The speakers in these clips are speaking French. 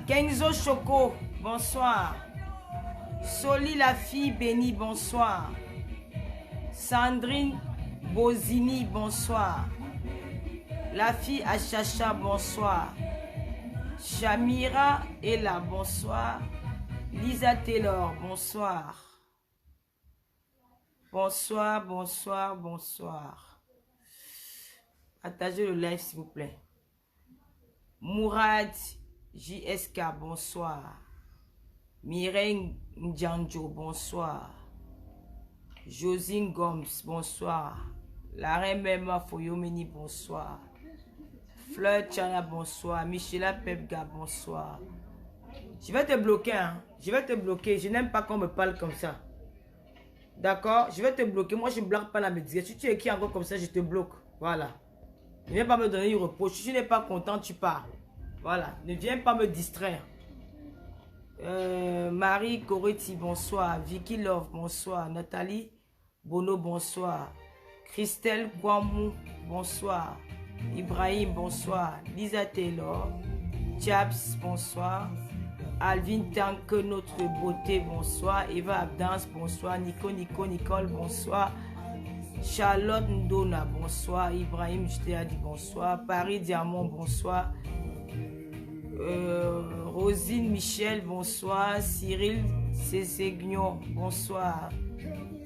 Kenzo Choco, bonsoir. Soli la fille bénie, bonsoir. Sandrine Bozini, bonsoir. La fille Achacha, bonsoir. Shamira Ella, bonsoir. Lisa Taylor, bonsoir. Bonsoir, bonsoir, bonsoir. Partagez le live s'il vous plaît. Mourad JSK, bonsoir. Mireille Ndjanjo, bonsoir. Josine Gomes, bonsoir. La reine Mema Foyomeni, bonsoir. Fleur Tchana, bonsoir. Michela Pepga, bonsoir. Je vais te bloquer, hein. Je vais te bloquer. Je n'aime pas qu'on me parle comme ça. D'accord? Je vais te bloquer. Moi, je ne bloque pas la médias. Si tu écris encore comme ça, je te bloque. Voilà. Ne viens pas me donner du repos. Si tu n'es pas content, tu pars. Voilà. Ne viens pas me distraire. Marie Coretti, bonsoir. Vicky Love, bonsoir. Nathalie Bono, bonsoir. Christelle Guamou, bonsoir. Ibrahim, bonsoir. Lisa Taylor. Chaps, bonsoir. Alvin Tanque, notre beauté, bonsoir. Eva Abdance, bonsoir. Nicole, bonsoir. Charlotte Ndona, bonsoir. Ibrahim, je t'ai dit bonsoir. Paris Diamant, bonsoir. Rosine Michel, bonsoir. Cyril Césegnon, bonsoir.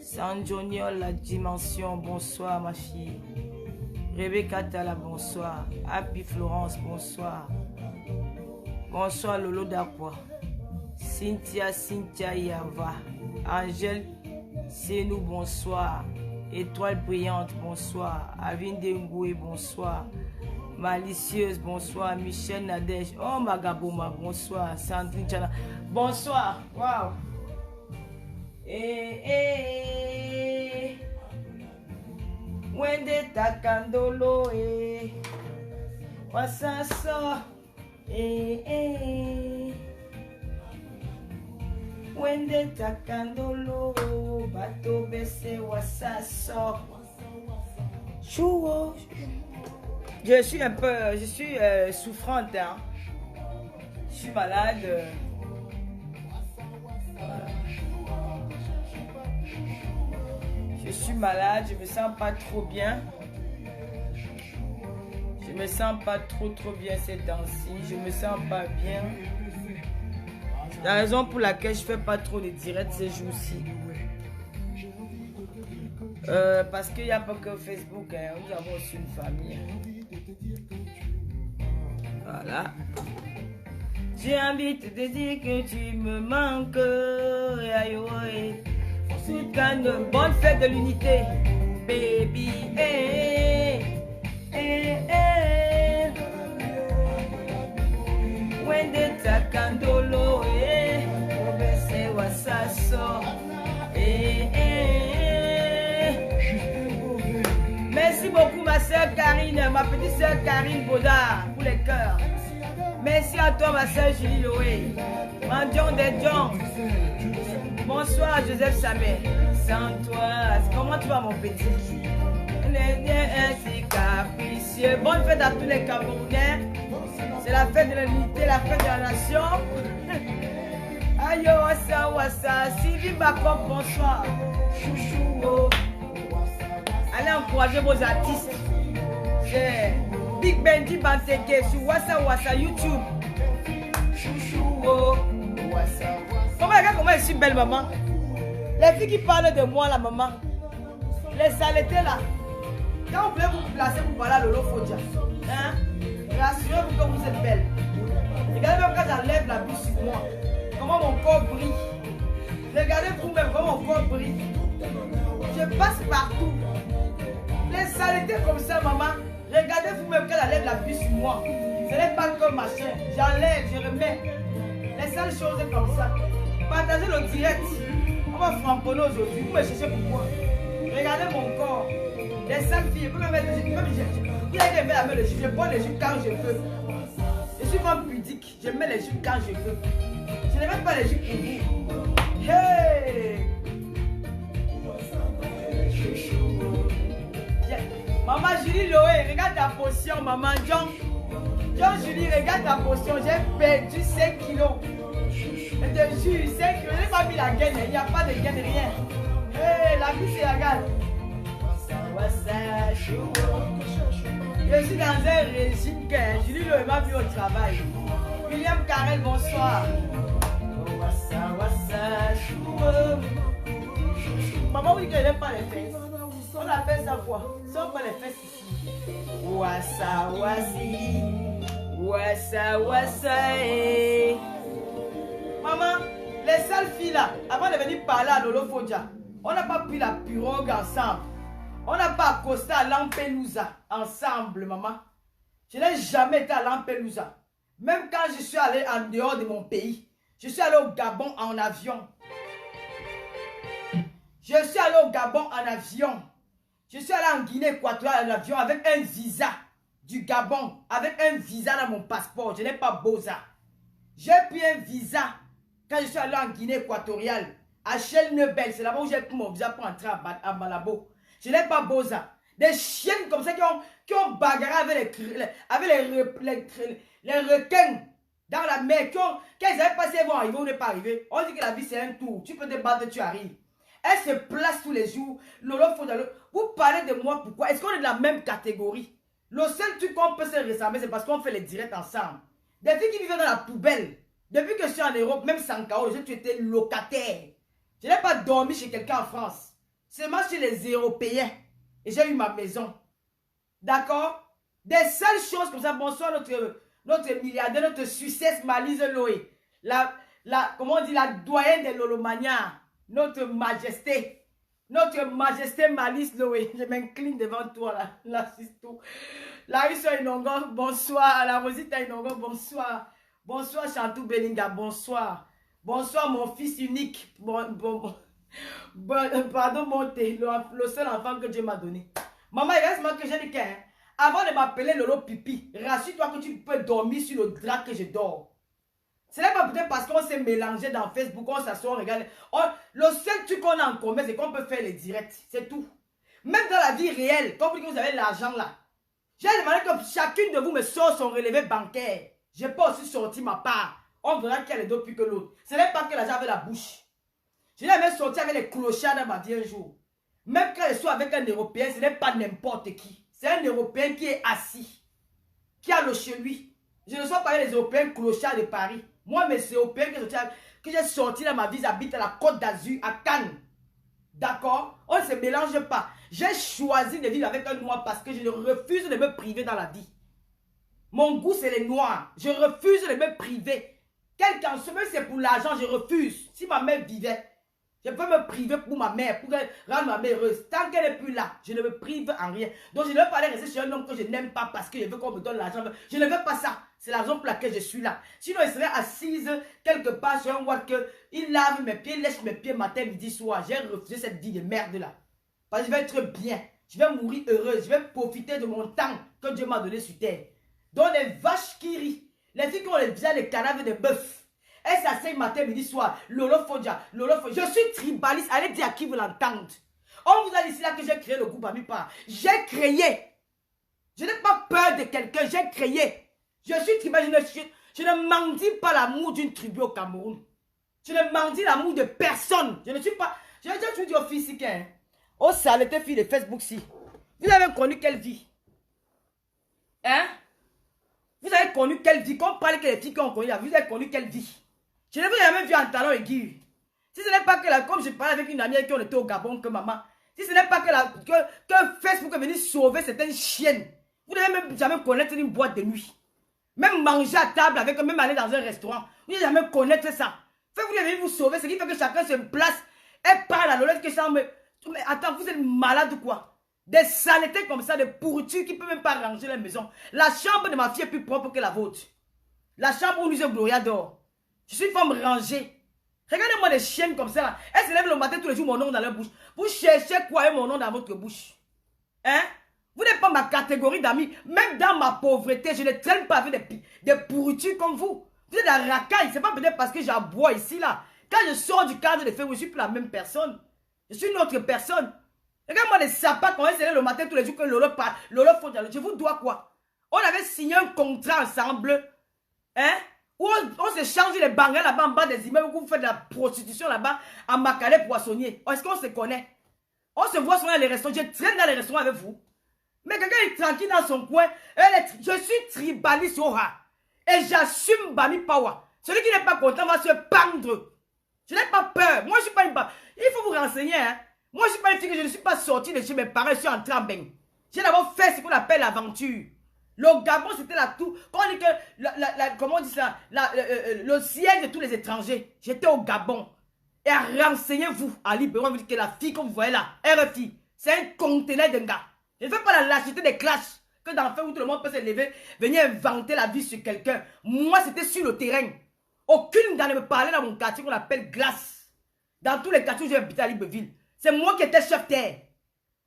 San Joniol, la dimension, bonsoir ma fille. Rebecca Tala, bonsoir. Happy Florence, bonsoir. Bonsoir Lolo Dakwa. Cynthia Yava. Angèle Senou, bonsoir. Étoile brillante, bonsoir. Avinde Ngoué, bonsoir. Malicieuse, bonsoir. Michel Nadège. Oh Magabouma, bonsoir. Sandrine Tchana, bonsoir. Waouh. Wende takandolo wasaso Wende takandolo bato bese wasaso chouo. Je suis un peu, souffrante, hein. Je suis malade. Je suis malade, je me sens pas trop bien. Je me sens pas trop bien ces temps-ci. Je me sens pas bien. La raison pour laquelle je fais pas trop de directs ces jours-ci. Parce qu'il n'y a pas que Facebook, hein. Nous avons aussi une famille. Voilà. J'ai envie de te dire que tu me manques. Bonne fête de l'unité, baby. Wende takandolo, obese wasaso. Merci beaucoup ma soeur Karine, ma petite soeur Karine Baudard pour les cœurs. Merci à toi ma soeur Julie Loé, Mandion des Dions. Bonsoir Joseph Samet. Sans toi, comment tu vas mon petit? Ainsi capricieux. Bonne fête à tous les Camerounais. C'est la fête de l'unité, la fête de la nation. Ayo wassa. Sylvie Bacon, bonsoir. Chouchou. Allez encourager vos artistes. C'est Big Benji Banteke sur wassa YouTube. Chouchou. Comment je suis belle, maman. Les filles qui parlent de moi, la maman. Les saletés là. Quand vous voulez vous placer pour parler à Lolo Fodja, hein? Rassurez-vous que vous êtes belle. Regardez même quand j'enlève la bouche sur moi. Comment mon corps brille. Regardez vous-même comment mon corps brille. Je passe partout. Les saletés comme ça, maman. Regardez vous-même quand j'enlève la bouche sur moi. Ce n'est pas comme machin. J'enlève, je remets. Les sales choses comme ça. Partagez le direct. On va framponner aujourd'hui. Vous me cherchez pourquoi? Regardez mon corps. Les sales filles. Vous me mettez les jupes. Vous avez la main les jupes. Je prends les jupes quand je veux. Je suis vraiment pudique. Je mets les jupes quand je veux. Je ne mets pas les jupes pour vous. Hey! Maman Julie Loé, regarde ta potion, maman John. John Julie, regarde ta potion. J'ai perdu 5 kilos. Je te jure, 5 kilos. Je n'ai pas mis la gaine. Il n'y a pas de gaine, rien. Hey, la vie, c'est la gaine. Je suis dans un régime que Julie le m'a vu au travail. William Carrel, bonsoir. Maman oui qu'elle n'aime pas les fesses. On appelle ça quoi? Ça on pas les fesses ici. Wassa wassi. Wassa wassa. Maman, les seules filles là, avant de venir parler à Lolo Fodja, on n'a pas pris la pirogue ensemble. On n'a pas accosté à Lampelusa ensemble, maman. Je n'ai jamais été à Lampelusa. Même quand je suis allé en dehors de mon pays. Je suis allé au Gabon en avion. Je suis allé au Gabon en avion. Je suis allé en Guinée équatoriale en avion avec un visa du Gabon. Avec un visa dans mon passeport. Je n'ai pas Boza. J'ai pris un visa quand je suis allé en Guinée équatoriale. À Chelnebel. C'est là-bas où j'ai pris mon visa pour entrer à Malabo. Je n'ai pas Boza. Des chiennes comme ça qui ont bagarré avec les requins dans la mer. Quand ils avaient passé, ils vont arriver ou ne pas arriver. On dit que la vie c'est un tour. Tu peux te battre, tu arrives. Elle se place tous les jours. Lolo Fodja, vous parlez de moi, pourquoi? Est-ce qu'on est de la même catégorie? Le seul truc qu'on peut se ressembler, c'est parce qu'on fait les directs ensemble. Des filles qui vivaient dans la poubelle. Depuis que je suis en Europe, même sans chaos, tu étais locataire. Je n'ai pas dormi chez quelqu'un en France. Seulement chez les Européens. Et j'ai eu ma maison. D'accord? Des seules choses comme ça. Bonsoir notre milliardaire, notre Suissesse Malise Loé. Comment on dit, la doyenne de Lolomania. Notre majesté. Notre majesté Malice Loé. Je m'incline devant toi là. Larissa Inongo, bonsoir. La Rosita Inongo, bonsoir. Bonsoir Chantou Belinga, bonsoir. Bonsoir mon fils unique. Pardon mon thé, le seul enfant que Dieu m'a donné. Maman, il reste moi que j'ai dit qu'un. Avant de m'appeler Lolo Pipi, rassure-toi que tu peux dormir sur le drap que je dors. Ce n'est pas peut-être parce qu'on s'est mélangé dans Facebook, on s'assoit, on regarde. Le seul truc qu'on a en commun, c'est qu'on peut faire les directs. C'est tout. Même dans la vie réelle, quand vous avez l'argent là, j'ai demandé que chacune de vous me sorte son relevé bancaire. Je n'ai pas aussi sorti ma part. On verra qui a les deux plus que l'autre. Ce n'est pas que l'argent avait la bouche. Je n'ai jamais sorti avec les clochards dans ma vie un jour. Même quand je suis avec un Européen, ce n'est pas n'importe qui. C'est un Européen qui est assis, qui a le chez lui. Je ne suis pas avec les Européens clochards de Paris. Moi, mes Européens que j'ai sorti dans ma vie, j'habite à la Côte d'Azur, à Cannes. D'accord? On ne se mélange pas. J'ai choisi de vivre avec un noir parce que je refuse de me priver dans la vie. Mon goût, c'est les noirs. Je refuse de me priver. Quelqu'un, même si c'est pour l'argent, je refuse. Si ma mère vivait, je peux me priver pour ma mère, pour rendre ma mère heureuse. Tant qu'elle n'est plus là, je ne me prive en rien. Donc je ne veux pas aller rester chez un homme que je n'aime pas parce que je veux qu'on me donne l'argent. Je ne veux pas ça. C'est la raison pour laquelle je suis là. Sinon, il serait assise quelque part sur un watt que il lave mes pieds, lèche mes pieds matin, midi, soir. J'ai refusé cette vie de merde là. Parce que je vais être bien. Je vais mourir heureuse. Je vais profiter de mon temps que Dieu m'a donné sur terre. Donc les vaches qui rient, les filles qui ont les cadavres de bœuf. Elle s'asseye matin, midi, soir. Lolo Fodja, Lolo Fodja. Je suis tribaliste. Allez dire à qui vous l'entendez. On vous a dit là que j'ai créé le groupe Amipa. J'ai créé. Je n'ai pas peur de quelqu'un. J'ai créé. Je suis tribaliste. Je ne mendie pas l'amour d'une tribu au Cameroun. Je ne mendie l'amour de personne. Je ne suis pas. J'ai déjà dit aux filles ici. Aux saletés filles de Facebook si. Vous avez connu quelle vie? Hein? Vous avez connu quelle vie? Quand on parle que les filles qui ont connu là, vous avez connu quelle vie? Je ne vous ai jamais vu en talon aigu. Si ce n'est pas que comme je parlais avec une amie qui était au Gabon que maman, si ce n'est pas que Facebook est venu sauver certaines chiennes, vous n'avez même jamais connaître une boîte de nuit. Même manger à table avec eux, même aller dans un restaurant, vous n'avez jamais connaître ça. Vous devez vous sauver, ce qui fait que chacun se place et parle à l'olette que ça me... Mais attends, vous êtes malade ou quoi? Des saletés comme ça, des pourritures qui ne peuvent même pas ranger la maison. La chambre de ma fille est plus propre que la vôtre. La chambre où nous sommes Gloria dort. Je suis une femme rangée. Regardez-moi des chiennes comme ça. Là. Elles se lèvent le matin tous les jours, mon nom dans leur bouche. Vous cherchez quoi et mon nom dans votre bouche? Hein? Vous n'êtes pas ma catégorie d'amis. Même dans ma pauvreté, je ne traîne pas avec des pourritures comme vous. Vous êtes la racaille. Ce n'est pas peut-être parce que j'aboie ici, là. Quand je sors du cadre de feu, je ne suis plus la même personne. Je suis une autre personne. Regarde-moi les sapats quand elles se lèvent le matin tous les jours que Lolo parle. Lolo Fodja. Je vous dois quoi? On avait signé un contrat ensemble. Hein? Où on se change les bangas là-bas en bas des immeubles où vous faites de la prostitution là-bas à Macalé Poissonnier. Est-ce qu'on se connaît? On se voit souvent dans les restaurants. Je traîne dans les restaurants avec vous. Mais quelqu'un est tranquille dans son coin. Je suis tribaliste au rat. Et j'assume Bami Power. Celui qui n'est pas content va se pendre. Je n'ai pas peur. Moi, je ne suis pas une... Il faut vous renseigner. Hein? Moi, je ne suis pas une fille que je ne suis pas sortie de chez mes parents. Je suis entrée en bain. J'ai d'abord fait ce qu'on appelle l'aventure. Le Gabon, c'était la tout. Quand on dit que... comment on dit ça? Le siège de tous les étrangers. J'étais au Gabon. Et renseignez-vous. Ali Béron vous dit que la fille que vous voyez là, RFI, c'est un conteneur d'un gars. Je ne fais pas la lâcheté des clashs. Que dans le fait où tout le monde peut se lever, venir inventer la vie sur quelqu'un. Moi, c'était sur le terrain. Aucune gars ne me parlait dans mon quartier qu'on appelle Glace. Dans tous les quartiers où j'ai habité à Libreville. C'est moi qui étais chef terre.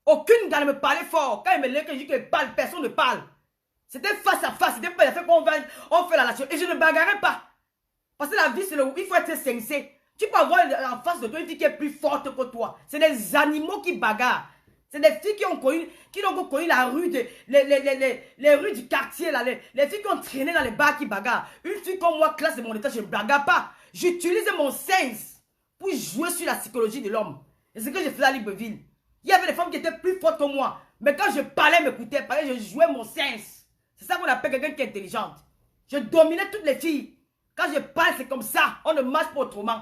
Aucune gars ne me parlait fort. Quand il me lève, que je dis que parle, personne ne parle. C'était face à face. C'était pas le fait qu'on fait la nation. Et je ne bagarrais pas. Parce que la vie, c'est il faut être sincère. Tu peux avoir en face de toi une fille qui est plus forte que toi. C'est des animaux qui bagarrent. C'est des filles qui ont connu la rue, les rues du quartier, là, les filles qui ont traîné dans les bars qui bagarrent. Une fille comme moi, classe de mon état, je ne bagarre pas. J'utilise mon sens pour jouer sur la psychologie de l'homme. Et c'est ce que je faisais à Libreville. Il y avait des femmes qui étaient plus fortes que moi. Mais quand je parlais, m'écoutais, je jouais mon sens. C'est ça qu'on appelle quelqu'un qui est intelligente. Je dominais toutes les filles. Quand je parle, c'est comme ça. On ne marche pas autrement.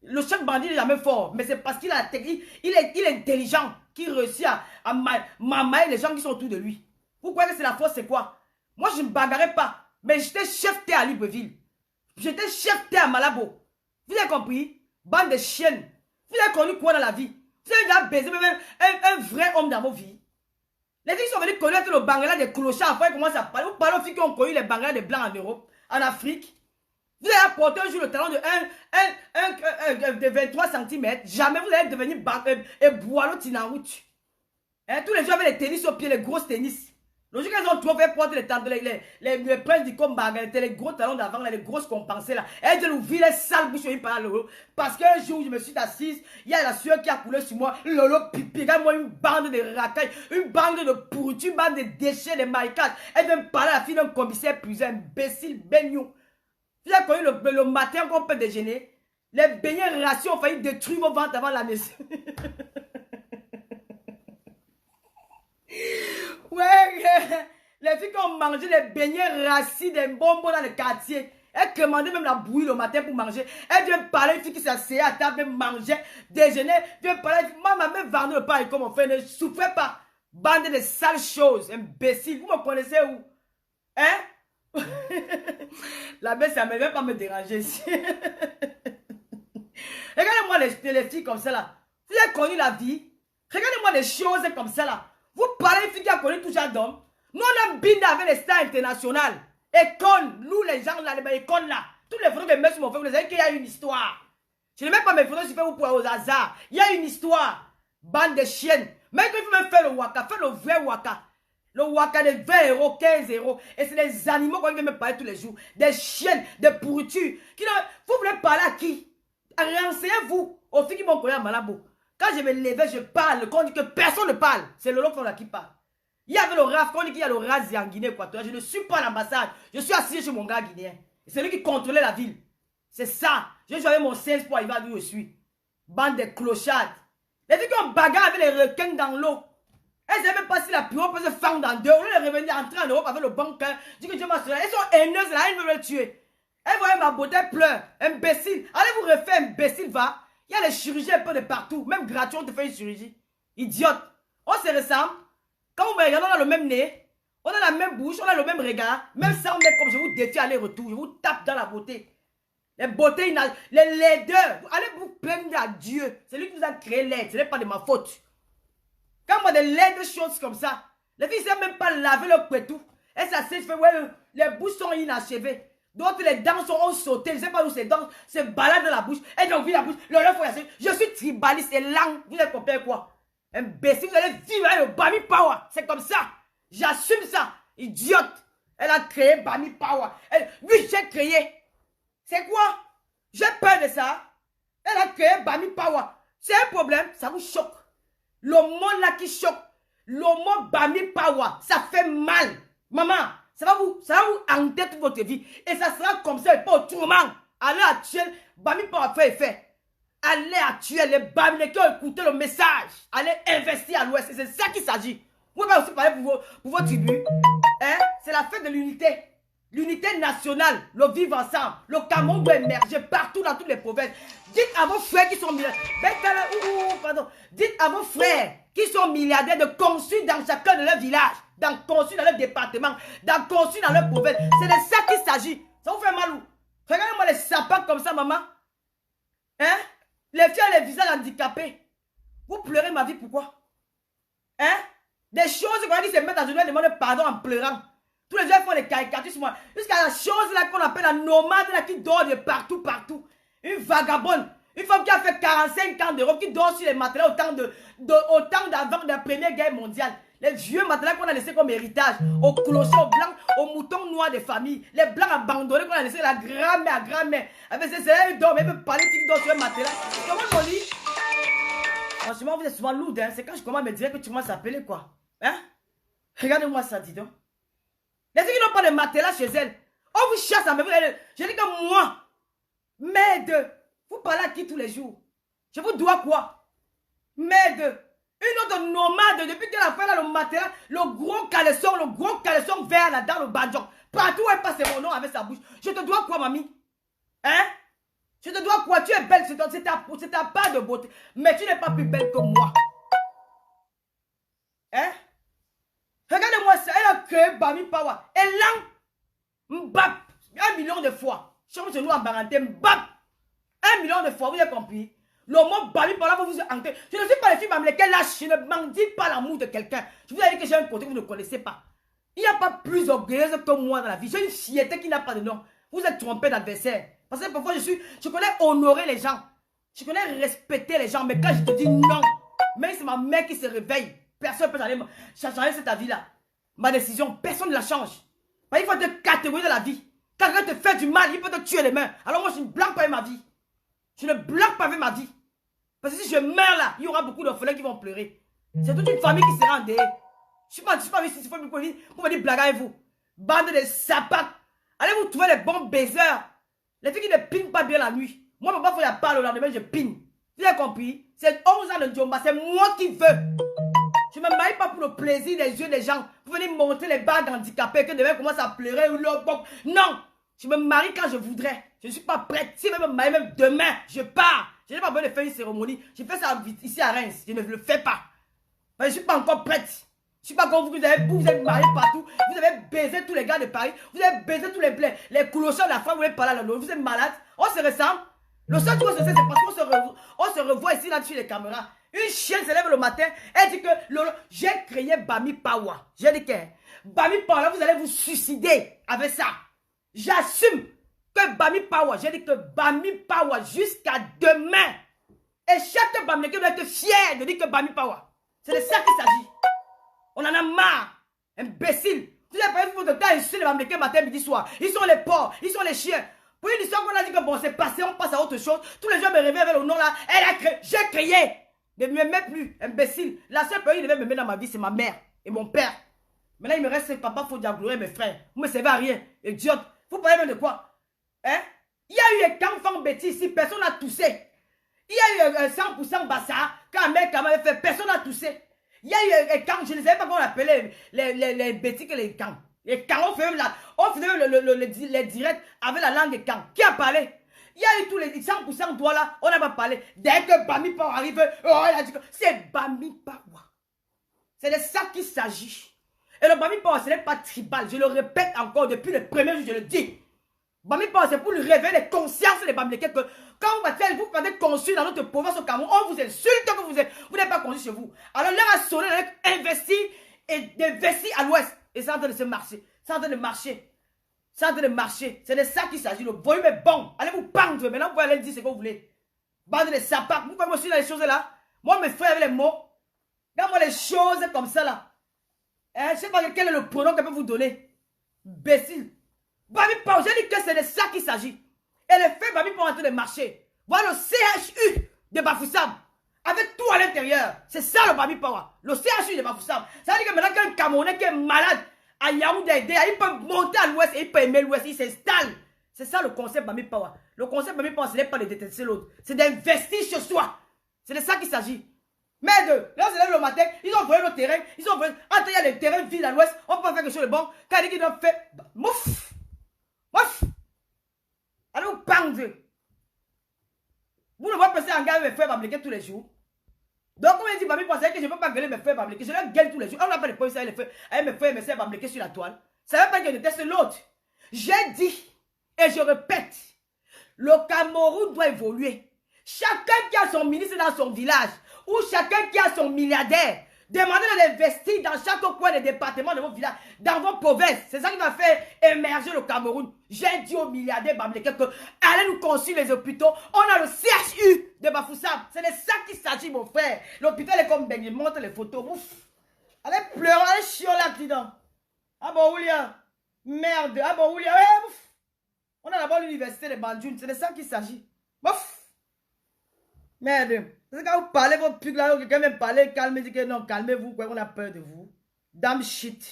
Le chef bandit n'est jamais fort, mais c'est parce qu'il a la technique, il est intelligent, qui réussit à mamailler les gens qui sont autour de lui. Pourquoi que c'est la force, c'est quoi? Moi, je ne bagarrais pas, mais j'étais chef terre à Libreville. J'étais chef terre à Malabo. Vous avez compris? Bande de chiennes. Vous avez connu quoi dans la vie? Vous avez déjà baisé même un vrai homme dans vos vies. Les filles sont venues connaître le Bangla des clochards. Après, ils commencent à parler. Vous parlez aux filles qui ont connu les Bangla des blancs en Europe, en Afrique. Vous allez apporter un jour le talon de 23 cm. Jamais vous allez devenir boileau tinaroute. Hein, tous les gens avaient les tennis au pied, les grosses tennis. Le jour qu'elles ont trouvé porter les princes du combat, les gros talons d'avant, les grosses compensées là. Elles ont ouvert les sales bouches par Lolo. Parce qu'un jour, je me suis assise, il y a la sueur qui a coulé sur moi. Lolo pipi, moi une bande de racailles, une bande de pourriture, une bande de déchets, de maïkages. Elle vient me parler à la fille d'un commissaire plus imbécile, beignou. Vous avez connu le matin qu'on peut déjeuner. Les beignets rations ont failli détruire vos ventes avant la naissance. Ouais, les filles qui ont mangé les beignets rassis, des bonbons dans le quartier. Elles commandaient même la bouillie le matin pour manger. Elles viennent parler, une fille qui s'asseyait à table, même manger, déjeuner. Vient parler, moi, ma mère vendait le pain comme on fait. Ne souffrez pas. Bande de sales choses, imbécile. Vous me connaissez où? Hein? La baisse, ça ne va pas me déranger ici. Regardez-moi les filles comme ça là. Vous avez connu la vie. Regardez-moi les choses comme ça là. Vous parlez de filles qui ont connu tout genre d'hommes. Nous on a bindé avec les stars internationales. École, nous les gens là, les écoles là. Toutes les photos que je mets sur mon Facebook, vous savez qu'il y a une histoire. Je ne mets pas mes photos sur Facebook pour au hasard. Il y a une histoire. Bande de chiennes. Mais il faut même faire le waka, faire le vrai waka. Le waka de 20 euros, 15 euros. Et c'est des animaux qu'on vient me parler tous les jours. Des chiennes, des pourritures. Vous voulez parler à qui? Renseignez-vous aux filles qui m'ont connu à Malabo. Quand je me levais, je parle. Quand on dit que personne ne parle, c'est le Lolo qui parle. Il y avait le RAF, quand on dit qu'il y a le RAS en Guinée équatoriale. Je ne suis pas à l'ambassade. Je suis assis chez mon gars guinéen. C'est lui qui contrôlait la ville. C'est ça. Je jouais mon 16 pour arriver à d'où je suis. Bande de clochards. Les filles qui ont bagarre avec les requins dans l'eau. Elles ne savent même pas si la pirogue peut se fendre dans deux. On est revenu entrer en Europe avec le bon cœur. Je dis que Dieu m'a sauvé. Elles sont haineuses là, elles veulent me tuer. Elles voyaient ma beauté, elles pleurent. Imbécile. Allez vous refaire, imbécile, va. Il y a les chirurgies un peu de partout. Même gratuit, on te fait une chirurgie. Idiote. On se ressemble. Quand vous me regardez, on a le même nez. On a la même bouche, on a le même regard. Même ça, on met comme je vous défie aller-retour. Je vous tape dans la beauté. Les beautés, les laideurs. Allez vous plaindre à Dieu. C'est lui qui vous a créé l'aide. Ce n'est pas de ma faute. Quand moi, des laides choses comme ça, les filles ne savent même pas laver leur pétou. Elles s'asseyent, ouais, les bouches sont inachevées. D'autres, les dents ont sauté. Je ne sais pas où ces dents se baladent dans la bouche. Elles ont vu la bouche. Je suis tribaliste et langue. Vous avez compris quoi? Imbécile, vous allez vivre avec le Bami Power. C'est comme ça. J'assume ça. Idiote. Elle a créé Bami Power. Oui, j'ai créé. C'est quoi? J'ai peur de ça. Elle a créé Bami Power. C'est un problème. Ça vous choque. Le mot là qui choque. Le mot Bami Power. Ça fait mal. Maman, ça va vous hanter toute votre vie. Et ça sera comme ça, et pas autrement. À l'heure actuelle, Bami Power fait effet. À l'heure actuelle, les Bamilés qui ont écouté le message, allez investir à l'ouest. C'est ça qu'il s'agit. Vous pouvez aussi parler pour vos tribus. Hein? C'est la fête de l'unité. L'unité nationale, le vivre ensemble. Le Cameroun doit émerger partout dans toutes les provinces. Dites à vos frères qui sont milliardaires. Dites à vos frères qui sont milliardaires de construire dans chacun de leurs villages, de construire dans leur département, de construire dans leur province. C'est de ça qu'il s'agit. Ça vous fait mal où? Regardez-moi les sapins comme ça, maman. Hein? Les filles et les visages handicapés. Vous pleurez ma vie, pourquoi? Hein? Des choses qu'on a dit se mettre à genoux et demander pardon en pleurant. Tous les gens font des caricatures sur moi. Jusqu'à la chose là qu'on appelle la nomade là, qui dort de partout, partout. Une vagabonde. Une femme qui a fait 45 ans d'Europe, qui dort sur les matelas au temps d'avant de la Première Guerre mondiale. Les vieux matelas qu'on a laissés comme héritage. Aux clochers, aux blancs, aux moutons noirs des familles. Les blancs abandonnés qu'on a laissés à la grand-mère. Avec ses élèves, ils dorment, ils peuvent parler, ils dorment sur les matelas. Comment on dit? Franchement, vous êtes souvent lourd, hein. C'est quand je commence à me dire que tu commences à appeler quoi. Hein? Regardez-moi ça, dis donc. Les filles qui n'ont pas de matelas chez elles. On vous chasse à me. Je dis que moi, m'aide. Vous parlez à qui tous les jours? Je vous dois quoi? M'aide. Une autre nomade, depuis qu'elle a fait là, le matelas, le gros caleçon vert là dans le badjon. Partout où elle passe, c'est mon nom avec sa bouche. Je te dois quoi, mamie? Hein? Je te dois quoi? Tu es belle, c'est ta part de beauté. Mais tu n'es pas plus belle que moi. Hein? Regardez-moi ça, elle a créé Bami Power. Elle l'a mbap 1 million de fois. Chacun de nous en baranté, mbap 1 million de fois, vous avez compris? Le mot Bami Power va vous hanter. Je ne suis pas les filles lesquelles lâchent, je ne mendie pas l'amour de quelqu'un. Je vous ai dit que j'ai un côté que vous ne connaissez pas. Il n'y a pas plus orgueilleuse que moi dans la vie. J'ai une fierté qui n'a pas de nom. Vous êtes trompé d'adversaire. Parce que parfois je connais honorer les gens. Je connais respecter les gens. Mais quand je te dis non, même c'est ma mère qui se réveille. Personne ne peut changer cette avis-là. Ma décision, personne ne la change. Il faut te catégoriser la vie. Quand quelqu'un te fait du mal, il peut te tuer les mains. Alors moi, je ne blague pas avec ma vie. Je ne blague pas avec ma vie. Parce que si je meurs là, il y aura beaucoup d'orphelins qui vont pleurer. C'est toute une famille qui sera endeuillée. Je ne suis pas ici pour me dire blague avec vous. Bande de sapats. Allez vous trouver les bons baiseurs. Les filles qui ne pinent pas bien la nuit. Moi, papa, il faut y parler le lendemain, je pine. Vous avez compris? C'est 11 ans de Djomba, c'est moi qui veux. Je ne me marie pas pour le plaisir des yeux des gens. Pour venir montrer les bagues handicapées que demain commence à pleurer ou l'autre. Non! Je me marie quand je voudrais. Je ne suis pas prête. Si je veux me marier même demain, je pars. Je n'ai pas besoin de faire une cérémonie. Je fais ça ici à Reims. Je ne le fais pas. Je ne suis pas encore prête. Je ne suis pas comme vous, vous êtes mariés partout. Vous avez baisé tous les gars de Paris. Vous avez baisé tous les clochers de la femme. Vous avez parlé à l'autre. Vous êtes malade. On se ressemble. Le seul truc qu'on se sait, c'est parce qu'on se revoit ici, là, dessus les caméras. Une chienne se lève le matin, elle dit que j'ai créé Bami Power. J'ai dit que Bami Power, là, vous allez vous suicider avec ça. J'assume que Bami Power, j'ai dit que Bami Power jusqu'à demain. Et chaque Bami qui doit être fier de dire que Bami Power. C'est de ça qu'il s'agit. On en a marre. Imbécile. Vous avez pas eu de temps ici les Bami matin, midi, soir. Ils sont les porcs, ils sont les chiens. Pour une histoire qu'on a dit que bon, c'est passé, on passe à autre chose. Tous les gens me réveillent avec le nom là. Elle a créé, j'ai créé. Ne me mets plus, imbécile. La seule personne qui devait me mettre dans ma vie, c'est ma mère et mon père. Maintenant, il me reste papa, faut diablouer mes frères. Vous ne me servez à rien, idiote. Vous parlez même de quoi? Hein? Il y a eu un camp bêtise ici, personne n'a toussé. Il y a eu un 100% bassa, quand un mec avait fait, personne n'a toussé. Il y a eu un camp, je ne savais pas comment on appelait les bêtises et les camps. Les camps, on faisait les directs avec la langue des camps. Qui a parlé? Il y a eu tous les 100% doigts là, on n'a pas parlé. Dès que Bami Power arrive, oh, il a dit que c'est Bami Power. C'est de ça qu'il s'agit. Et le Bami Power, ce n'est pas tribal. Je le répète encore depuis le premier jour, je le dis. Bami Power, c'est pour lui révéler les consciences des Bamilekés que quand vous partez construire dans notre province au Cameroun, on vous insulte que vous n'êtes pas construit chez vous. Alors l'heure a sonné, investir et d'investir à l'ouest. Et c'est en train de se marcher. C'est en train de marcher. C'est en train de marcher. C'est de ça qu'il s'agit. Le volume est bon. Allez vous pendre. Maintenant, vous pouvez aller dire ce que vous voulez. Bande de sapins. Vous pouvez me suivre dans les choses là. Moi, mes frères avec les mots. Regarde-moi les choses comme ça là. Hein? Je ne sais pas quel est le pronom qu'elle peut vous donner. Bécile. Bami Power, j'ai dit que c'est de ça qu'il s'agit. Et les faits Bami Power en train de marcher. Voilà le CHU de Bafoussam. Avec tout à l'intérieur. C'est ça le Bami Power. Le CHU de Bafoussam. Ça veut dire que maintenant qu'il y a un Camerounais qui est malade. à Yaoundé, il peut monter à l'ouest et il peut aimer l'ouest, il s'installe. C'est ça le concept Bami Power. Le concept Bami Power, ce n'est pas de détester l'autre, c'est d'investir chez soi. C'est de ça qu'il s'agit. Merde, là, on se lève le matin, ils ont volé le terrain, ils ont volé. Entre il y a les terrains vides à l'ouest, on peut faire quelque chose de bon. Quand ils doivent faire, mouf, mouf. Allez, vous pendre. Vous ne voyez pas passer en garde mes frères Bamléké tous les jours. Donc, on m'a dit, Bami pensait que je ne peux pas gueuler mes frères Bamléké. Je leur gueule tous les jours. On n'a pas de problème avec mes frères et mes frères Bamléké sur la toile. Ça ne veut pas dire que je déteste l'autre. J'ai dit, et je répète, le Cameroun doit évoluer. Chacun qui a son ministre dans son village, ou chacun qui a son milliardaire, demandez de l'investir dans chaque coin des départements de vos villages, dans vos provinces. C'est ça qui va faire émerger le Cameroun. J'ai dit aux milliardaires Bamléké que allez nous construire les hôpitaux. On a le CHU de Bafoussam. C'est de ça qu'il s'agit, mon frère. L'hôpital est comme Bengue. Montre les photos. Ouf. Allez pleurer, allez chier là-dedans. Ah bon, William. Merde. Ah bon, William. Ouais, ouf. On a d'abord l'université de Banjoun. C'est de ça qu'il s'agit. Ouf. Merde. C'est quand vous parlez vos pubs là, quelqu'un vient parler, calmez-vous, que non, calmez-vous, quoi, on a peur de vous. Damn shit.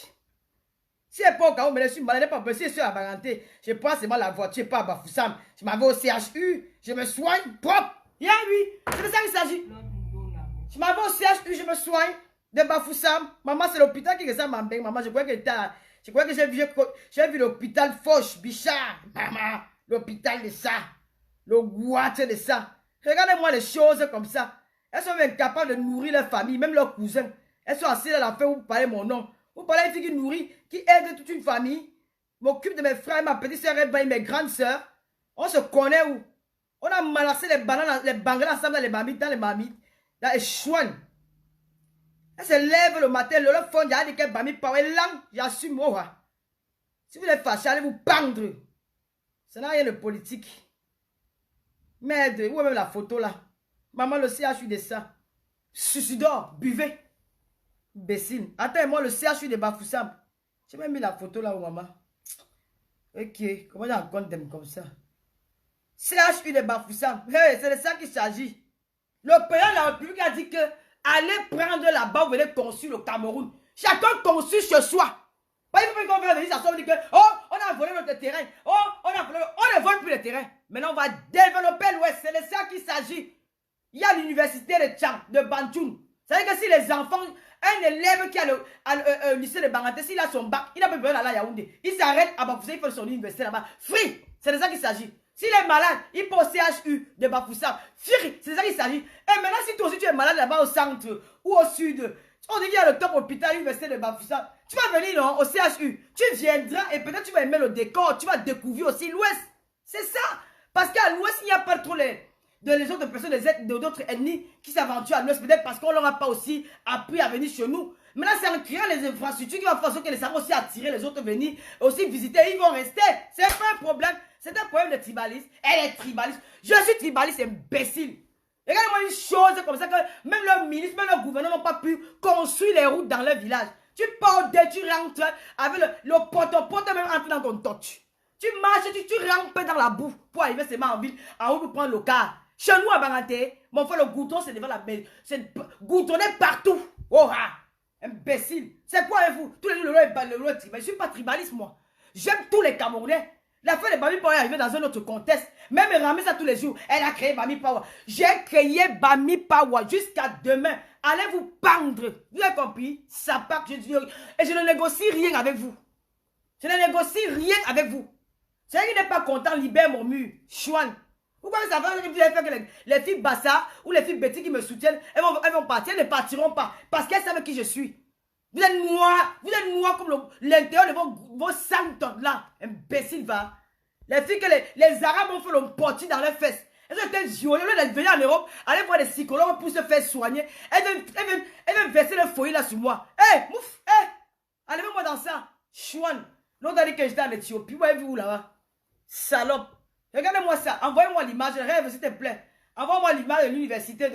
Si c'est pas au cas où, mais je suis malade, pas si je suis à Baranté, je prends seulement la voiture, pas à Bafoussam. Je m'en vais au CHU, je me soigne, propre. Yeah, oui, c'est de ça qu'il s'agit. Je m'en vais au CHU, je me soigne, de Bafoussam. Maman, c'est l'hôpital qui est ça, maman. Maman, je croyais que j'ai vu l'hôpital Foch, Bichard. Maman, l'hôpital de ça. Le Gouate de ça. Regardez-moi les choses comme ça. Elles sont incapables de nourrir leur famille, même leurs cousins. Elles sont assises à la fin où vous parlez mon nom. Vous parlez d'une fille qui nourrit, qui aide toute une famille. M'occupe de mes frères, ma petite soeur et mes grandes soeurs. On se connaît où? On a malassé les bananes, les bangles ensemble dans les mamites, dans les chouans. Elles se lèvent le matin, le fond, il y a des qu'elles bami par langue, j'assume. Si vous êtes fâché, allez vous pendre. Ça n'a rien de politique. Merde, où est même la photo là? Maman, le CHU de ça. Suicidor, buvez. Imbécile. Attends, moi, le CHU de Bafoussam. J'ai même mis la photo là, où maman. Ok, comment j'ai un compte comme ça? CHU de Bafoussam. Hey, c'est de ça qu'il s'agit. Le président de la République a dit que allez prendre là-bas, vous venez construire le Cameroun. Chacun construit chez soi. Il faut qu'on va venir s'asseoir et dire que, oh, on a volé notre terrain. Oh, on ne vole plus le terrain. Maintenant, on va développer l'Ouest. C'est de ça qu'il s'agit. Il y a l'université de Tchang, de Bantoun. Ça veut dire que si les enfants, un élève qui a le lycée de Banganté, s'il a son bac, il n'a pas besoin d'aller à Yaoundé. Il s'arrête à Bafoussam, il fait son université là-bas. Free. C'est de ça qu'il s'agit. S'il est malade, il peut au CHU de Bafoussam. Free. C'est de ça qu'il s'agit. Et maintenant, si toi aussi tu es malade là-bas au centre ou au sud, on dit qu'il y a le top hôpital, l'université de Bafoussam. Tu vas venir non, au CHU. Tu viendras et peut-être tu vas aimer le décor. Tu vas découvrir aussi l'Ouest. C'est ça. Parce qu'à l'Ouest, il n'y a pas trop les autres personnes, d'autres ethnies qui s'aventurent à l'Ouest. Peut-être parce qu'on ne leur a pas aussi appris à venir chez nous. Maintenant, c'est en créant les infrastructures qui va faire en sorte que les savants aussi attirer les autres venir aussi visiter. Ils vont rester. C'est pas un problème. C'est un problème de tribalisme. Elle est tribaliste. Je suis tribaliste, imbécile. Regardez-moi une chose comme ça que même le ministre, même le gouvernement n'ont pas pu construire les routes dans leur village. Tu pars tu rentres avec le poteau même entre dans ton touch. Tu marches, tu rampes dans la boue pour arriver seulement en ville, en haut pour prendre le car. Chez nous à Banganté, mon frère, le gouton, c'est devant la maison. C'est goutonné partout. Oh ah, imbécile. C'est quoi avec vous? Tous les jours, le tribal. Je ne suis pas tribaliste, moi. J'aime tous les Camerounais. La fête de Bami Power est arrivée dans un autre contexte. Même elle ramène ça tous les jours. Elle a créé Bami Power. J'ai créé Bami Power jusqu'à demain. Allez vous pendre. Vous avez compris? Ça part. Et je ne négocie rien avec vous. Je ne négocie rien avec vous. C'est qui n'est pas content, libère mon mur. Chouane. Pourquoi ça va que les filles Bassa ou les filles Betty qui me soutiennent, elles vont partir, elles ne partiront pas. Parce qu'elles savent qui je suis. Vous êtes noirs comme l'intérieur de vos sangs là. Imbécile va. Les filles que les Arabes ont fait le portier dans leurs fesses. Elles ont été violées, elles venaient en Europe, aller voir des psychologues pour se faire soigner. Elles viennent verser le foyer là sur moi. Hé, mouf, hé, enlevez-moi dans ça. Chouane. L'autre a dit que j'étais en Éthiopie. Vous avez vu où là-bas? Salope. Regardez-moi ça. Envoyez-moi l'image. Rêve, s'il te plaît. Envoie-moi l'image de l'université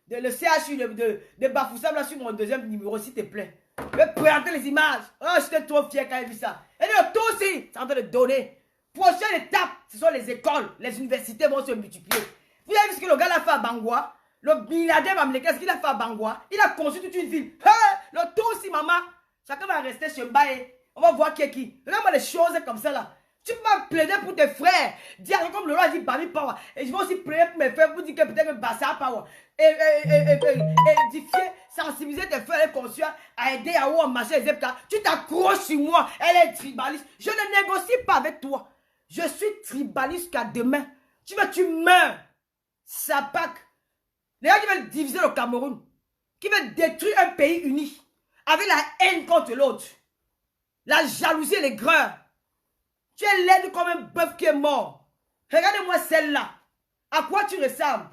le CHU de Bafoussam là sur mon deuxième numéro, s'il te plaît. Je vais présenter les images. Oh, j'étais trop fier quand j'ai vu ça. Et le tout aussi, c'est en train de donner. Prochaine étape, ce sont les écoles. Les universités vont se multiplier. Vous avez vu ce que le gars a fait à Bangwa? Le milliardaire Bamléké, ce qu'il a fait à Bangwa? Il a construit toute une ville. Hey, le tout aussi, maman. Chacun va rester chez Mbaye. On va voir qui est qui. Regarde-moi les choses comme ça là. Tu vas plaider pour tes frères. Dire comme le roi dit Bami Power. Et je vais aussi plaider pour mes frères pour dire que peut-être que Bassa Power. Édifier, sensibiliser tes frères et conscients à aider à ou à marcher les épaules. Tu t'accroches sur moi. Elle est tribaliste. Je ne négocie pas avec toi. Je suis tribaliste jusqu'à demain. Tu meurs. Sapak. Les gens qui veulent diviser le Cameroun. Qui veulent détruire un pays uni. Avec la haine contre l'autre. La jalousie et l'aigreur. Tu es laide comme un bœuf qui est mort. Regardez-moi celle-là. À quoi tu ressembles?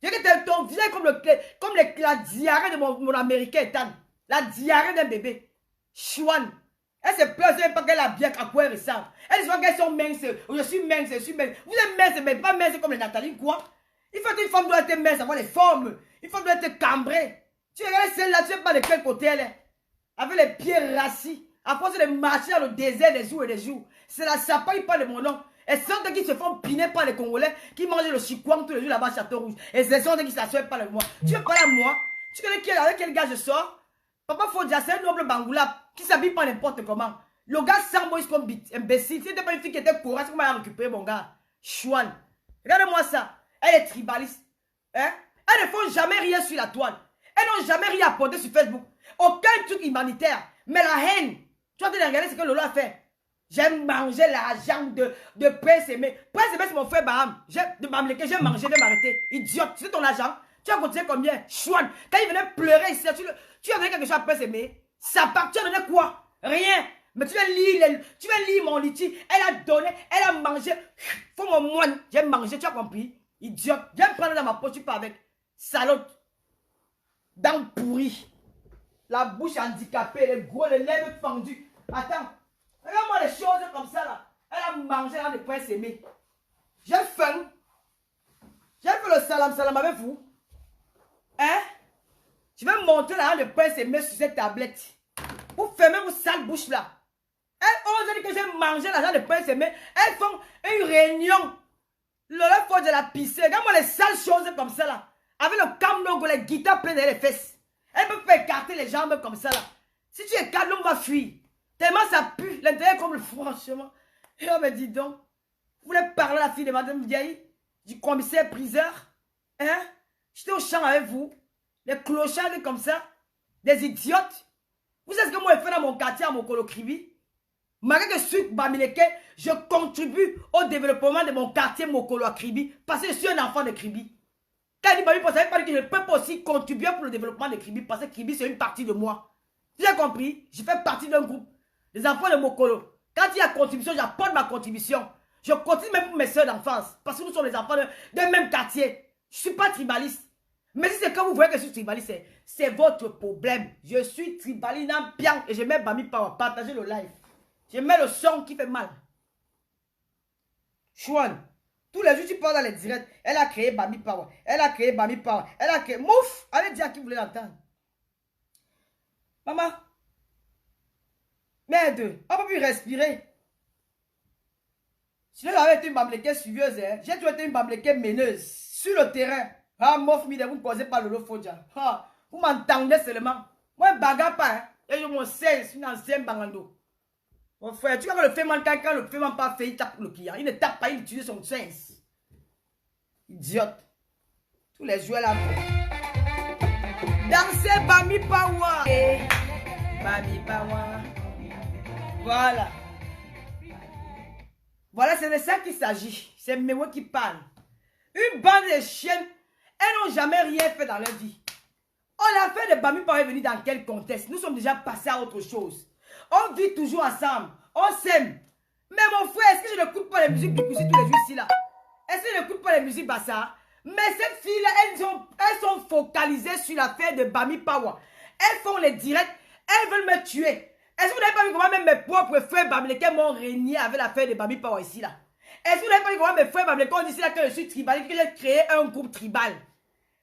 J'ai que ton visage comme la diarrhée de mon américain Ethan. La diarrhée d'un bébé. Chouane. Elle se plaint, elle ne pas qu'elle a bien à quoi elle ressemble. Elle se voit qu'elles sont minces. Je suis mince, je suis mince. Vous êtes mince, mais pas mince comme les Nathalie, quoi. Il faut qu'une femme doit être mince, avoir les formes. Il faut qu'elle doit être cambrée. Tu regardes celle-là, tu ne sais pas de quel côté elle est. Avec les pieds rassis. À force de marcher dans le désert des jours et des jours. C'est la sapa, il parle de mon nom. Et ce sont ceux qui se font piner par les Congolais, qui mangent le chikwang tous les jours là-bas à Château-Rouge. Et ce sont ceux qui s'assoient par le moi. Tu veux parler à moi? Tu connais avec quel gars je sors? Papa Fodja, c'est un noble Bangoula qui s'habille pas n'importe comment. Le gars sans moi, il comme imbécile. Si c'était pas une fille qui était courageuse, comment elle a récupéré mon gars? Chouane. Regarde-moi ça. Elle est tribaliste. Hein? Elles ne font jamais rien sur la toile. Elles n'ont jamais rien apporté sur Facebook. Aucun truc humanitaire. Mais la haine. Tu vas te regarder ce que Lolo a fait. J'ai mangé l'argent de Prince Aimé. Prince Aimé, c'est mon frère Baham. De Bamleke, j'ai mangé, je vais m'arrêter. Idiote, c'est ton argent. Tu as continué combien? Chouane. Quand il venait pleurer ici, tu as donné quelque chose à Prince Aimé. Ça part, tu as donné quoi? Rien. Mais tu vas lire mon litige. Elle a donné, elle a mangé. Faut mon moine. J'ai mangé, tu as compris? Idiote. Viens me prendre dans ma poche, tu pars avec. Salope. Dents pourries. La bouche handicapée, les gros, les lèvres fendues. Attends. Regarde-moi les choses comme ça là. Elle a mangé dans les Prince Aimé. J'ai faim. J'ai fait le salam avec vous. Hein? Je vais monter là le Prince Aimé sur cette tablette. Vous fermez vos sales bouches là. Elles osent dire que j'ai mangé l'argent de Prince Aimé. Elles font une réunion. Le faut de la pisser. Regarde-moi les sales choses comme ça là. Avec le camlogo, les guitares pleines de les fesses. Elle peut faire écarter les jambes comme ça là. Si tu écartes, l'homme va fuir. Tellement ça pue. L'intérieur comme le franchement. Et on me dit donc. Vous voulez parler à la fille de Madame Vieille? Du commissaire priseur? Hein? J'étais au champ avec vous. Les clochards comme ça. Des idiotes. Vous savez ce que moi je fais dans mon quartier à mon Mokolo-Kribi? Malgré que je suis Bamileke, je contribue au développement de mon quartier Mokolo-Kribi. Parce que je suis un enfant de Kribi. Quand il dit Bami, ça veut pas dire que je ne peux pas aussi contribuer pour le développement de Kribi. Parce que Kribi, c'est une partie de moi. Tu as compris? Je fais partie d'un groupe. Les enfants de Mokolo. Quand il y a contribution, j'apporte ma contribution. Je continue même pour mes soeurs d'enfance. Parce que nous sommes les enfants d'un même quartier. Je ne suis pas tribaliste. Mais si c'est quand vous voyez que je suis tribaliste, c'est votre problème. Je suis tribaliste bien et je mets Bami Power. Partagez le live. Je mets le son qui fait mal. Chouane. Tous les jours, tu parles dans les directs. Elle a créé Bami Power. Elle a créé Bami Power. Elle a créé... Mouf! Allez dire à qui vous voulez l'entendre. Maman. Merde. On ne peut plus respirer. Si j'avais été une Bamleke suivieuse, hein, j'ai toujours été une Bamleke meneuse. Sur le terrain. Ah, mof, vous ne posez pas le lot Fodja. Ah, vous m'entendez seulement. Moi, je ne bagarre pas. Hein. Et je m'en sais, une ancienne bangando. Mon frère, tu vois quand le fait mal, quand le fait mal pas fait, il tape le client. Il ne tape pas, il utilise son sens. Idiote. Tous les joueurs là. Dansez Bami Power. Bami Power. Voilà. Voilà, c'est de ça qu'il s'agit. C'est Mewo qui parle. Une bande de chiennes, elles n'ont jamais rien fait dans leur vie. On a fait de Bami Power venir dans quel contexte? Nous sommes déjà passés à autre chose. On vit toujours ensemble. On s'aime. Mais mon frère, est-ce que je n'écoute pas les musiques du Koussi tous les jours ici là? Est-ce que je n'écoute pas les musiques Bassa? Mais ces filles-là, elles sont focalisées sur l'affaire de Bami Power. Elles font les directs. Elles veulent me tuer. Est-ce que vous n'avez pas vu comment même mes propres frères Bamileke m'ont régné avec l'affaire de Bami Power ici là? Est-ce que vous n'avez pas vu comment mes frères Bamileke ont dit ici là que je suis tribal, que j'ai créé un groupe tribal?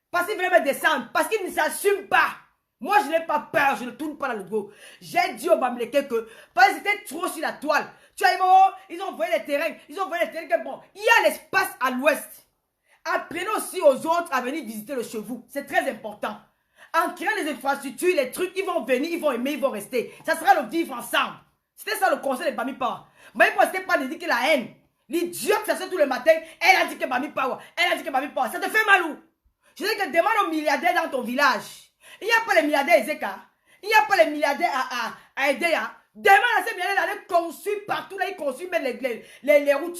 Parce qu'ils veulent me descendre. Parce qu'ils ne s'assument pas. Moi, je n'ai pas peur, je ne tourne pas dans le dos. J'ai dit aux Bamileke que, parce que c'était trop sur la toile. Tu vois, ils ont envoyé les terrains. Ils ont envoyé les terrains que bon, il y a l'espace à l'ouest. Apprenez aussi aux autres à venir visiter le chez vous. C'est très important. En créant les infrastructures, les trucs, ils vont venir, ils vont aimer, ils vont rester. Ça sera le vivre ensemble. C'était ça le conseil de Bami Power. Bami Power, c'était pas de dire que la haine. L'idiote, ça se tout le matin. Elle a dit que Bami Power. Elle a dit que Bami Power. Ça te fait mal où? Je dis que demande aux milliardaires dans ton village. Il n'y a pas les milliardaires Ezeka. Il n'y a pas les milliardaires à aider. Demande à ces milliardaires d'aller construire partout. Là, ils construisent même les routes.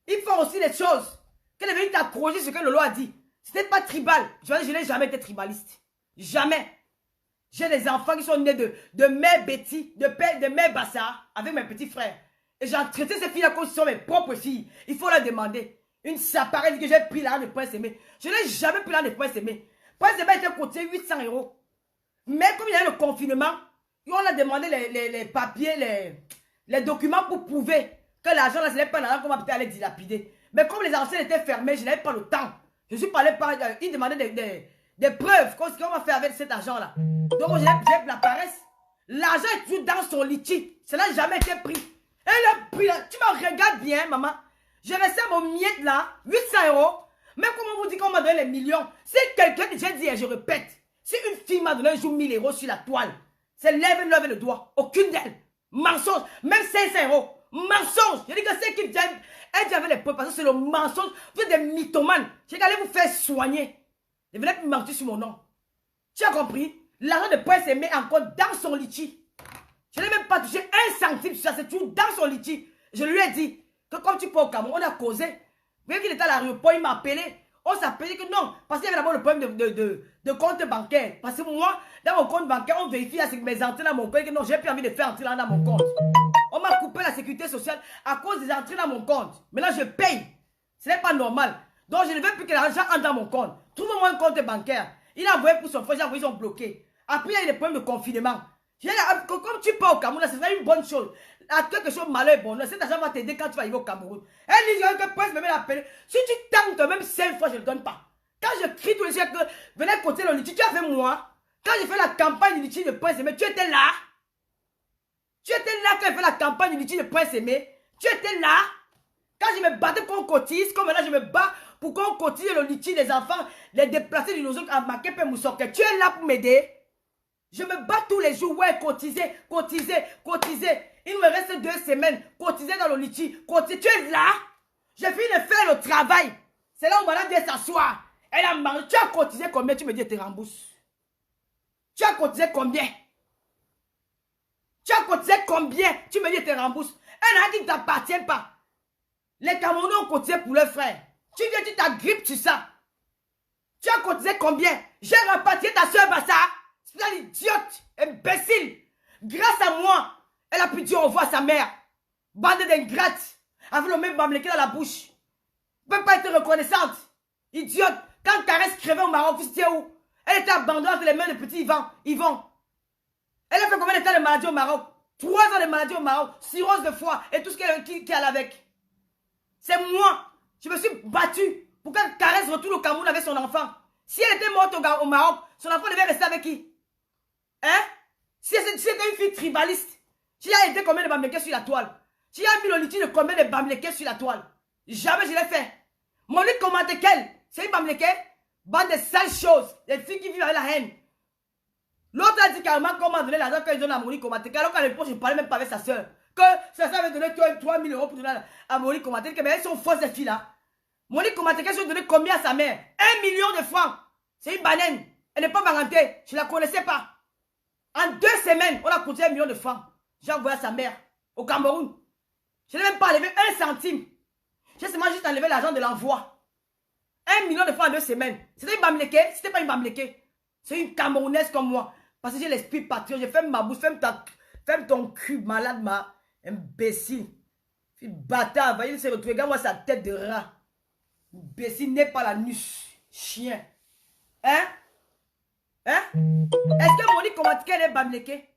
Ils font aussi des choses. Qu'elle est venue t'accrocher ce que Lolo a dit. C'était pas tribal. Je n'ai jamais été tribaliste. Jamais. J'ai des enfants qui sont nés de mère Betty, de mère Bassa, avec mes petits frères. Et j'ai traité ces filles-là comme ce sont mes propres filles. Il faut leur demander. Une saparelle que j'ai pris l'argent de Prince Aimé. Je n'ai jamais pris l'argent de Prince Aimé. Prince Aimé était coté 800 €. Mais comme il y a eu le confinement, on a demandé les papiers, les documents pour prouver que l'argent là, ce n'est pas l'argent qu'on va peut-être aller dilapider. Mais comme les anciens étaient fermés, je n'avais pas le temps. Je suis pas allé par... Ils demandaient des preuves. Qu'est-ce qu'on va faire avec cet argent-là? Donc, j'ai la paresse. L'argent est toujours dans son litchi. Ça n'a jamais été pris. Elle a pris là. Tu me regardes bien, maman. J'ai resté à mon miette là, 800 €. Mais comment vous dites qu'on m'a donné les millions? Si quelqu'un, j'ai dit et je répète, si une fille m'a donné un jour 1000 € sur la toile, c'est lève le doigt. Aucune d'elles. Mensonge. Même 500 €. Mensonge. Je dis que c'est qui viennent. Elle dit avec les preuves parce que c'est le mensonge. Vous êtes des mythomanes. J'ai allé vous faire soigner. Je venais plus mentir sur mon nom. Tu as compris? L'argent de Prince Aimé encore dans son litchi. Je n'ai même pas touché 1 centime sur ça. C'est toujours dans son litchi. Je lui ai dit que comme tu peux au Cameroun, on a causé. Même qu'il était à l'aéroport, il m'a appelé. On s'appelait que non. Parce qu'il y avait d'abord le problème de compte bancaire. Parce que moi, dans mon compte bancaire, on vérifie avec mes entrées dans mon compte. Que non, j'ai plus envie de faire entrer dans mon compte. On m'a coupé la sécurité sociale à cause des entrées dans mon compte. Maintenant, je paye. Ce n'est pas normal. Donc, je ne veux plus que l'argent entre dans mon compte. Trouve-moi un compte bancaire. Il a envoyé pour son frère, j'ai envoyé, ils ont bloqué. Après, il y a eu des problèmes de confinement. Comme tu pars au Cameroun, ce serait une bonne chose. À quelque chose de malheur, bon, cet argent va t'aider quand tu vas arriver au Cameroun. Elle dit que Prince me met l'appel. Si tu tentes même 5 fois, je ne le donne pas. Quand je crie tous les jours que venez côté le litchi, tu as fait moi. Quand j'ai fait la campagne du litchi de Prince Aimé, tu étais là. Tu étais là quand j'ai fait la campagne du litchi de Prince Aimé. Tu étais là. Quand je me battais qu'on cotise, comme maintenant je me bats pour qu'on cotise le litchi des enfants, les déplacer du Nozo à Makepe Moussoke. Tu es là pour m'aider. Je me bats tous les jours, ouais, cotiser, cotiser, cotiser. Il me reste 2 semaines, cotiser dans le litchi, cotiser. Tu es là. J'ai fini de faire le travail. C'est là où madame vient s'asseoir. Elle a mangé. Tu as cotisé combien? Tu me dis, je te rembourse. Tu as cotisé combien? Tu as cotisé combien? Tu me dis, je te rembourse. Elle n'a qui ne t'appartient pas. Les Camerounais ont cotisé pour leurs frères. Tu viens, tu t'agrippes sur ça. Tu as cotisé combien? J'ai rapatrié ta soeur Bassa. C'est une idiote, imbécile. Grâce à moi, elle a pu dire au revoir à sa mère. Bande d'ingrates. Avec le même bamleké dans la bouche. Ne peut pas être reconnaissante. Idiote. Quand Caresse crevait au Maroc, vous étiez où? Elle était abandonnée entre les mains de petit Yvan. Elle a fait combien de temps de maladie au Maroc? 3 ans de maladie au Maroc. Cirrhose de foie et tout ce qu'elle a avec. C'est moi. Je me suis battue pour qu'elle Caresse retourne au Cameroun avec son enfant. Si elle était morte au Maroc, son enfant devait rester avec qui? Hein? Si c'était une fille tribaliste, si elle a été combien de bamleké sur la toile? Si elle a mis le litchi de combien de bamleké sur la toile? Jamais je l'ai fait. Mon lit commentait qu'elle. C'est une bamleké? Bande de sales choses. Des filles qui vivent avec la haine. L'autre a dit carrément qu'on m'a donné l'argent quand ils donnent à Monique Komaté. Alors qu'à l'époque, je ne parlais même pas avec sa soeur. Que sa soeur avait donné 3 000 € pour donner à Monique Komaté. Mais elles sont fausses, ces filles-là. Monique Komaté, qu'elle a donné combien à sa mère? 1 million de francs. C'est une banane. Elle n'est pas marrantée. Je ne la connaissais pas. En 2 semaines, on a coûté 1 million de francs. J'ai envoyé à sa mère au Cameroun. Je n'ai même pas enlevé 1 centime. J'ai seulement juste enlevé l'argent de l'envoi. 1 million de francs en 2 semaines. C'était une bamleké? C'était pas une bamleké. C'est une Camerounaise comme moi. Parce que j'ai l'esprit patriote. Je ferme ma bouche. Ferme ton cul, malade, ma imbécile. Fille bâtard. Il se retrouve. Regarde-moi sa tête de rat. Imbécile n'est pas la nuce. Chien. Hein? Hein? Est-ce que Monique Komaté est bamleké?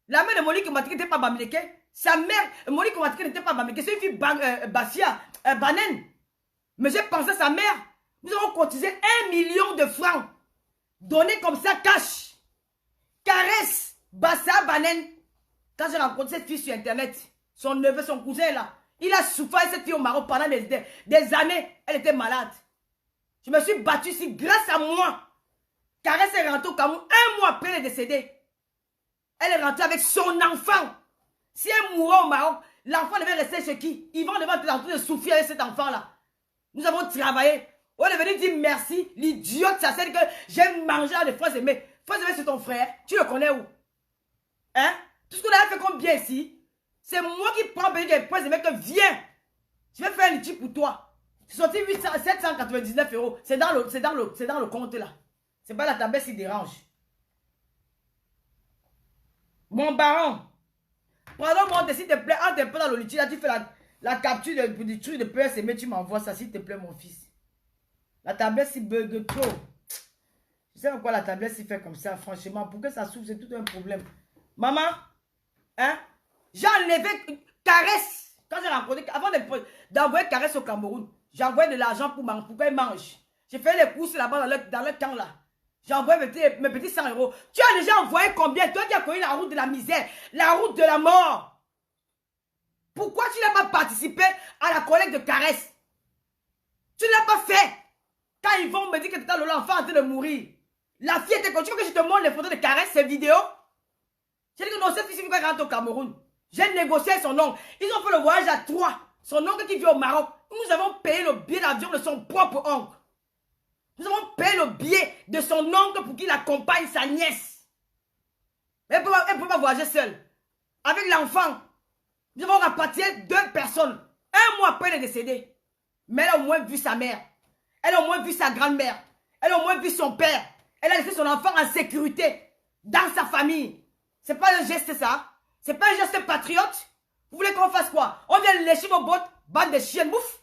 La mère de Monique Komaté n'était pas bamleké. Sa mère, Monique Komaté n'était pas bamleké. C'est une fille Bassia, Banen. Mais j'ai pensé à sa mère. Nous avons cotisé 1 million de francs. Donné comme ça, cash. Caresse, Bassa, Banen. Quand j'ai rencontré cette fille sur internet, son neveu, son cousin là, il a souffert cette fille au Maroc pendant des années. Elle était malade. Je me suis battue ici grâce à moi. Caresse est rentrée au Cameroun 1 mois après, elle est décédée. Elle est rentrée avec son enfant. Si elle mourrait au Maroc, l'enfant devait rester chez qui? Ils vont devoir être en train de souffrir avec cet enfant-là. Nous avons travaillé. On est venu dire merci. L'idiote, ça sert que j'aime manger à des frères aimés. Frères aimés, c'est ton frère. Tu le connais où? Hein? Tout ce qu'on a fait comme bien ici, c'est moi qui prends des frères aimés que viens. Je vais faire un litchi pour toi. C'est sorti 799 €. C'est dans le compte là. C'est pas la tablette qui dérange. Mon baron. Pardon-moi, s'il te plaît, entre un peu dans le litchi, là, tu fais la capture du truc de PSM, mais tu m'envoies ça, s'il te plaît, mon fils. La tablette, si bug trop. Je sais pas pourquoi la tablette s'y fait comme ça, franchement. Pour que ça souffre, c'est tout un problème. Maman, hein? J'ai enlevé Caresse. Quand j'ai rencontré, avant d'envoyer Caresse au Cameroun, j'ai envoyé de l'argent pour qu'elle mange. J'ai fait les courses là-bas dans le camp là. J'ai envoyé mes petits 100 €. Tu as déjà envoyé combien? Toi qui as connu la route de la misère, la route de la mort. Pourquoi tu n'as pas participé à la collecte de Caresse? Tu ne l'as pas fait. Quand ils vont me dire que tu as l'enfant en train de mourir. La fille était comme tu veux que je te montre les photos de Caresse, ces vidéos? J'ai dit que non, cette fille, il faut rentre au Cameroun. J'ai négocié avec son oncle. Ils ont fait le voyage à 3. Son oncle qui vit au Maroc. Nous avons payé le billet d'avion de son propre oncle. Nous avons payé le billet de son oncle pour qu'il accompagne sa nièce. Elle ne peut pas voyager seule. Avec l'enfant. Nous avons rapatrié 2 personnes. Un mois après, elle est décédée. Mais elle a au moins vu sa mère. Elle a au moins vu sa grand-mère. Elle a au moins vu son père. Elle a laissé son enfant en sécurité. Dans sa famille. C'est pas un geste ça. C'est pas un geste patriote. Vous voulez qu'on fasse quoi? On vient lécher vos bottes. Bande de chiens bouffe.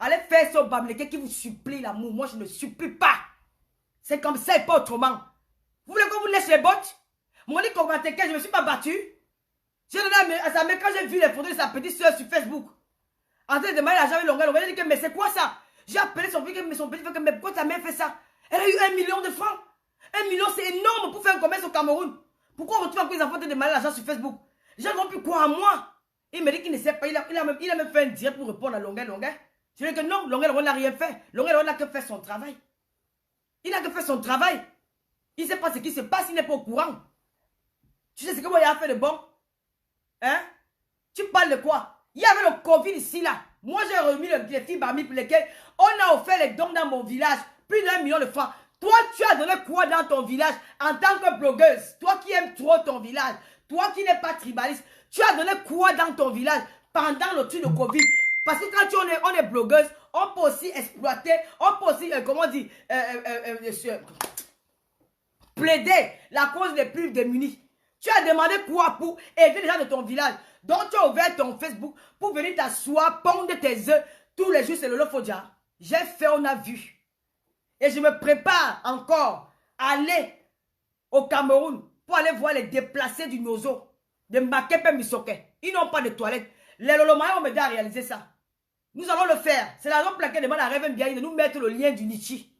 Allez faire ce bamléqué qui vous supplie l'amour. Moi, je ne supplie pas. C'est comme ça et pas autrement. Vous voulez qu'on vous laisse les bottes? Monique Kogateke, je ne me suis pas battue. J'ai donné à sa mère quand j'ai vu les photos de sa petite soeur sur Facebook. En train de demander l'argent avec Longueur. Elle dit que mais c'est quoi ça? J'ai appelé son petit frère, mais pourquoi ta mère fait ça? Elle a eu 1 million de francs. 1 million, c'est énorme pour faire un commerce au Cameroun. Pourquoi on retrouve encore les enfants de demander l'argent sur Facebook? J'ai compris quoi à moi? Il me dit qu'il ne sait pas. Il a même fait un direct pour répondre à Longueur. Je lui ai dit que non, Longueur n'a rien fait. Longueur n'a que fait son travail. Il n'a que fait son travail. Il ne sait pas ce qui se passe, il n'est pas au courant. Tu sais ce que moi, il a fait de bon? Hein? Tu parles de quoi? Il y avait le Covid ici, là. Moi, j'ai remis les filles parmi pour lesquelles on a offert les dons dans mon village. Plus d'1 million de francs. Toi, tu as donné quoi dans ton village en tant que blogueuse? Toi qui aimes trop ton village. Toi qui n'es pas tribaliste. Tu as donné quoi dans ton village pendant le truc de Covid? Parce que quand on est blogueuse, on peut aussi exploiter, on peut aussi, comment dire, plaider la cause des plus démunis. Tu as demandé quoi pour aider les gens de ton village? Donc tu as ouvert ton Facebook pour venir t'asseoir, pondre tes œufs tous les jours, c'est le Lofodja. J'ai fait, on a vu. Et je me prépare encore à aller au Cameroun pour aller voir les déplacés du Nozo, de Makepe Misoke. Ils n'ont pas de toilettes. Les Lolomaïs ont m'aidé à réaliser ça. Nous allons le faire. C'est la raison pour laquelle demande à Reven Biaï de nous mettre le lien du Nichi.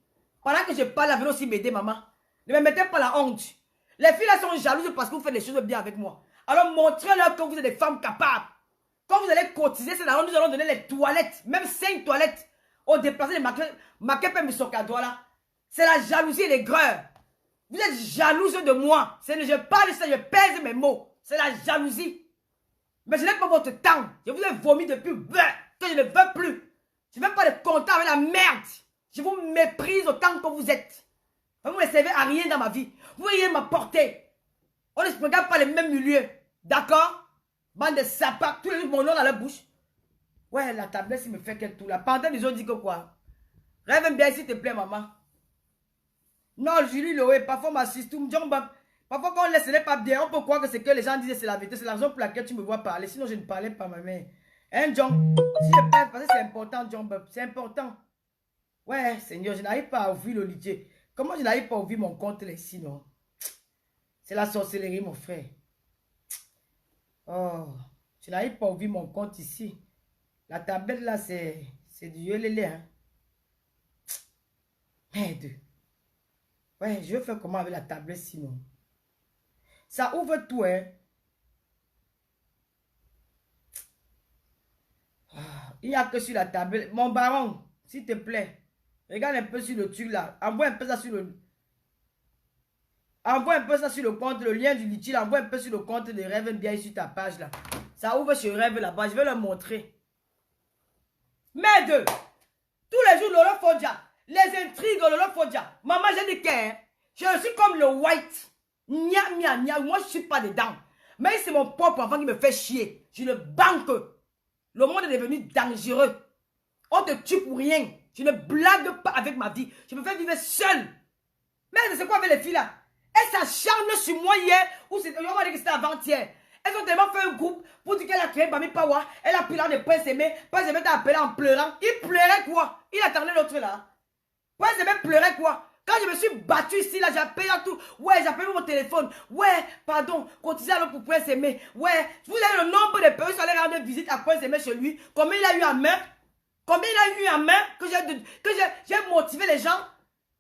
Pendant que je parle, elle veut aussi m'aider, maman. Ne me mettez pas la honte. Les filles là sont jalouses parce que vous faites des choses bien avec moi. Alors montrez-leur que vous êtes des femmes capables. Quand vous allez cotiser, c'est là où nous allons donner les toilettes, même 5 toilettes, aux déplacés de Makepe Misokadoa là. C'est la jalousie et l'aigreur. Vous êtes jalouse de moi. Je parle de ça, je pèse mes mots. C'est la jalousie. Mais je n'ai pas votre temps. Je vous ai vomi depuis que je ne veux plus. Je ne veux pas de contact avec la merde. Je vous méprise autant que vous êtes. Vous ne me servez à rien dans ma vie. Vous voyez m'apporter. On ne se regarde pas les mêmes milieux. D'accord? Bande de sapins. Tous les jours, mon nom dans la bouche. Ouais, la tablette, il me fait quel tout là. Pendant ils ont dit que quoi? Rêve bien, s'il te plaît, maman. Non, Julie Loé, parfois m'assiste. Parfois, quand on laisse les pas bien, on peut croire que c'est que les gens disent c'est la vérité. C'est la raison pour laquelle tu me vois parler. Sinon, je ne parlais pas, ma mère. Hein, John? Si je parle, parce que c'est important, John Bob. C'est important. Ouais, Seigneur, je n'arrive pas à ouvrir le lit. Comment je n'arrive pas à ouvrir mon compte là, ici, non? C'est la sorcellerie, mon frère. Oh, je n'arrive pas à ouvrir mon compte ici. La tablette là, c'est du yolélé, hein. Merde. Ouais, je vais faire comment avec la tablette sinon? Ça ouvre tout, hein. Il n'y a que sur la tablette. Mon baron, s'il te plaît, regarde un peu sur le truc là. Envoie un peu ça sur le... Envoie un peu ça sur le compte, le lien du litige. Envoie un peu sur le compte de Reven bien sur ta page là. Ça ouvre ce rêve là-bas. Je vais leur montrer. Merde. Tous les jours, Lolo Fodja. Les intrigues, Lolo Fodja. Maman, j'ai dit que je suis comme le white. Nia, nia, nia. Moi, je ne suis pas dedans. Mais c'est mon propre enfant qui me fait chier. Je le banque. Le monde est devenu dangereux. On te tue pour rien. Je ne blague pas avec ma vie. Je me fais vivre seule. Merde, c'est quoi avec les filles là? Elles s'acharnent sur moi hier. Ou on va dire que c'était avant-hier. Elles ont tellement fait un groupe pour dire qu'elle a créé Bami Pawa. Elle a pris l'an de Prince Aimé. Prince Aimé t'a appelé en pleurant. Il pleurait quoi? Il attendait l'autre là. Prince Aimé pleurait quoi? Quand je me suis battue ici là, j'appelle tout. Ouais, j'appelle mon téléphone. Ouais, pardon, cotisez alors pour Prince Aimé. Ouais, vous avez le nombre de personnes qui allaient rendre visite à Prince Aimé chez lui. Combien il a eu en main? Combien il a eu en main que j'ai motivé les gens?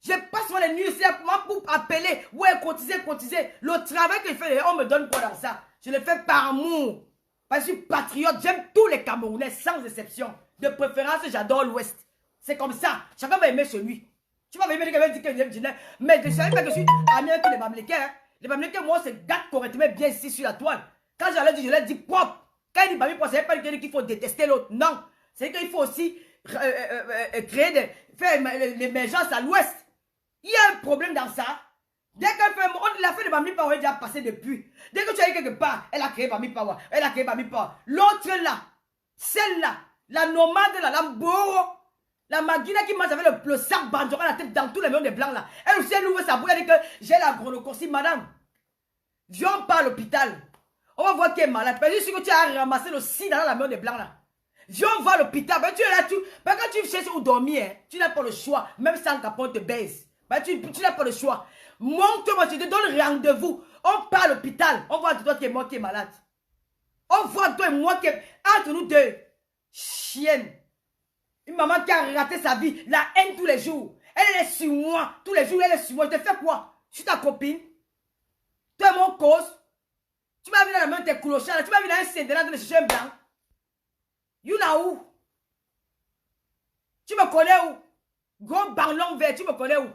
Je passe moi les nuits ici pour appeler. Ouais, cotiser, cotiser. Le travail que je fais, on me donne quoi dans ça? Je le fais par amour. Parce que je suis patriote. J'aime tous les Camerounais sans exception. De préférence, j'adore l'Ouest. C'est comme ça. Chacun va aimer celui. Tu vas aimer quelqu'un qui va dire que mais je savais pas que je suis ami avec les Bamlékais. Hein. Les Bamlékais, moi, c'est gâte correctement bien ici sur la toile. Quand j'allais dire, je l'ai dit propre. Quand il dit Bamlékais, ça ne veut pas dire qu'il faut détester l'autre. Non. C'est qu'il faut aussi créer faire l'émergence à l'Ouest. Il y a un problème dans ça. Dès qu'elle fait, la fin de Bami Power est déjà passée depuis. Dès que tu es quelque part, elle a créé Bami Power. Elle a créé Bami Power. L'autre là, celle-là, la nomade là, la Mboro, la Magina qui mange avec le sac bandora la tête dans tous les millions de blancs là. Elle aussi, elle ouvre sa bouche, elle dit que j'ai la chronocorsie, madame. Viens pas à l'hôpital. On va voir qui est malade. Parce que que tu as ramassé le sida dans la main des blancs là. Viens voir à l'hôpital. Ben, tu es là, quand tu cherches où dormir, hein, tu n'as pas le choix. Même sans capot te baise. Ben, tu n'as pas le choix. Montre-moi, je te donne rendez-vous. On part à l'hôpital. On voit toi qui est moi qui est malade. On voit toi et moi qui est entre nous deux. Chienne. Une maman qui a raté sa vie. La haine tous les jours. Elle est sur moi. Tous les jours, elle est sur moi. Je te fais quoi? Je suis ta copine. Tu es mon cause. Tu m'as vu dans la main de tes clochards. Tu m'as vu dans un cédélat de chercher un blanc. You là où? Tu me connais où? Gros ballon vert, tu me connais où?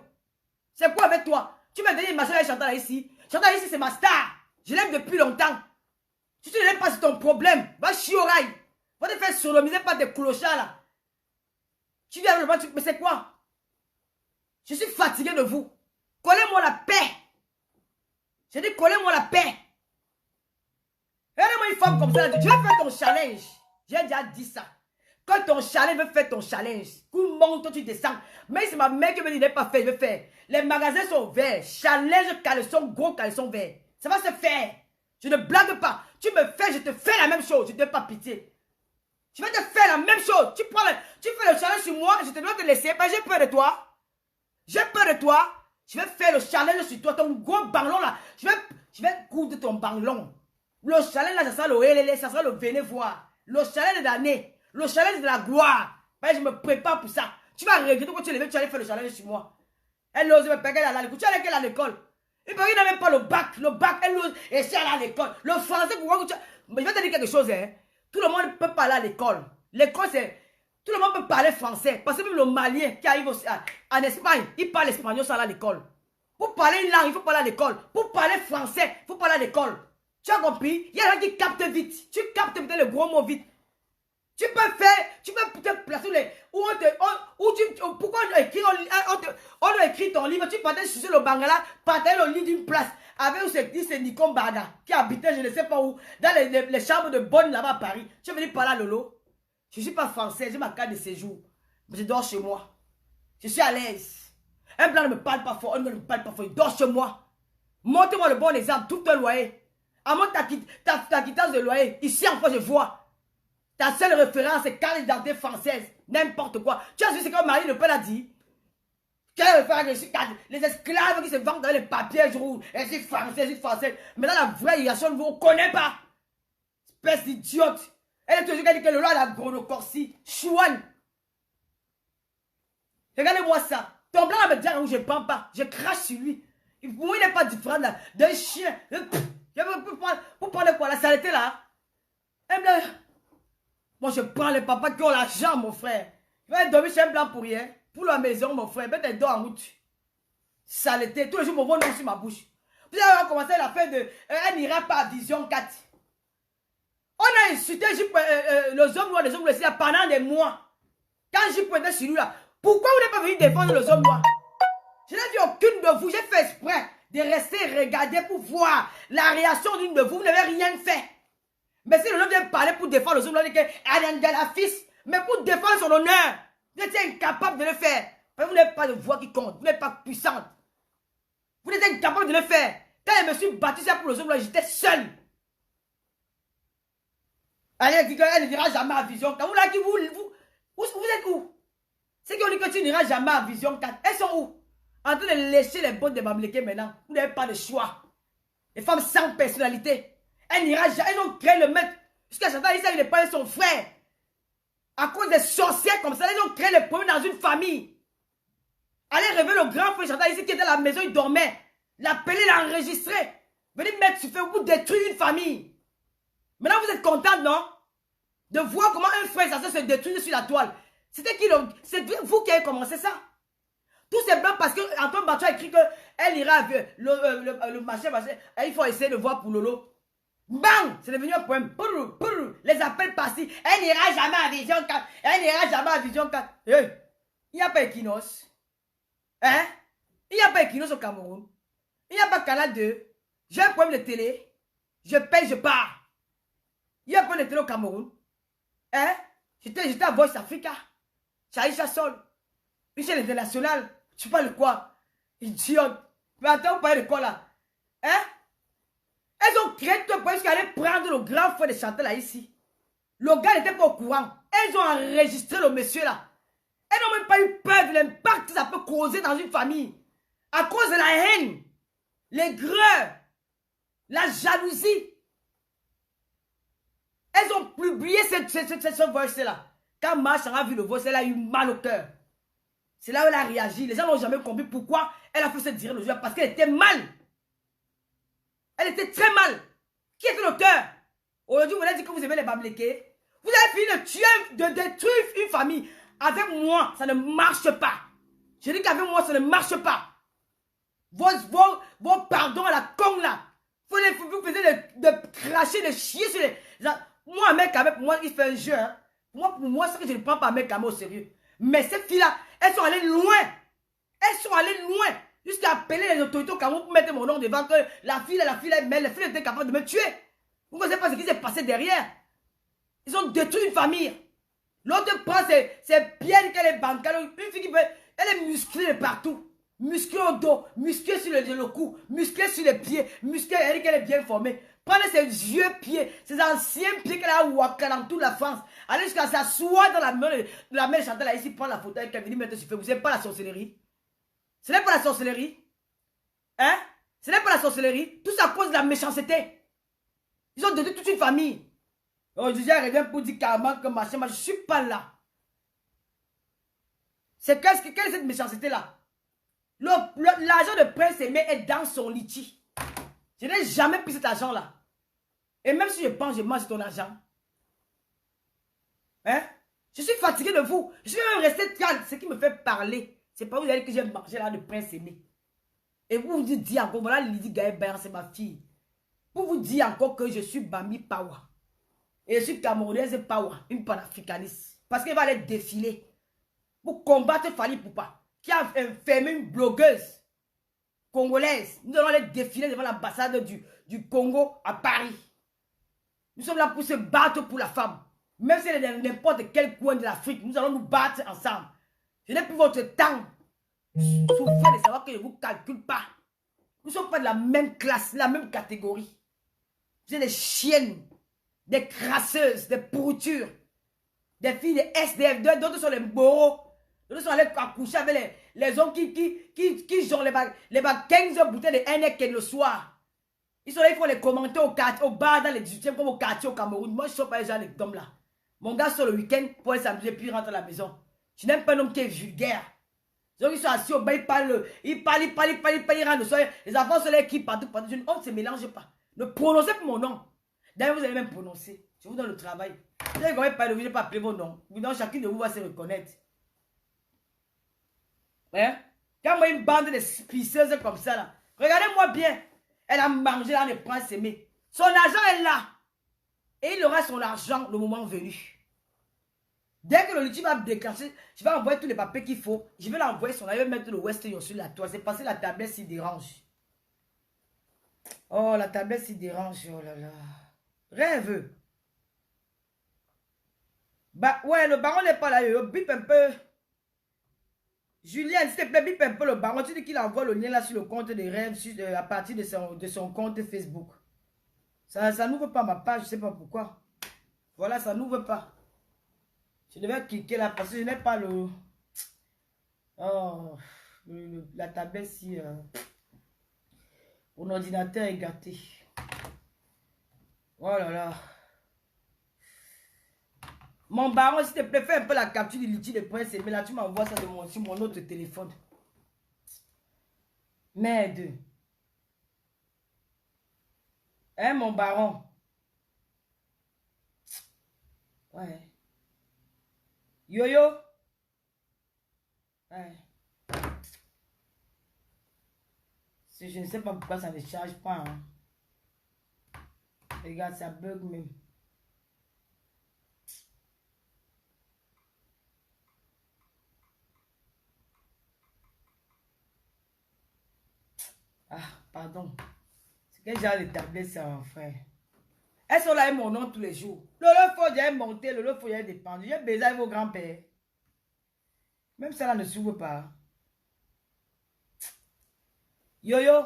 C'est quoi avec toi? Tu m'as donné une machine avec Chantal ici. Chantal ici, c'est ma star. Je l'aime depuis longtemps. Si tu ne l'aimes pas, c'est ton problème. Va chier au rail. Va te faire sodomiser par des clochards là. Tu viens le voir, mais c'est quoi? Je suis fatigué de vous. Collez-moi la paix. J'ai dit collez-moi la paix. Regardez-moi une femme comme ça. Tu vas faire ton challenge. J'ai déjà dit ça. Quand ton challenge veut faire ton challenge, tu montes, tu descends. Mais c'est ma mère qui me dit, je n'ai pas fait, je vais faire. Les magasins sont verts. Challenge caleçon, gros caleçon vert. Ça va se faire. Je ne blague pas. Tu me fais, je te fais la même chose. Je ne te fais pas pitié. Je vais te faire la même chose. Tu fais le challenge sur moi, je te dois te laisser. J'ai peur de toi. J'ai peur de toi. Je vais faire le challenge sur toi. Ton gros ballon là. Je vais coudre ton ballon. Le challenge là, ça sera le LLL, ça sera le venez voir. Le challenge de l'année. Le challenge de la gloire. Je me prépare pour ça. Tu vas regretter quand tu es levé, tu allais faire le challenge sur moi. Elle n'ose me payer à l'école. Tu allais à l'école. Il n'a même pas le bac. Le bac, elle ose essayer d'aller à l'école. Le français, pourquoi tu... Mais je vais te dire quelque chose. Hein. Tout le monde peut parler à l'école. L'école, c'est... Tout le monde peut parler français. Parce que même le Malien qui arrive aussi en Espagne, il parle espagnol sans aller à l'école. Pour parler une langue, il faut parler à l'école. Pour parler français, il faut parler à l'école. Tu as compris? Il y a des gens qui captent vite. Tu captes peut-être le gros mot vite. Tu peux faire, tu peux peut-être placer les... pourquoi on a écrit ton livre, tu partais sur le Bangala, partais le lit d'une place, avec où c'est Nikon Bada, qui habitait je ne sais pas où, dans les chambres de bonne là-bas à Paris. Tu es venu parler à Lolo. Je ne suis pas français, j'ai ma carte de séjour. Mais je dors chez moi. Je suis à l'aise. Un blanc ne me parle pas fort, un ne me parle pas fort, il dort chez moi. Montre-moi le bon exemple, tout un loyer. À moi ta quittance de loyer, ici en France je vois. Ta seule référence, c'est carte d'identité française. N'importe quoi. Tu as vu ce que Marie Le Pen a dit? Quelle référence? Les esclaves qui se vendent dans les papiers rouges. Et c'est français, c'est français. Mais dans la vraie relation, vous ne connaissez pas. Espèce d'idiote. Elle est toujours dit que le loi a la chronocorsie. Chouane. Regardez-moi ça. Ton blanc me dit où je ne prends pas. Je crache sur lui. Pour moi, il n'est pas différent d'un chien. Pour prendre quoi? La saleté là. Moi, je prends les papas qui ont l'argent, mon frère. Je vais dormir chez un blanc pour rien. Pour la maison, mon frère. Ben, t'es dos en route. Saleté. Tous les jours, mon bon nom sur ma bouche. Vous allez commencer la fin de... Elle n'ira pas à Vision 4. On a insulté les hommes noirs, les hommes noirs pendant des mois. Quand j'y prenais sur lui là, pourquoi vous n'êtes pas venu défendre les hommes noirs? Je n'ai dit aucune de vous, j'ai fait exprès de rester regarder pour voir la réaction d'une de vous. Vous n'avez rien fait. Mais si l'homme vient parler pour défendre les hommes noirs, il dit qu'elle est la fils. Mais pour défendre son honneur, vous êtes incapable de le faire. Vous n'avez pas de voix qui compte, vous n'êtes pas puissante. Vous êtes incapable de le faire. Quand je me suis battu ça pour les hommes noirs, j'étais seul. Elle dit qu'elle ne dira jamais à Vision 4. Vous êtes où? C'est qu'on dit que tu n'iras jamais à Vision 4. Elles sont où? En train de lécher les bottes de Bamileke maintenant. Vous n'avez pas de choix. Les femmes sans personnalité. Elles n'ira jamais. Elles ont créé le maître. Jusqu'à Chantal, il n'est pas son frère. À cause des sorcières comme ça, elles ont créé le problème dans une famille. Allez réveiller le grand frère Chantal ici qui était à la maison, il dormait. L'appeler, l'enregistrer. Venez mettre sur feu pour détruire une famille. Maintenant, vous êtes contente, non? De voir comment un frère ça se détruit sur la toile. C'était qui donc? C'est vous qui avez commencé ça. Tout simplement parce que Antoine Batou a écrit qu'elle ira le machin, il faut essayer de voir pour Lolo. Bang! C'est devenu un problème. Les appels passés. Elle n'ira jamais à Vision 4. Elle n'ira jamais à Vision 4. Hey, il n'y a pas Equinos. Hein? Il n'y a pas Equinos au Cameroun. Il n'y a pas Canal 2. J'ai un problème de télé. Je paye, je pars. Il y a un problème de télé au Cameroun. Hein? J'étais à Voice Africa. Chaïcha Sol. Une chaîne internationale. Tu parles de quoi? Idiote. Mais attends, vous parlez de quoi là? Hein? Elles ont créé tout un problème qu'elle allait prendre le grand frère de Chantal là ici. Le gars n'était pas au courant. Elles ont enregistré le monsieur là. Elles n'ont même pas eu peur de l'impact que ça peut causer dans une famille. À cause de la haine, l'aigreur, la jalousie. Elles ont publié ce voice là. Quand Marche a vu le voice, elle a eu mal au cœur. C'est là où elle a réagi. Les gens n'ont jamais compris pourquoi elle a fait cette direct le jour. Parce qu'elle était mal. Elle était très mal. Qui était l'auteur? Aujourd'hui, vous avez dit que vous aimez les Bamileke. Vous avez fini de tuer, de détruire une famille. Avec moi, ça ne marche pas. Je dis qu'avec moi, ça ne marche pas. Vos pardons à la con là. Vous faisiez de cracher, de chier sur les... Moi, un mec avec moi, il fait un jeu. Hein. Pour moi, c'est que je ne prends pas un mec au sérieux. Mais ces filles-là, elles sont allées loin. Elles sont allées loin. Jusqu'à appeler les autorités au Cameroun pour mettre mon nom devant que la fille, mais la fille était capable de me tuer. Vous ne savez pas ce qui s'est passé derrière. Ils ont détruit une famille. L'autre prend ses pieds qu'elle est bancale. Une fille qui peut, elle est musclée de partout. Musclée au dos, musclée sur le cou, musclée sur les pieds, musclée, elle dit qu'elle est bien formée. Prenez ses vieux pieds, ses anciens pieds qu'elle a ouaka dans toute la France. Allez jusqu'à s'asseoir dans la main de Chantal là ici, prendre la photo avec elle, venir mettre sur feu. Vous n'aimez pas la sorcellerie? Ce n'est pas la sorcellerie. Hein? Ce n'est pas la sorcellerie. Tout ça à cause de la méchanceté. Ils ont détruit toute une famille. Oh, je reviens pour dire carrément que machin, je ne suis pas là. Quelle est cette méchanceté-là? L'argent de Prince Aimé est dans son litchi. Je n'ai jamais pris cet argent-là. Et même si je pense, je mange ton argent. Hein? Je suis fatigué de vous. Je suis même resté calme. Ce qui me fait parler, c'est pas vous allez que j'ai mangé là de Prince Aimé. Et vous vous dites encore, voilà Lydie Gaël, c'est ma fille. Pour vous dire encore que je suis Bambi Pawa. Et je suis Camerounaise Pawa, une panafricaniste. Parce qu'elle va aller défiler. Pour combattre Fali Poupa, qui a enfermé une blogueuse congolaise. Nous allons aller défiler devant l'ambassade du Congo à Paris. Nous sommes là pour se battre pour la femme. Même si elle est dans n'importe quel coin de l'Afrique, nous allons nous battre ensemble. Je n'ai plus votre temps. Souffrez de savoir que je ne vous calcule pas. Nous ne sommes pas de la même classe, la même catégorie. Vous êtes des chiennes, des crasseuses, des pourritures, des filles de SDF, d'autres sont les boros, d'autres sont allés accoucher avec les hommes qui ont les 15 bouteilles de Heineken le soir. Ils sont là, il faut les commenter au bar dans les 18e comme au quartier au Cameroun. Moi, je ne suis pas les gens d'hommes là. Mon gars sort le week-end pour aller s'amuser puis il rentre à la maison. Je n'aime pas un homme qui est vulgaire. Donc ils sont assis au bar, ils parlent, ils rentrent le soir. Les enfants sont là qui partout. On ne se mélange pas. Ne prononcez pas mon nom. D'ailleurs, vous allez même prononcer. Je vous donne le travail. Vous n'allez pas appeler vos noms. Donc chacun de vous va se reconnaître. Hein? Quand moi, une bande de spiceuses comme ça, là, regardez-moi bien. Elle a mangé dans les Prince Aimé. Son argent est là. Et il aura son argent le moment venu. Dès que le litige va déclencher, je vais envoyer tous les papiers qu'il faut. Je vais l'envoyer son avis, mettre le Western sur la toile. C'est parce que la tablette s'y dérange. Oh, la tablette s'y dérange. Oh là là. Rêve. Bah, ouais, le baron n'est pas là. Yo, bip un peu. Julien, s'il te plaît, bip un peu le baron. Tu dis qu'il envoie le lien là sur le compte des rêves à partir de son compte Facebook. Ça n'ouvre pas ma page, je ne sais pas pourquoi. Voilà, ça n'ouvre pas. Je devais cliquer là parce que je n'ai pas le... Oh, la tablette si... mon ordinateur est gâté. Oh là là. Mon baron, s'il te plaît, fais un peu la capture du litige de Prince Aimé. Là, tu m'envoies ça sur mon autre téléphone. Merde. Hein, mon baron? Ouais. Yo-yo? Ouais. Je ne sais pas pourquoi ça ne charge pas. Hein. Regarde, ça bug même. Ah, pardon. C'est quel genre de tablette ça, mon frère? Elles sont là avec mon nom tous les jours. Le faut j'ai monté, le faut j'ai dépendu. J'ai baisé avec vos grands-pères. Même ça là ne s'ouvre pas. Yo-yo.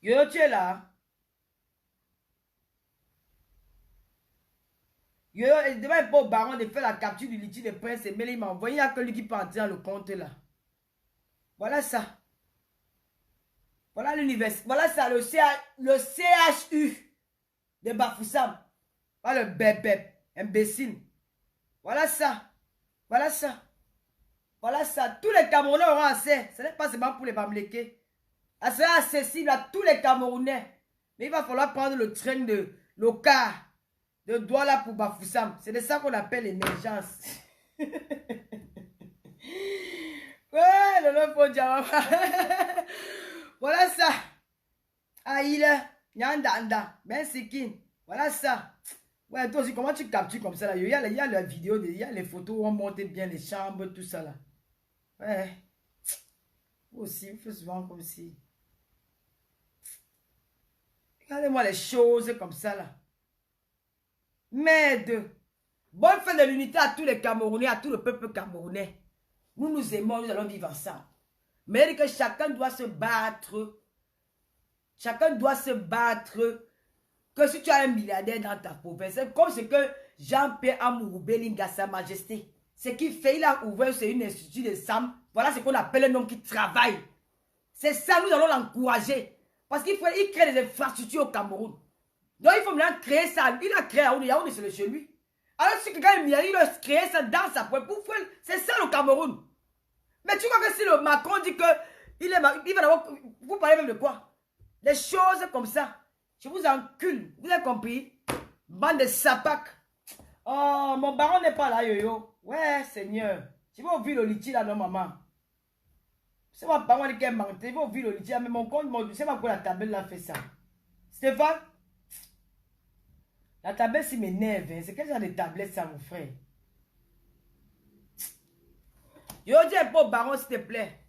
Yo-yo, tu es là? Yo-yo, il demande pas au baron de faire la capture du litige de Prince Aimé. Il m'a envoyé, il n'y a que lui qui peut entrer dans le compte là. Voilà ça. Voilà l'université. Voilà ça, le CHU de Bafoussam. Voilà le bébé, imbécile. Voilà ça. Voilà ça. Voilà ça. Tous les Camerounais auront accès. Ce n'est pas seulement pour les Bamlékés. Ça sera accessible à tous les Camerounais. Mais il va falloir prendre le train le car de Douala pour Bafoussam. C'est de ça qu'on appelle l'émergence. Ouais, le faux diamant. Voilà ça. Aïla, Nyandanda, Ben Sikin. Voilà ça. Ouais, toi aussi, comment tu captures comme ça là? Il y a la vidéo, il y a les photos où on monte bien les chambres, tout ça là. Ouais. Vous aussi, vous faites souvent comme si. Regardez-moi les choses comme ça là. Merde. Bonne fin de l'unité à tous les Camerounais, à tout le peuple camerounais. Nous nous aimons, nous allons vivre ensemble. Mais que chacun doit se battre. Chacun doit se battre. Que si tu as un milliardaire dans ta province, c'est comme ce que Jean-Pierre Amourou Belinga, Sa Majesté. Ce qu'il fait, il a ouvert, c'est une institut de SAM. Voilà ce qu'on appelle un homme qui travaille. C'est ça, nous allons l'encourager. Parce qu'il crée des infrastructures au Cameroun. Donc il faut maintenant créer ça. Il a créé à Yaoundé, c'est chez lui. Alors si quelqu'un est milliardaire, il doit créer ça dans sa pointe. C'est ça le Cameroun. Mais tu vois que si le Macron dit que il va d'abord, vous parlez même de quoi? Des choses comme ça. Je vous encule. Vous avez compris? Bande de sapac. Oh, mon baron n'est pas là, yo-yo. Ouais, Seigneur. Tu vas ouvrir le litige là, non, maman. C'est mon baron qui est menté. Il va ouvrir le litige. Mais mon compte, c'est pas pourquoi la tablette là fait ça. Stéphane? La tablette, c'est m'énerve. Hein. C'est quel genre de tablette ça, mon frère? Yo, dis un peu au baron, s'il te plaît.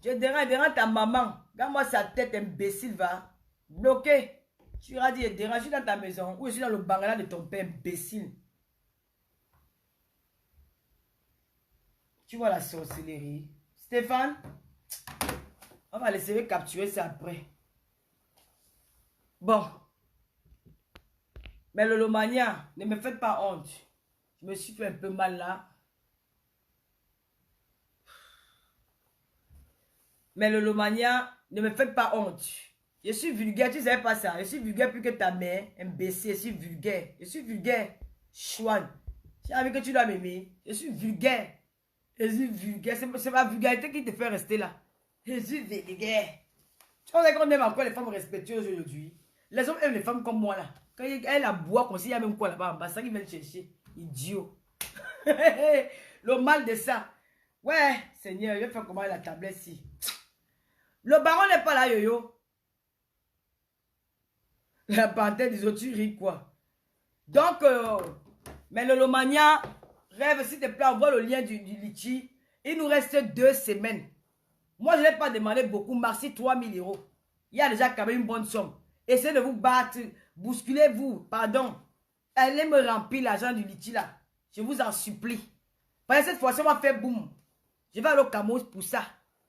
Je dérange ta maman. Regarde-moi sa tête, imbécile, va. Bloqué. Tu iras dire, dérange, je suis dans ta maison. Ou je suis dans le bangala de ton père, imbécile. Tu vois la sorcellerie. Stéphane, on va laisser capturer ça après. Bon. Mais le Lomania, ne me faites pas honte. Je me suis fait un peu mal là. Mais le Lomania, ne me faites pas honte. Je suis vulgaire, tu ne savais pas ça. Je suis vulgaire plus que ta mère, imbécile. Je suis vulgaire. Je suis vulgaire. Chouane. J'ai envie que tu dois m'aimer. Je suis vulgaire. Je suis vulgaire. C'est ma vulgarité qui te fait rester là. Je suis vulgaire. Tu vois qu'on aime encore les femmes respectueuses aujourd'hui. Les hommes aiment les femmes comme moi là. Quand elle a boit comme s'il y a même quoi là-bas en bas. Ça qui vient chercher. Idiot. Le mal de ça. Ouais, Seigneur, je vais faire comment la tablette si. Le baron n'est pas là, yo-yo. La panthère des autres, tu ris quoi. Donc, mais le Lomania, rêve, s'il te plaît, envoie le lien du litchi. Il nous reste 2 semaines. Moi, je n'ai pas demandé beaucoup. Merci, 3 000 €. Il y a déjà quand même une bonne somme. Essayez de vous battre. Bousculez-vous. Pardon. Allez me remplir l'argent du litchi là. Je vous en supplie. Parce que cette fois-ci, on va faire boum. Je vais aller au Cameroun pour ça.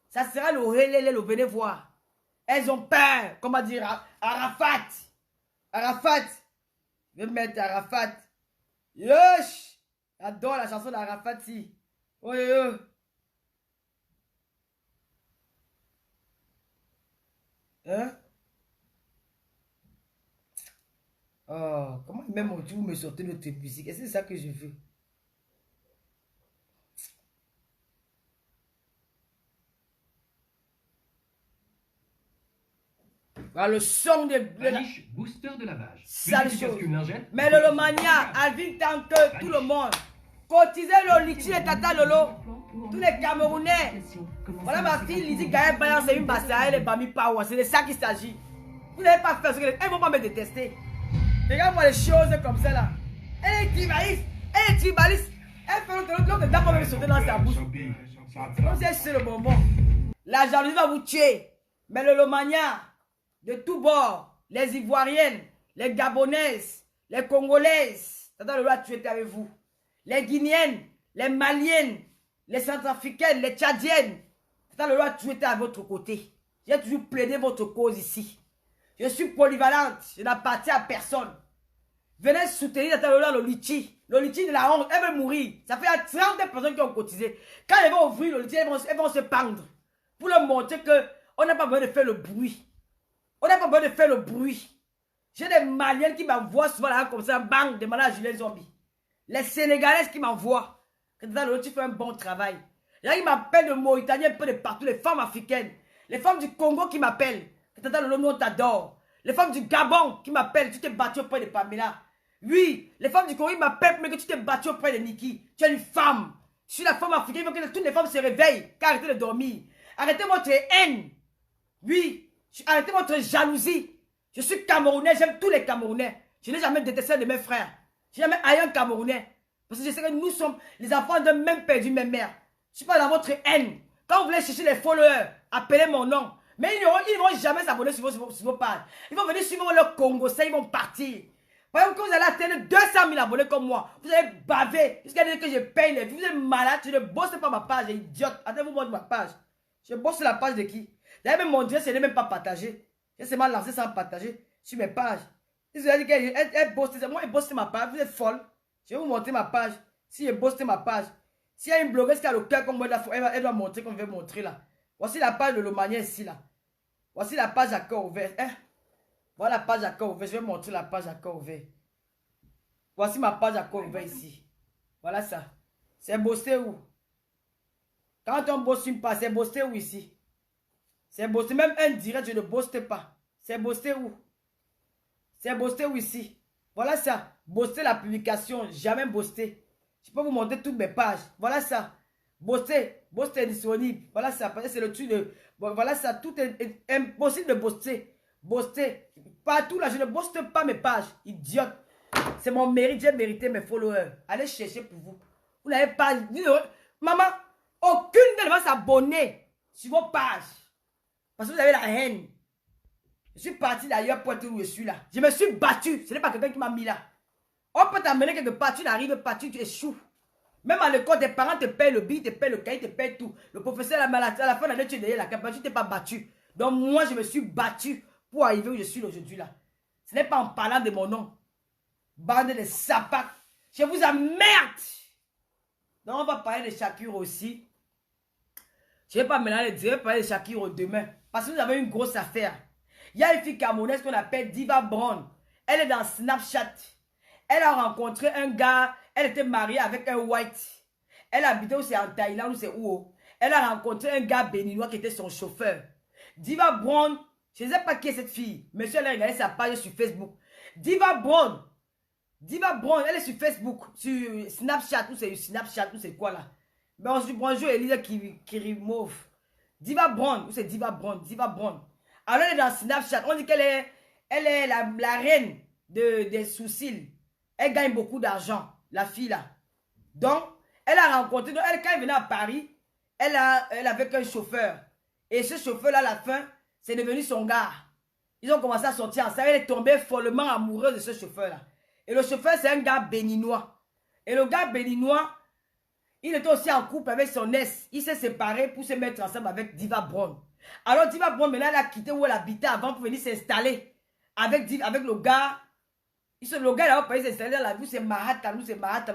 Ça sera le relais, le venez voir. Elles ont peur. Comment dire? Arafat. Arafat. Je vais mettre Arafat. Yosh. J'adore la chanson d'Arafat, si. Oh, yo. Hein? Oh, comment même vous me sortez notre musique? Est-ce que c'est ça que je veux? Voilà le son de Vanish, booster de lavage. Sale chose. Mais le Lomania, Alvin tant que tout le monde. Cotisez le litchi et Tata Lolo. Tous les Camerounais. Voilà ma fille Lizzie Gaël Bayan, c'est une bassa, elle est Bami Power. C'est de ça qu'il s'agit. Vous n'avez pas fait ce que elles ne vont pas me détester. Regarde-moi les choses comme ça là. Elle est tribaliste. Elle est tribaliste. Elle fait l'autre dame va me sauter dans sa bouche. Comme si c'est le bonbon. La jalousie va vous tuer. Mais le Lomania, de tous bords, les Ivoiriennes, les Gabonaises, les Congolaises, Tata Lolo a tué avec vous. Les Guinéennes, les Maliennes, les Centrafricaines, les Tchadiennes, Tata Lolo a tué à votre côté. J'ai toujours plaidé votre cause ici. Je suis polyvalente, je n'appartiens à personne. Venez soutenir Tata Lolo le litchi. Le litchi de la honte, elle veut mourir. Ça fait 30 personnes qui ont cotisé. Quand elles vont ouvrir le litchi, elles vont se pendre. Pour leur montrer qu'on n'a pas besoin de faire le bruit. On n'a pas besoin de faire le bruit. J'ai des Maliennes qui m'envoient souvent là comme ça, bang, des malades Julien Zombie. Les Sénégalaises qui m'envoient. Tata Lolo, tu fais un bon travail. Là, ils m'appellent de Mauritanie, un peu de partout, les femmes africaines. Les femmes du Congo qui m'appellent. Tata Lolo, nous on t'adore. Les femmes du Gabon qui m'appellent, tu t'es battu auprès de Pamela. Oui, les femmes du Congo m'appellent, mais que tu t'es battu auprès de Nikki. Tu es une femme. Je suis la femme africaine, il faut que toutes les femmes se réveillent. Arrêtez de dormir. Arrêtez votre haine. Oui, arrêtez votre jalousie. Je suis Camerounais, j'aime tous les Camerounais. Je n'ai jamais détesté de mes frères. Je n'ai jamais haï un Camerounais. Parce que je sais que nous sommes les enfants d'un même père, d'une même mère. Je ne suis pas dans votre haine. Quand vous voulez chercher les followers, appelez mon nom. Mais ils ne vont jamais s'abonner sur vos pages. Ils vont venir suivre le Congo, ça, ils vont partir. Par exemple, quand vous allez atteindre 200 000 abonnés comme moi, vous allez baver jusqu'à dire que je paye les vues. Vous êtes malade, je ne bosse pas ma page, idiote. Attendez-vous, montre ma page. Je bosse sur la page de qui? D'ailleurs, même mon Dieu, je n'ai même pas partagé. J'ai seulement lancé sans partager sur mes pages. Ils ont dit qu'elle bosse, moi, elle bosse sur ma page. Vous êtes folle. Je vais vous montrer ma page. Si elle bosse sur ma page. S'il y a une blogueuse qui a le cœur comme moi, elle doit montrer comme je vais montrer là. Voici la page de Lomania ici là. Voici la page à cœur ouvert. Hein? Voilà la page à cœur ouvert. Je vais montrer la page à cœur ouvert. Voici ma page à cœur ouvert ici. Voilà ça. C'est bossé où? Quand on bosse une page, c'est bossé où ici? C'est bossé. Même un direct, je ne bosse pas. C'est bossé où? C'est bossé où ici? Voilà ça. Bosser la publication. Jamais bossé. Je peux vous montrer toutes mes pages. Voilà ça. Bosser. Bosser est disponible. Voilà ça. C'est le truc de... Voilà ça. Tout est impossible de bosser. Bosser. Partout là, je ne bosse pas mes pages. Idiote. C'est mon mérite. J'ai mérité mes followers. Allez chercher pour vous. Vous n'avez pas... Maman, aucune ne va s'abonner sur vos pages. Parce que vous avez la haine. Je suis parti d'ailleurs pour être où je suis là. Je me suis battu. Ce n'est pas quelqu'un qui m'a mis là. On peut t'amener quelque part, tu n'arrives pas, tu échoues. Même à l'école, tes parents te payent le billet, te payent le cahier, te payent tout. Le professeur, à la fin de l'année, tu es derrière la campagne, tu t'es pas battu. Donc moi, je me suis battu pour arriver où je suis aujourd'hui là. Ce n'est pas en parlant de mon nom. Bande de sapats. Je vous emmerde. Donc on va parler de Shakira aussi. Je ne vais pas mélanger, je vais parler de Shakira demain. Parce que vous avez une grosse affaire. Il y a une fille camerounaise qu'on appelle Diva Brown. Elle est dans Snapchat. Elle a rencontré un gars. Elle était mariée avec un white. Elle habitait aussi en Thaïlande ou c'est où. Elle a rencontré un gars béninois qui était son chauffeur. Diva Brown, je ne sais pas qui est cette fille. Monsieur, elle a regardé sa page sur Facebook. Diva Brown, elle est sur Facebook, sur Snapchat ou c'est Snapchat ou c'est quoi là. Bonjour Elisa qui remove. Diva Brown, ou c'est Diva Brown. Alors elle est dans Snapchat. On dit qu'elle est Elle est la reine des soucis. Elle gagne beaucoup d'argent, la fille là. Donc, elle a rencontré, donc elle, quand elle venait à Paris, elle avait un chauffeur. Et ce chauffeur-là, à la fin, c'est devenu son gars. Ils ont commencé à sortir ensemble. Elle est tombée follement amoureuse de ce chauffeur-là. Et le chauffeur, c'est un gars béninois. Et le gars béninois, il était aussi en couple avec son ex. Il s'est séparé pour se mettre ensemble avec Diva Brown. Alors Diva Brown, maintenant, elle a quitté où elle habitait avant pour venir s'installer avec le gars. Le gars, il a pas s'installer dans la ville, c'est Manhattan,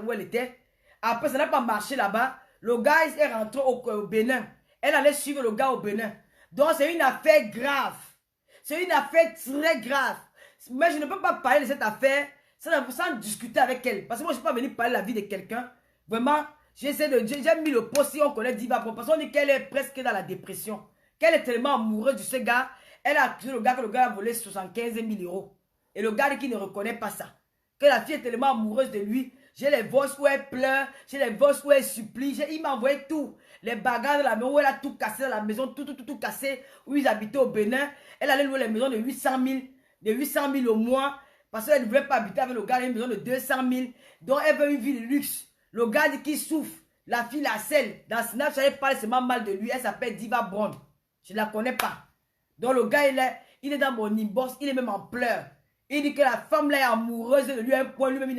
où elle était. Après, ça n'a pas marché là-bas. Le gars, il est rentré au Bénin. Elle allait suivre le gars au Bénin. Donc, c'est une affaire grave. C'est une affaire très grave. Mais je ne peux pas parler de cette affaire sans discuter avec elle. Parce que moi, je ne suis pas venu parler de la vie de quelqu'un. Vraiment, j'ai mis le post si on connaît Diva Brown. Parce qu'on dit qu'elle est presque dans la dépression. Qu'elle est tellement amoureuse de ce gars. Elle a accusé le gars que le gars a volé 75 000 €. Et le gars dit qu'il ne reconnaît pas ça. Que la fille est tellement amoureuse de lui. J'ai les voices où elle pleure. J'ai les voices où elle supplie. Il m'a envoyé tout. Les bagarres de la maison où elle a tout cassé dans la maison. Tout cassé. Où ils habitaient au Bénin. Elle allait louer les maisons de 800 000. De 800 000 au mois. Parce qu'elle ne voulait pas habiter avec le gars. Elle a une maison de 200 000. Donc elle veut une vie de luxe. Le gars dit qu'il souffre. La fille la selle. Dans Snapchat, elle parle seulement mal de lui. Elle s'appelle Diva Brown. Je ne la connais pas. Donc le gars, il est dans mon inbox. Il est même en pleurs. Il dit que la femme là est amoureuse de lui à un point, lui-même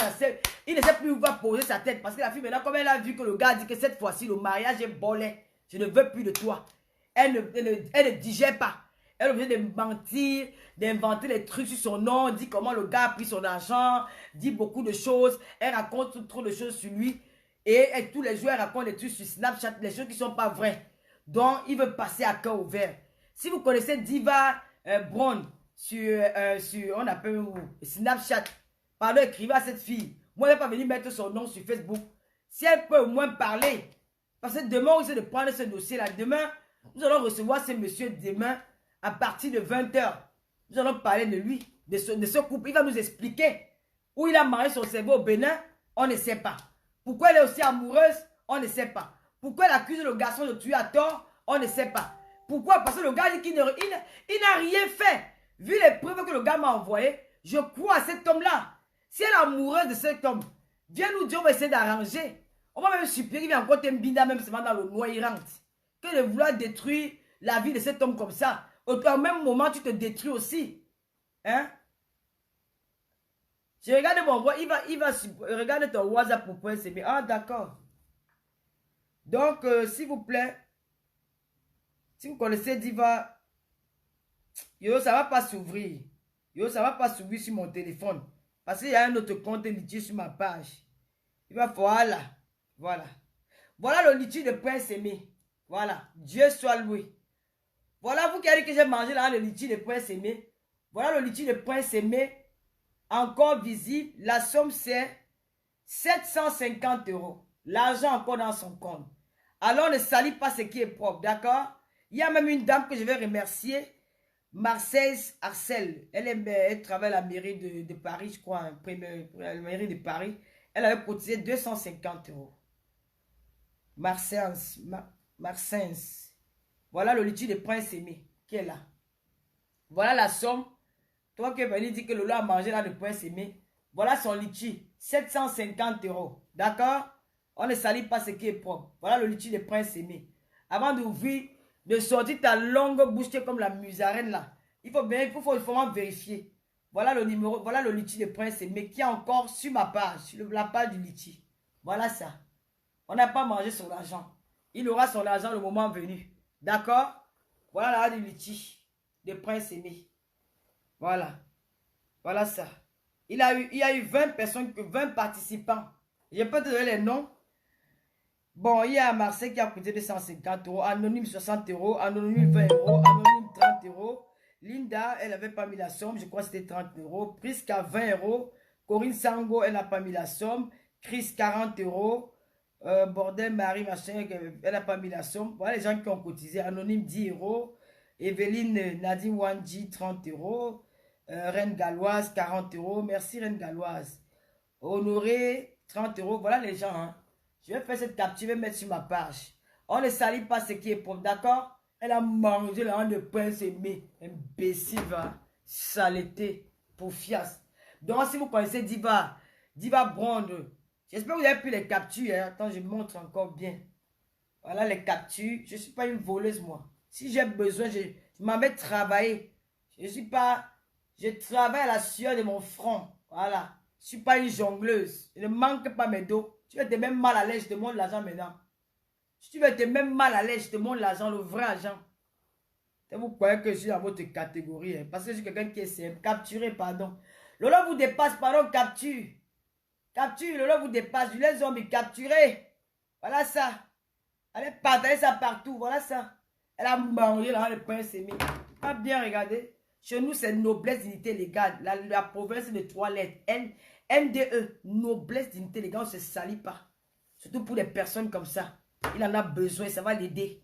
il ne sait plus où va poser sa tête. Parce que la fille maintenant, comme elle a vu que le gars dit que cette fois-ci, le mariage est bolé. Je ne veux plus de toi. Elle ne digère pas. Elle est obligée de mentir, d'inventer des trucs sur son nom, dit comment le gars a pris son argent, dit beaucoup de choses. Elle raconte trop de choses sur lui. Et tous les jours, elle raconte des trucs sur Snapchat, des choses qui ne sont pas vraies. Donc, il veut passer à cœur ouvert. Si vous connaissez Diva Brown, sur on appelle Snapchat, pardon, écrivez à cette fille. Moi, elle n'est pas venue mettre son nom sur Facebook. Si elle peut au moins parler, parce que demain, on essaie de prendre ce dossier-là. Demain, nous allons recevoir ce monsieur demain à partir de 20 h. Nous allons parler de lui, de ce couple. Il va nous expliquer où il a marié son cerveau au Bénin, on ne sait pas. Pourquoi elle est aussi amoureuse, on ne sait pas. Pourquoi elle accuse le garçon de tuer à tort, on ne sait pas. Pourquoi? Parce que le gars dit qu'il n'a rien fait. Vu les preuves que le gars m'a envoyées, je crois à cet homme-là. Si elle est amoureuse de cet homme, viens nous dire, on va essayer d'arranger. On va même supplier qu'il vienne encore t'embida même seulement dans le noyant. Que de vouloir détruire la vie de cet homme comme ça. Au même moment, tu te détruis aussi. Hein? Je regarde mon voix, regarde ton WhatsApp pour pouvoir s'aimer. Ah, d'accord. Donc, s'il vous plaît, si vous connaissez Diva, yo, ça ne va pas s'ouvrir. Yo, ça ne va pas s'ouvrir sur mon téléphone. Parce qu'il y a un autre compte litige sur ma page. Il va falloir là. Voilà. Voilà le litige de Prince Aimé. Voilà. Dieu soit loué. Voilà, vous qui avez dit que j'ai mangé là le litige de Prince Aimé. Voilà le litige de Prince Aimé. Encore visible. La somme c'est 750 €. L'argent encore dans son compte. Alors ne salit pas ce qui est propre. D'accord? Il y a même une dame que je vais remercier. Marseille Arcel, elle travaille à la mairie de Paris, je crois, la mairie de Paris. Elle avait cotisé 250 €. Marseille. Voilà le litige de Prince Aimé qui est là. Voilà la somme. Toi qui es venu dire que Lolo a mangé là de Prince Aimé. Voilà son litige. 750 €. D'accord? On ne salit pas ce qui est propre. Voilà le litige de Prince Aimé. Avant d'ouvrir, de sortir ta longue bouche comme la musarène là. Il faut vraiment vérifier. Voilà le numéro, voilà le litige de Prince Aimé qui est encore sur ma page, sur la page du litige. Voilà ça. On n'a pas mangé son argent. Il aura son argent le moment venu. D'accord? Voilà le litige de Prince Aimé. Voilà. Voilà ça. Il y a eu 20 personnes, 20 participants. Je peux te donner les noms. Bon, il y a Marseille qui a coûté 250 €, Anonyme 60 €, Anonyme 20 €, Anonyme 30 €. Linda, elle n'avait pas mis la somme, je crois que c'était 30 €. Prisca 20 €. Corinne Sango, elle n'a pas mis la somme. Chris 40 €. Bordel Marie, machin, elle n'a pas mis la somme. Voilà les gens qui ont cotisé. Anonyme 10 €. Evelyne Nadine Wanji 30 €. Reine Galloise 40 €. Merci Reine Galloise. Honoré 30 €. Voilà les gens, hein. Je vais faire cette capture, je vais mettre sur ma page. On ne salit pas ce qui est propre, d'accord? Elle a mangé la honte de Prince Aimé. Imbécile, va. saleté pour fias. Donc, si vous connaissez Diva Blonde, j'espère que vous avez pris les captures. Hein. Attends, je montre encore bien. Voilà les captures. Je ne suis pas une voleuse, moi. Si j'ai besoin, je m'en vais travailler. Je travaille à la sueur de mon front. Voilà. Je ne suis pas une jongleuse. Je ne manque pas mes dos. Tu veux être même mal à l'aise, je te montre l'argent maintenant. Si tu veux être même mal à l'aise, je te montre l'argent, le vrai argent. Vous croyez que je suis dans votre catégorie. Hein, parce que je suis quelqu'un qui est simple. Capturé, pardon. Lola vous dépasse, pardon, capture. Capture, Lola vous dépasse. Je les zombies capturés. Voilà ça. Allez partager ça partout. Voilà ça. Elle a mangé là, le pain s'est mis. Pas bien regarder. Chez nous, c'est noblesse, dignité légale. La province de 3 lettres. NDE. Noblesse, dignité légale. On ne se salit pas. Surtout pour des personnes comme ça. Il en a besoin. Ça va l'aider.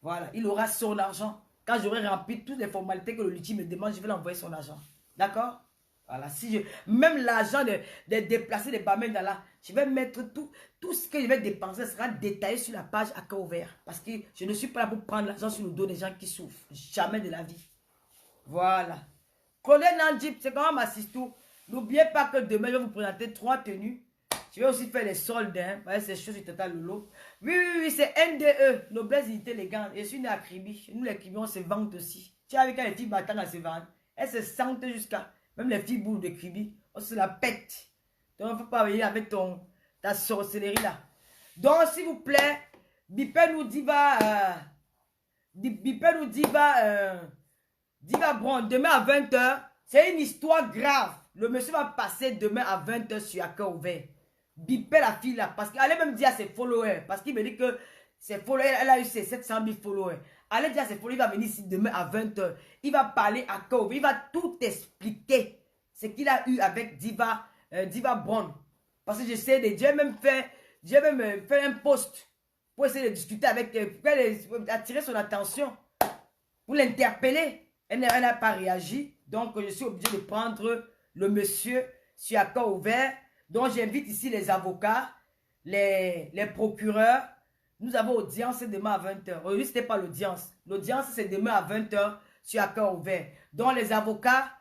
Voilà. Il aura son argent. Quand j'aurai rempli toutes les formalités que le luthier me demande, je vais l'envoyer son argent. D'accord? Voilà. Même l'argent de déplacer des barmen dans là, je vais mettre tout ce que je vais dépenser sera détaillé sur la page à cœur ouvert. Parce que je ne suis pas là pour prendre l'argent sur le dos des gens qui souffrent. Jamais de la vie. Voilà. Colonel Nandip, c'est quand même assistant. N'oubliez pas que demain, je vais vous présenter 3 tenues. Je vais aussi faire les soldes. Hein. Voilà, ces choses sur Tata Lolo. Oui, c'est NDE, noblesse, dignité, élégante. Je suis né à Kribi. Chez nous, les Kribi, on se vante aussi. Tu as vu quand les filles battant à se vendre. Elles se sentent jusqu'à. Même les filles boules de Kribi, on se la pète. Donc, il ne faut pas venir avec ta sorcellerie là. Donc, s'il vous plaît, Bipé nous dit Diva Brown, demain à 20 h, c'est une histoire grave. Le monsieur va passer demain à 20 h sur Accueil Ouvert. Bipé la fille là, parce qu'elle allait même dire à ses followers, parce qu'il me dit que ses followers, elle a eu ses 700 000 followers. Allez dire à ses followers, il va venir ici demain à 20 h. Il va parler à Accueil Ouvert, il va tout expliquer ce qu'il a eu avec Diva Brown. Parce que j'ai même fait un post pour essayer de discuter avec elle, pour attirer son attention, pour l'interpeller. Elle n'a pas réagi. Donc, je suis obligé de prendre le monsieur sur Accueil Ouvert. Donc, j'invite ici les avocats, les procureurs. Nous avons audience demain à 20 h. Aujourd'hui, ce n'était pas l'audience. L'audience, c'est demain à 20 h sur Accueil Ouvert. Donc, les avocats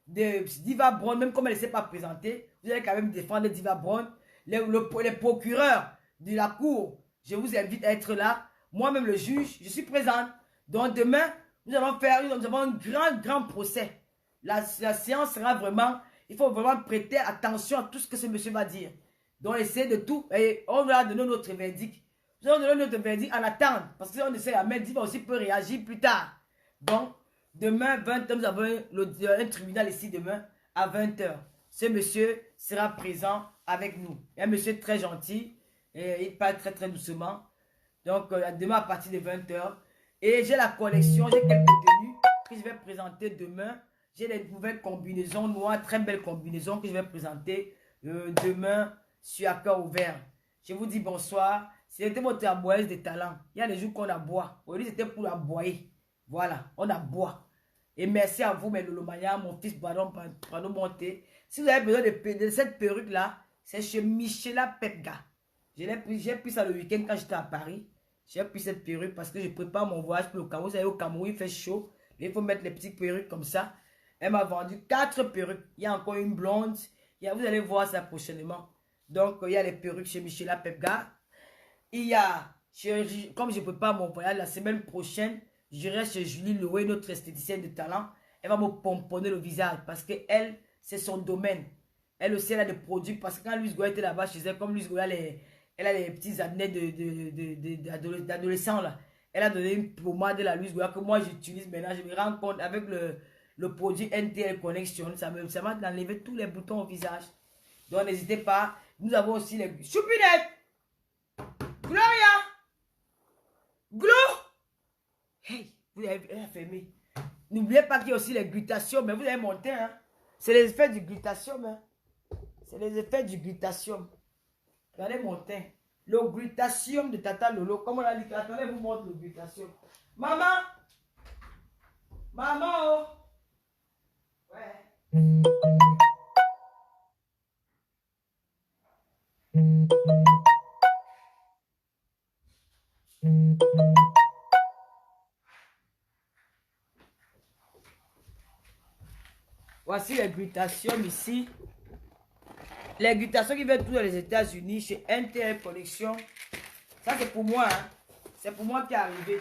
de Diva Brown, même comme elle ne s'est pas présentée, vous allez quand même défendre Diva Brown. Les procureurs de la cour, je vous invite à être là. Moi-même, le juge, je suis présente. Donc, demain, nous avons un grand procès. La séance sera vraiment, il faut vraiment prêter attention à tout ce que ce monsieur va dire. Donc, essayez de tout. Et on va donner notre verdict. Nous allons donner notre verdict en attente. Parce que si on essaie à mettre, il va aussi peut réagir plus tard. Donc, demain, 20 h, nous avons un tribunal ici demain à 20 h. Ce monsieur sera présent avec nous. Un monsieur très gentil. Et il parle très très doucement. Donc, demain à partir de 20 h. Et j'ai la collection, j'ai quelques tenues que je vais présenter demain. J'ai des nouvelles combinaisons noires, très belles combinaisons que je vais présenter demain sur Accueil Ouvert. Je vous dis bonsoir. C'était votre aboyeuse de talent. Il y a des jours qu'on aboie. Aujourd'hui, c'était pour aboyer. Voilà, on aboie. Et merci à vous, mes Lolomania, mon fils Baron Prano Monté. Si vous avez besoin de cette perruque-là, c'est chez Michela Pepga. J'ai pris ça le week-end quand j'étais à Paris. J'ai pris cette perruque parce que je prépare mon voyage pour le Cameroun. Vous savez, au Cameroun, il fait chaud. Il faut mettre les petites perruques comme ça. Elle m'a vendu 4 perruques. Il y a encore une blonde. Vous allez voir ça prochainement. Donc, il y a les perruques chez Michela Pepga. Il y a, comme je prépare mon voyage la semaine prochaine, j'irai chez Julie Loué, notre esthéticienne de talent. Elle va me pomponner le visage parce que elle, c'est son domaine. Elle aussi, elle a des produits. Parce que quand Louise Goya était là-bas chez elle, comme Louise Goya, elle a les petits années d'adolescents là. Elle a donné une pommade de la Louise Goya que moi j'utilise maintenant. Je me rends compte avec le produit NTL Connection. Ça m'a enlevé tous les boutons au visage. Donc n'hésitez pas. Nous avons aussi les choupinettes. Gloria. Glo. Hey, vous avez fermé. N'oubliez pas qu'il y a aussi les glutations. Mais vous avez monté. Hein. C'est les effets du glutatium. Hein. C'est les effets du glutatium. Regardez mon teint. Le glutatium de Tata Lolo. Comme on a dit, attendez, vous montre le glutatium. Maman! Maman, oh! Ouais. Voici les glutations ici. Les glutations qui viennent tous dans les États-Unis chez NTL Collection. Ça, c'est pour moi. Hein. C'est pour moi qui est arrivé.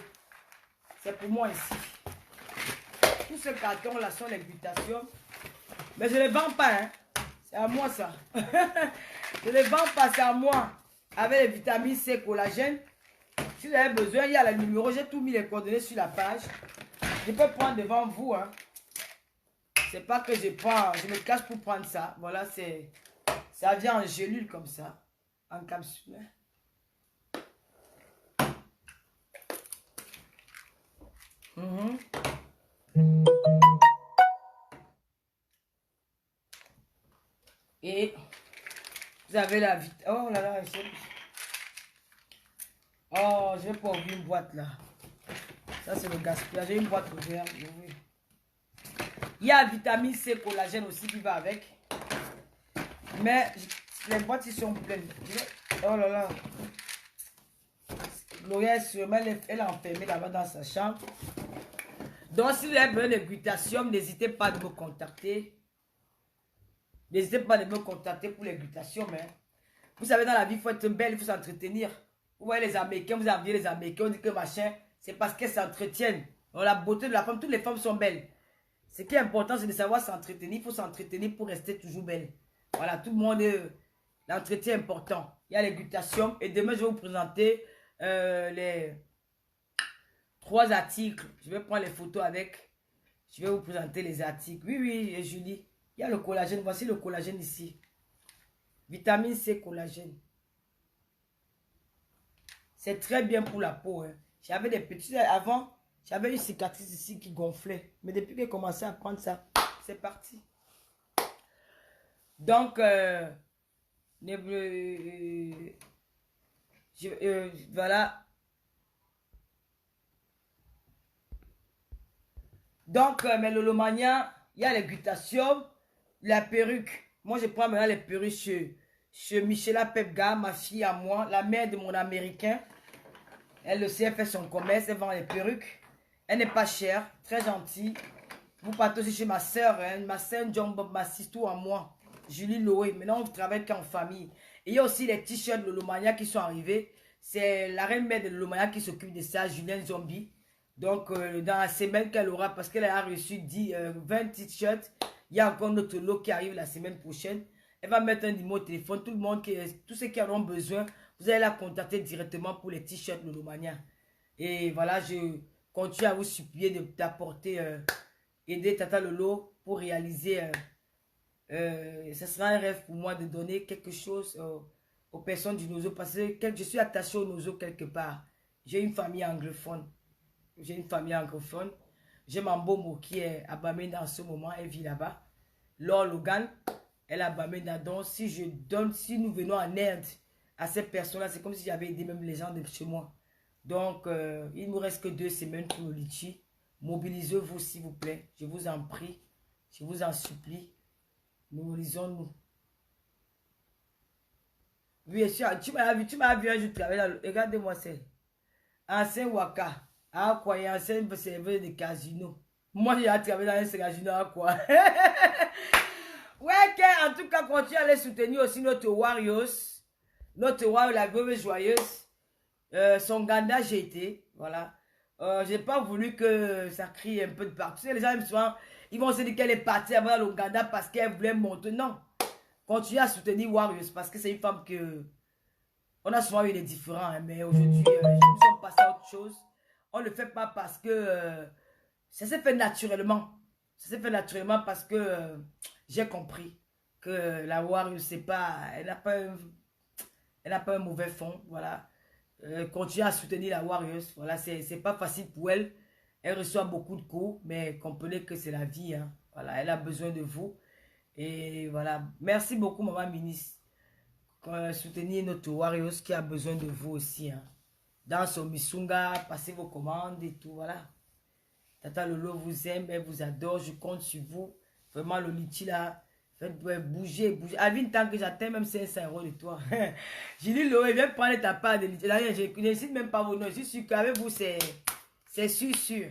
C'est pour moi ici. Tous ces cartons-là sont les glutations. Mais je ne les vends pas. Hein. C'est à moi ça. Je ne les vends pas, c'est à moi. Avec les vitamines C, collagène. Si vous avez besoin, il y a le numéro. J'ai tout mis les coordonnées sur la page. Je peux prendre devant vous. Hein. C'est pas que je prends, je me cache pour prendre ça. Voilà, c'est... Ça vient en gélule comme ça. En capsule. Et vous avez la vite. Oh là là, oh, je vais pas ouvrir une boîte là. Ça, c'est le gaspillage. J'ai une boîte ouverte. Il y a vitamine C, collagène aussi qui va avec. Mais les boîtes, ils sont pleines. Oh là là. L'oreille, sûrement, elle est enfermée là-bas dans sa chambre. Donc, si vous avez besoin de glutathium, n'hésitez pas à me contacter. N'hésitez pas à me contacter pour les glutations. Mais vous savez, dans la vie, il faut être belle, il faut s'entretenir. Vous voyez les Américains, vous avez les Américains, on dit que machin, c'est parce qu'elles s'entretiennent. La beauté de la femme, toutes les femmes sont belles. Ce qui est important, c'est de savoir s'entretenir. Il faut s'entretenir pour rester toujours belle. Voilà, tout le monde, l'entretien est important. Il y a les glutations. Et demain, je vais vous présenter les 3 articles. Je vais prendre les photos avec. Je vais vous présenter les articles. Oui, oui, et Julie. Il y a le collagène. Voici le collagène ici. Vitamine C, collagène. C'est très bien pour la peau. Hein. J'avais des petits... Avant, j'avais une cicatrice ici qui gonflait. Mais depuis que j'ai commencé à prendre ça, c'est parti. Donc, voilà. Donc, mais l'olomania, il y a les glutations, la perruque. Moi, je prends maintenant les perruques chez Michela Pepga, ma fille à moi, la mère de mon américain. Elle le sait, elle fait son commerce, elle vend les perruques. Elle n'est pas chère, très gentille. Vous partez aussi chez ma soeur, hein, ma soeur John Bob, ma sister à moi, Julie Loé. Maintenant, on travaille qu'en famille. Et il y a aussi les t-shirts de Lolomania qui sont arrivés. C'est la reine mère de Lolomania qui s'occupe de ça, Julien Zombie. Donc, dans la semaine qu'elle aura, parce qu'elle a reçu 20 t-shirts, il y a encore notre lot qui arrive la semaine prochaine. Elle va mettre un numéro de téléphone. Tout le monde, tous ceux qui en ont besoin, vous allez la contacter directement pour les t-shirts Lolomania. Et voilà, je continue à vous supplier d'apporter, aider Tata Lolo pour réaliser. Ce sera un rêve pour moi de donner quelque chose aux personnes du Nozo. Parce que je suis attaché au Nozo quelque part. J'ai une famille anglophone. J'ai Mambomo qui est à Bamenda en ce moment. Elle vit là-bas. Laure Logan, elle est à Bamenda. Donc, si nous venons en aide à ces personnes-là, c'est comme si j'avais aidé même les gens de chez moi. Donc, il ne nous reste que 2 semaines pour le litchi. Mobilisez-vous, s'il vous plaît. Je vous en prie. Je vous en supplie. Mobilisons-nous. Oui, tu m'as vu un jour travailler là. Regardez-moi ça. Ancien Waka. Ah, quoi, il y a un ancien serveur de casino. Moi, j'ai travaillé dans un casino à quoi. Ouais, en tout cas, continuez à les soutenir aussi notre Warriors. Notre Warriors, la veuve joyeuse. Son Ganda, j'ai été. Voilà. J'ai pas voulu que ça crie un peu de partout. Les gens, souvent, ils vont se dire qu'elle est partie avant l'Ouganda parce qu'elle voulait monter. Non. Continuez à soutenir Warriors parce que c'est une femme que... On a souvent eu des différends, hein, mais aujourd'hui, nous sommes passés à autre chose. On ne le fait pas parce que... ça s'est fait naturellement. Ça s'est fait naturellement parce que j'ai compris que la Warriors, c'est pas... Elle n'a pas un mauvais fond, voilà. Continuez à soutenir la Warriors. Voilà, c'est pas facile pour elle. Elle reçoit beaucoup de coups, mais comprenez que c'est la vie. Hein. Voilà, elle a besoin de vous. Et voilà, merci beaucoup, maman ministre. Soutenir notre Warriors qui a besoin de vous aussi. Hein. Dans son Misunga, passez vos commandes et tout. Voilà. Tata Lolo vous aime, elle vous adore. Je compte sur vous. Vraiment, le litchi là. Faites bouger. Alvin, tant que j'atteins même 500 € de toi. J'ai dit, Loé, viens prendre ta part de litchi. Je ne cite même pas vos noms. Je suis sûr qu'avec vous, c'est sûr.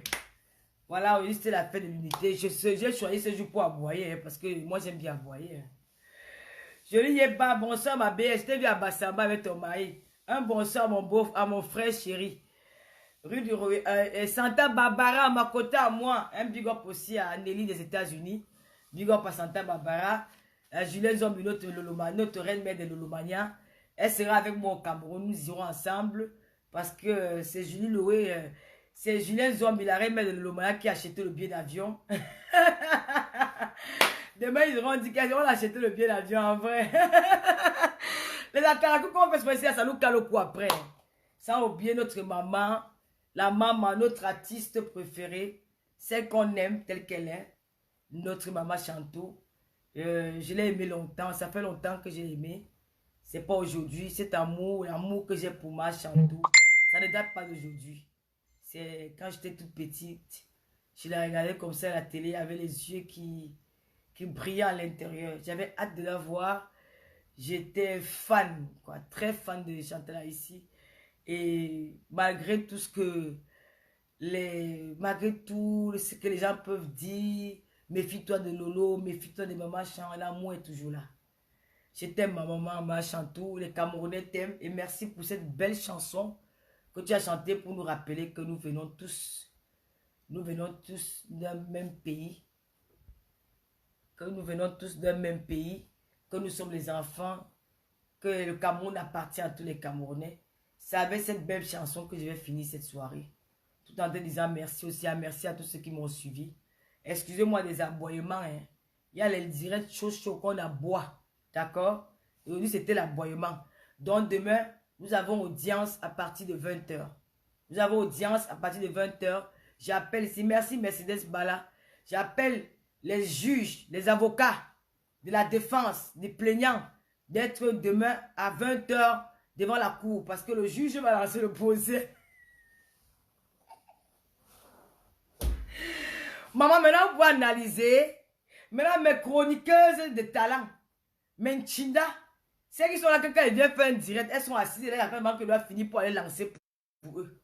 Voilà, aujourd'hui c'était la fête de l'unité. J'ai choisi ce jour pour aboyer, hein, parce que moi j'aime bien aboyer. Hein. Je lui dis pas, bonsoir ma belle, je t'ai vu à Bassamba avec ton mari. Un bonsoir mon beau, à mon frère chéri. Rue du Santa Barbara, à ma côté à moi. Un big up aussi à Nelly des États-Unis. Big up à Santa Barbara. Julien Zombi, notre reine mère de Lolomania. Elle sera avec moi au Cameroun. Nous irons ensemble. Parce que c'est Julie Loé. C'est Julien Zombi, la reine mère de Lolomania, qui a acheté le billet d'avion. Demain, ils auront dit qu'ils ont acheté le billet d'avion en vrai. Les Akarakou, qu'on fait se passer, ça nous cale au coup après. Sans oublier notre maman. La maman, notre artiste préférée, celle qu'on aime telle qu'elle est, notre maman Chantou. Je l'ai aimée longtemps, ça fait longtemps que j'ai aimé. C'est pas aujourd'hui, cet amour, l'amour que j'ai pour ma Chantou, ça ne date pas d'aujourd'hui. C'est quand j'étais toute petite, je la regardais comme ça à la télé avec les yeux qui brillaient à l'intérieur. J'avais hâte de la voir. J'étais fan, quoi, très fan de Chantal ici. Et malgré tout ce que les gens peuvent dire, méfie-toi de Lolo, méfie-toi de Maman Chan, l'amour est toujours là. Je t'aime ma maman, ma Chantou, les Camerounais t'aiment et merci pour cette belle chanson que tu as chantée pour nous rappeler que nous venons tous d'un même pays, que nous sommes les enfants, que le Cameroun appartient à tous les Camerounais. C'est avec cette belle chanson que je vais finir cette soirée. Tout en te disant merci aussi, merci à tous ceux qui m'ont suivi. Excusez-moi des aboiements. Hein. Il y a les directs chauds qu'on aboie. D'accord? Aujourd'hui, c'était l'aboiement. Donc, demain, nous avons audience à partir de 20h. Nous avons audience à partir de 20h. J'appelle ici, merci Mercedes Bala. J'appelle les juges, les avocats de la défense, des plaignants, d'être demain à 20h. Devant la cour, parce que le juge va lancer le procès. Maman, maintenant, vous pouvez analyser. Maintenant, mes chroniqueuses de talent, mes Chinda, celles qui sont là, quand elles viennent faire un direct, elles sont assises là, il y a vraiment que doit finir pour aller lancer pour eux.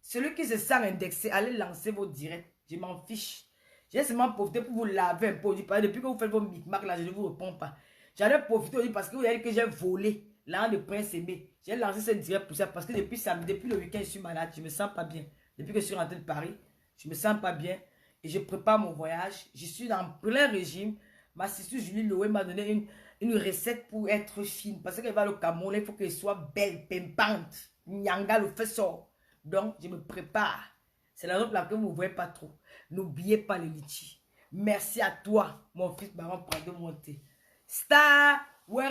Celui qui se sent indexé, allez lancer vos directs. Je m'en fiche. J'ai seulement profité pour vous laver un peu. Depuis que vous faites vos micmacs là, je ne vous réponds pas. J'en ai profité aussi parce que vous avez dit que j'ai volé l'an de Prince Aimé. J'ai lancé ce direct pour ça parce que depuis samedi, depuis le week-end, je suis malade. Je me sens pas bien. Depuis que je suis rentré de Paris, je me sens pas bien. Et je prépare mon voyage. Je suis en plein régime. Ma sister Julie Loé m'a donné une recette pour être fine. Parce qu'elle va au Cameroun, il faut qu'elle soit belle, pimpante. Nyanga le fait sort. Donc, je me prépare. C'est la raison pour laquelle vous ne voyez pas trop. N'oubliez pas les litchis. Merci à toi, mon fils Baron, pour de monter. Star, were.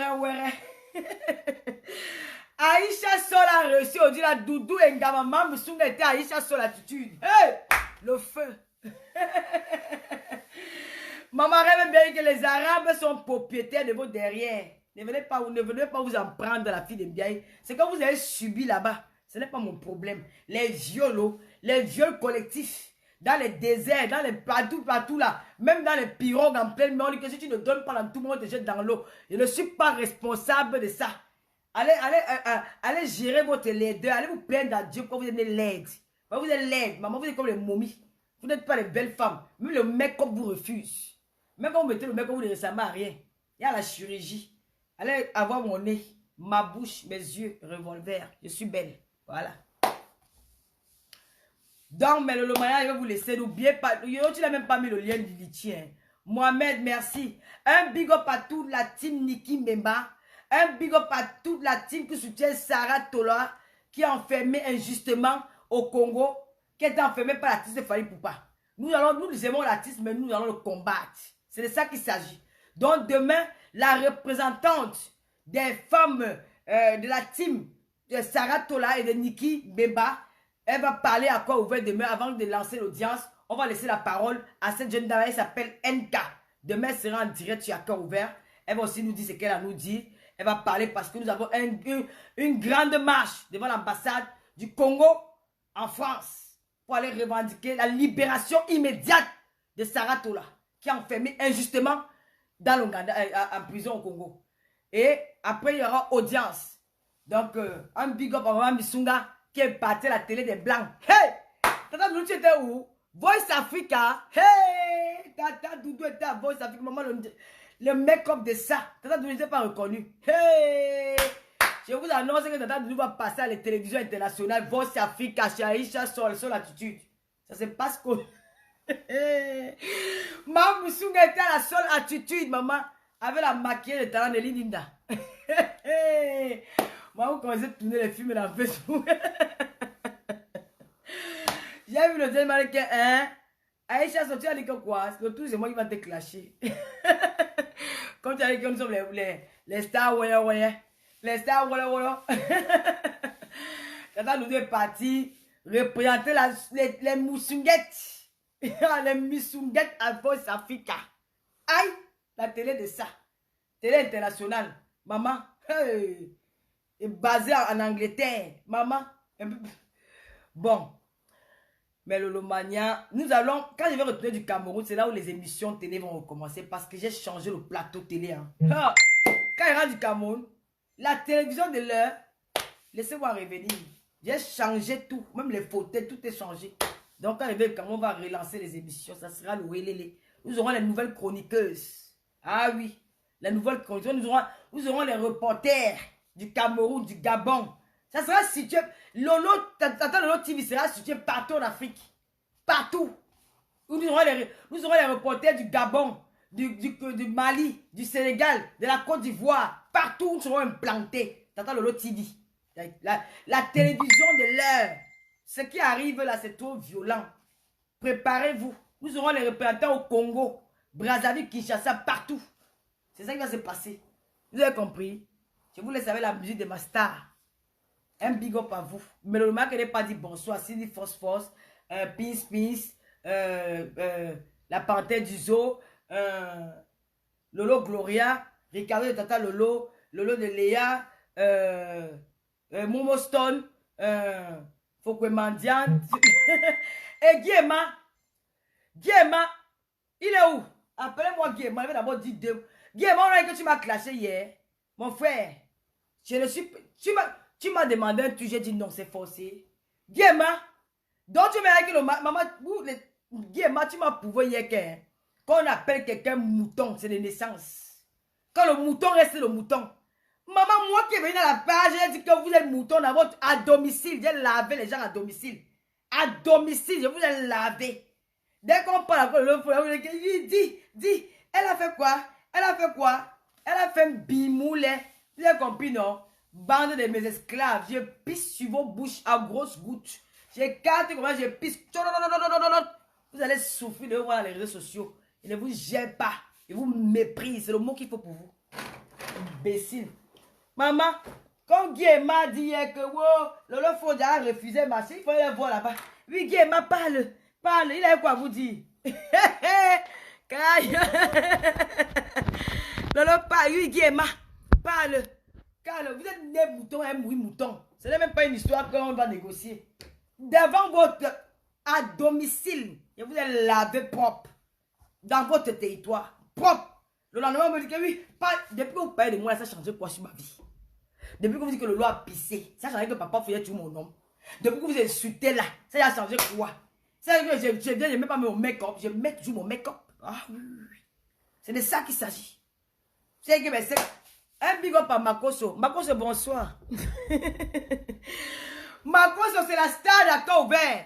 Aïcha Sol a réussi, on dit la Doudou et Ngama Moussouga était Aïcha Sol attitude. Hey, le feu. Maman rêve bien que les Arabes sont propriétaires de vos derrière. Ne venez pas vous en prendre la fille de Mbiaye. C'est que vous avez subi là-bas. Ce n'est pas mon problème. Les viols collectifs, dans les déserts, dans les partout là, même dans les pirogues en pleine mer, on dit que si tu ne donnes pas dans tout le monde, te jette dans l'eau. Je ne suis pas responsable de ça. Allez gérer votre laideur. Allez vous plaindre à Dieu quand vous êtes laide. Vous êtes laide. Maman, vous êtes comme les momies. Vous n'êtes pas les belles femmes. Même le mec comme vous refuse. Même quand vous mettez le mec comme vous ne ressemblez à rien. Il y a la chirurgie. Allez avoir mon nez, ma bouche, mes yeux, revolver. Je suis belle. Voilà. Donc, mais le Lomaya, il va vous laisser. N'oubliez pas. Tu n'as même pas mis le lien du litien. Mohamed, merci. Un big up à toute la team Niki Mbemba. Un big up à toute la team qui soutient Sarah Tola, qui est enfermée injustement au Congo, qui est enfermée par l'artiste de Fally Poupa. Nous aimons l'artiste, mais nous allons le combattre. C'est de ça qu'il s'agit. Donc demain, la représentante des femmes de la team de Sarah Tola et de Niki Mbemba, elle va parler à quoi ouvert demain avant de lancer l'audience. On va laisser la parole à cette jeune dame, elle s'appelle NK. Demain, elle sera en direct sur Cœur Ouvert. Elle va aussi nous dire ce qu'elle a nous dit. Elle va parler parce que nous avons une grande marche devant l'ambassade du Congo en France pour aller revendiquer la libération immédiate de Sarah Tola, qui est enfermée injustement dans l'Ouganda, en prison au Congo. Et après, il y aura audience. Donc, un big up à Maman Missunga qui est parti à la télé des Blancs. Hey! Tata, tu étais où? Voice Africa. Hey! Tata Doudou était à Voice Africa. Maman, le make-up de ça. Tata Doudou n'était pas reconnu. Hey! Je vous annonce que Tata Doudou va passer à la télévision internationale. Voice Africa, chez Aïcha Sol, sur l'attitude. Ça se passe quoi? Maman Moussounga était à la seule attitude, maman. Avec la maquillée de talent de Linda. Maman commençait à tourner les films dans Facebook. J'ai vu le deuxième américain, hein? Aïcha, tu as dit que quoi? Le tout, c'est moi qui va te clasher. Comme tu as dit que nous sommes les stars, ouais. Les stars, ouais. Tata nous est parti représenter les moussunguettes. Les moussunguettes à Voice Africa. Aïe, la télé de ça. Télé internationale. Maman, hey, est basée en Angleterre. Maman, bon. Mais Lolomania, nous allons, quand je vais retourner du Cameroun, c'est là où les émissions télé vont recommencer parce que j'ai changé le plateau télé. Hein. Quand je rentre du Cameroun, la télévision de l'heure, laissez-moi revenir. J'ai changé tout, même les fauteuils, tout est changé. Donc quand je vais au Cameroun, on va relancer les émissions, ça sera le Wélélé. Nous aurons les nouvelles chroniqueuses. Ah oui, les nouvelles chroniqueuses. Nous aurons les reporters du Cameroun, du Gabon. Ça sera situé, Tata Lolo TV sera situé partout en Afrique. Partout. Nous aurons les reporters du Gabon, du Mali, du Sénégal, de la Côte d'Ivoire. Partout, nous serons implantés. Tata Lolo TV. La télévision de l'heure. Ce qui arrive là, c'est trop violent. Préparez-vous. Nous aurons les représentants au Congo, Brazzaville, Kinshasa, partout. C'est ça qui va se passer. Vous avez compris? Je vous laisse avec la musique de ma star. Un big up à vous. Mais le mec n'est pas dit bonsoir. Cindy Phosphos, Pins, la panthère du zoo, Lolo Gloria, Ricardo de Tata Lolo, Lolo de Léa, Momo Stone, Fokwe Mandian. Et Guéma, il est où? Appelez-moi Guéma. Il va d'abord dire deux. Guéma, on a dit que tu m'as clashé hier. Mon frère, je ne suis pas. Tu m'as demandé un truc, j'ai dit non, c'est forcé. Guéma, donc tu m'as dit que maman, Guéma, tu m'as prouvé hier que quand on appelle quelqu'un mouton, c'est de naissance. Quand le mouton reste le mouton. Maman, moi qui est venu à la page, j'ai dit que vous êtes mouton à domicile. J'ai lavé les gens à domicile. À domicile, je vous ai lavé. Dès qu'on parle, il dit, elle a fait quoi? Elle a fait un bimoulet. Vous avez compris, non? Bande de mes esclaves, je pisse sur vos bouches à grosses gouttes. J'écarte comment je pisse. Vous allez souffrir de voir les réseaux sociaux. Ils ne vous gênent pas. Ils vous méprisent. C'est le mot qu'il faut pour vous. Imbécile. Maman, quand Guéma dit hier que Lolo Fondia a refusé marcher, il faut aller voir là-bas. Oui, Guéma, parle. Il a quoi vous dire? Lolo, parle. Oui, Guéma, parle. Car vous êtes né mouton, un oui mouton. Ce n'est même pas une histoire qu'on va négocier. Devant votre, à domicile, je vous ai lavé propre. Dans votre territoire, propre. Le lendemain, on me dit que oui, depuis que vous parlez de moi, ça a changé quoi sur ma vie? Depuis que vous dites que le loi a pissé, ça a changé que papa faisait tout mon nom. Depuis que vous insultez là, ça a changé quoi? C'est que je ne mets pas mon make-up, je mets toujours mon make-up. Ah oui. C'est de ça qu'il s'agit. C'est que c'est un big up à Makoso. Makoso, bonsoir. Makoso, c'est la star d'accord ouvert.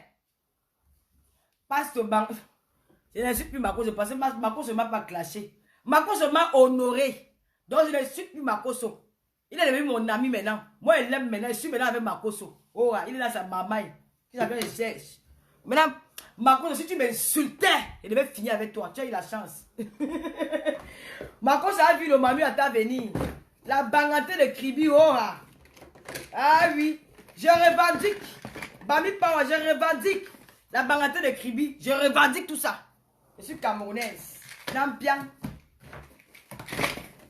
Passe au banc. Je n'insulte plus Makoso parce que Makoso ne m'a pas clashé. Makoso m'a honoré. Donc je n'insulte plus Makoso. Il est devenu mon ami maintenant. Moi, il l'aime maintenant. Je suis maintenant avec Makoso. Oh, il est dans sa maman. Qui s'appelle le cherche. Maintenant, Makoso, si tu m'insultais, il devait finir avec toi. Tu as eu la chance. Makoso a vu le mami à ta venir. La bangante de Kribi, oh. Ah oui. Je revendique. Bami Power, je revendique. La bangante de Kribi, je revendique tout ça. Je suis camerounaise. Nampian.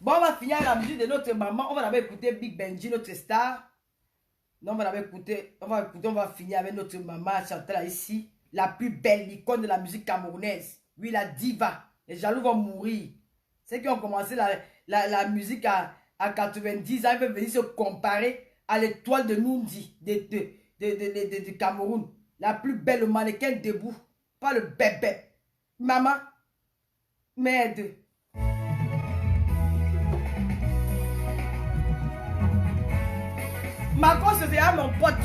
Bon, on va finir la musique de notre maman. On va d'abord écouter Big Benji, notre star. Non, on va d'abord écouter. On va finir avec notre maman Chantal ici. La plus belle icône de la musique camerounaise. Oui, la diva. Les jaloux vont mourir. Ceux qui ont commencé la musique à 90 ans, ils veulent venir se comparer à l'étoile de Nundi du Cameroun. La plus belle, le mannequin debout. pas le bébé. Maman, m'aide. Makoso, c'est à mon pote.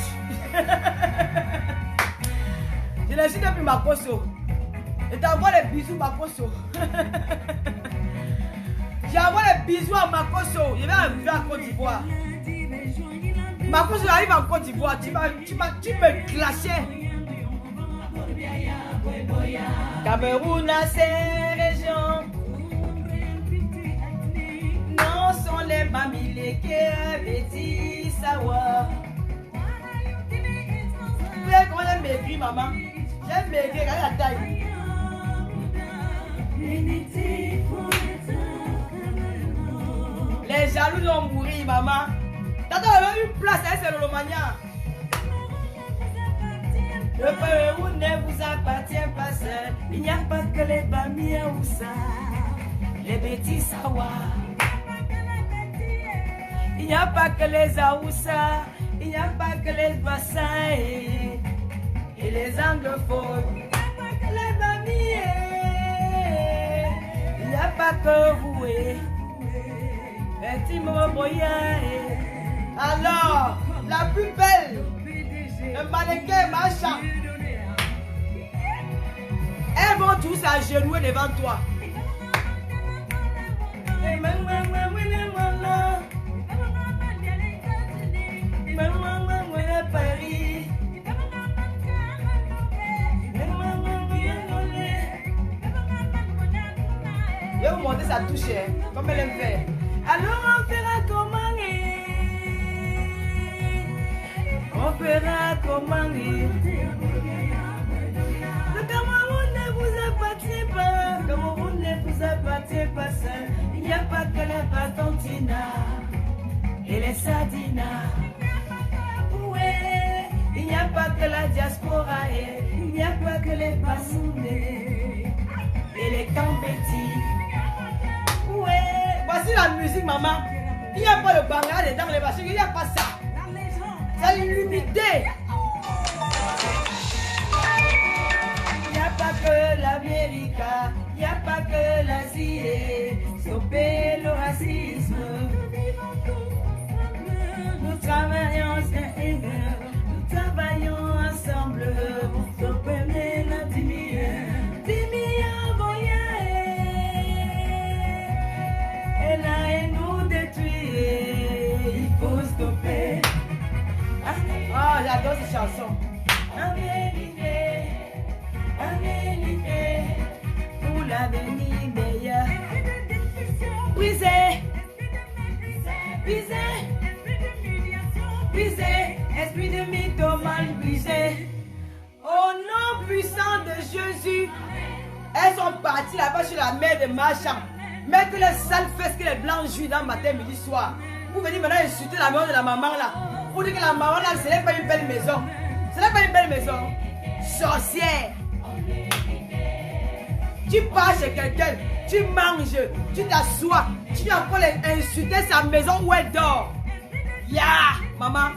Je ne suis plus Makoso. Je t'envoie les bisous, Makoso. J'envoie les bisous à Makoso. Je vais arriver en Côte d'Ivoire. Makoso arrive en Côte d'Ivoire. Tu me clasher. Cameroun a ses régions. Non, sont les mamileke, Betty Sawa. Vous voyez comment j'aime maigrir, maman? J'aime maigrir, regardez la taille. Les jaloux vont mourir, maman. T'as une place, c'est le Romagna. Le Pérou ne vous appartient pas seul. Il n'y a pas que les Bamia ou ça, les Betty Sawa. Il n'y a pas que les Aoussa, il n'y a pas que les Bassins et les anglophones. Il n'y a pas que les Bamia, il n'y a pas que vous. Alors, la plus belle, le mannequin machin, elles vont tous agenouiller devant toi. Je vais vous montrer sa touche, comme elle aime faire. Alors on fera comment? On fera comment? Le Cameroun ne vous appartient pas. Le Cameroun ne vous appartient pas seul. Il n'y a pas que les Batontina et les Sardina. Ouais, il n'y a pas que la diaspora. Il n'y a pas que les Bassounés et les Cambétis. Ouais, voici la musique, maman. Il n'y a pas le bangla dans les machines, il n'y a pas ça. C'est illimité. Il n'y a pas que l'Amérique, il n'y a pas que l'Asie. Stopper le racisme. Nous travaillons ensemble. Stopper la timide. Et nous détruire, il faut stopper. Ah, j'adore cette chanson. Américain, pour l'avenir meilleur. Brisé, esprit de mythomane brisé. Au nom puissant de Jésus, elles sont parties là-bas sur la mer de Marchand. Mettre les sales fesses que les blancs jouent dans matin, midi, soir. Vous venez maintenant insulter la maison de la maman là. Vous dites que la maman là, ce n'est pas une belle maison. Ce n'est pas une belle maison. Sorcière. Tu pars chez quelqu'un, tu manges, tu t'assois, tu viens encore insulter sa maison où elle dort. Ya, maman.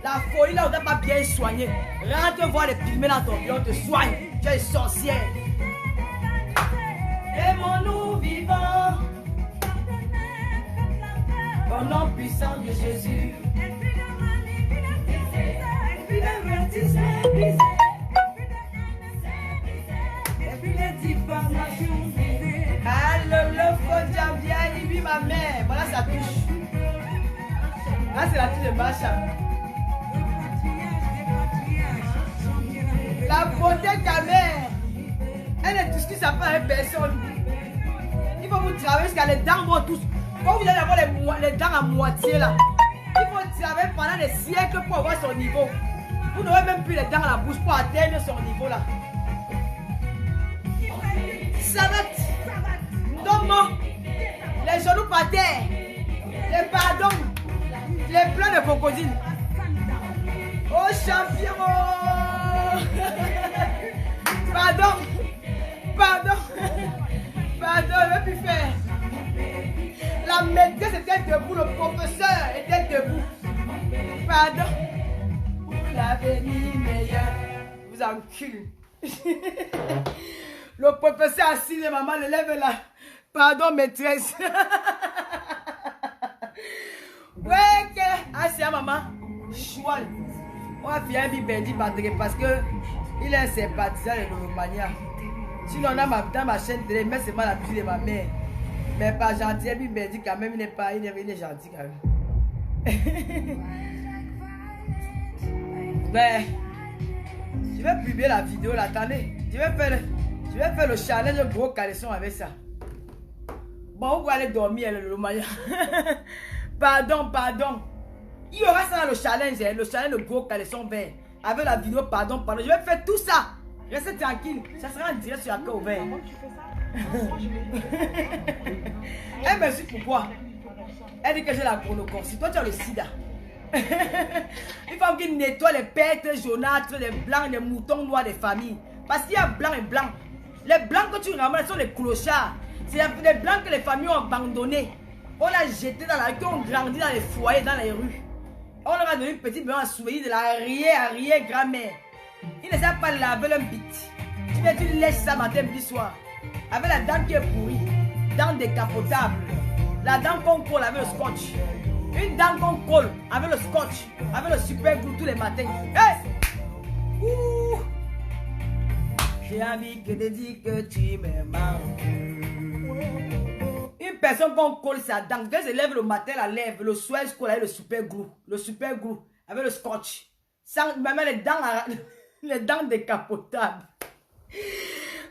La folie là, on t'a pas bien soigné. Rentre voir les pygmées dans ton pied, on te soigne. Tu es sorcière. Aimons-nous vivants au nom puissant de Jésus. Allo, le faux diable, bien, ma mère. Voilà sa touche. Là, c'est la touche de Macha. La beauté de ta mère. Elle ne discute ça pas avec personne. Il faut vous travailler jusqu'à les dents vont tous. Quand vous allez avoir les dents à moitié là, il faut travailler pendant des siècles pour avoir son niveau. Vous n'aurez même plus les dents à la bouche pour atteindre son niveau là. Savate, Ndomo, les genoux par terre, les pardons, les plans de crocodile. Oh champion! Pardon! Pardon, je ne peux plus faire. La maîtresse était debout, le professeur était debout. Pardon. L'avenir meilleur. Vous encule. Le professeur assis, les mamans, le lève là. Pardon, maîtresse. Ouais, que. Ah, c'est maman. Choual. On va faire un bibendi parce que il est sympathisant de Romania. Sinon, on a dans ma chaîne télé, mais c'est mal la musique de ma mère. Mais pas gentil, un bibendi quand même, il est gentil quand même. Ben, je vais publier la vidéo là, attendez. Je vais faire le challenge de gros caleçon avec ça. Bon, vous allez dormir le Romania. Pardon. Il y aura ça dans le challenge de gros caleçon vert. Avec la vidéo, pardon. Je vais faire tout ça. Restez tranquille. Ça sera en direct sur la cœur ouvert. Elle me suit pourquoi? Elle dit que j'ai la chronocorsie. Toi, tu as le sida. Il faut qu'il nettoie les pertes jaunâtres, les blancs, les moutons noirs des familles. Parce qu'il y a blanc et blanc. Les blancs que tu ramasses sont les clochards. C'est les blancs que les familles ont abandonnés. On a jeté dans la rue, qui ont grandi dans les foyers, dans les rues. On leur a donné une petite maison à souvenir de la arrière-grand-mère. Ils ne savent pas laver leur bite. Tu lèches ça matin, midi, soir. Avec la dent qui est pourrie. Dent décapotable. La dent qu'on colle avec le scotch. Une dent qu'on colle avec le scotch. Avec le super glue tous les matins. Hey! Ouh! J'ai envie que te dire que tu m'aimes. Une personne qu'on colle sa dent. Quand elle se lève le matin, la lève. Le soir, elle se colle avec le super glue. Le super glue. Avec le scotch. Sans même les dents décapotables.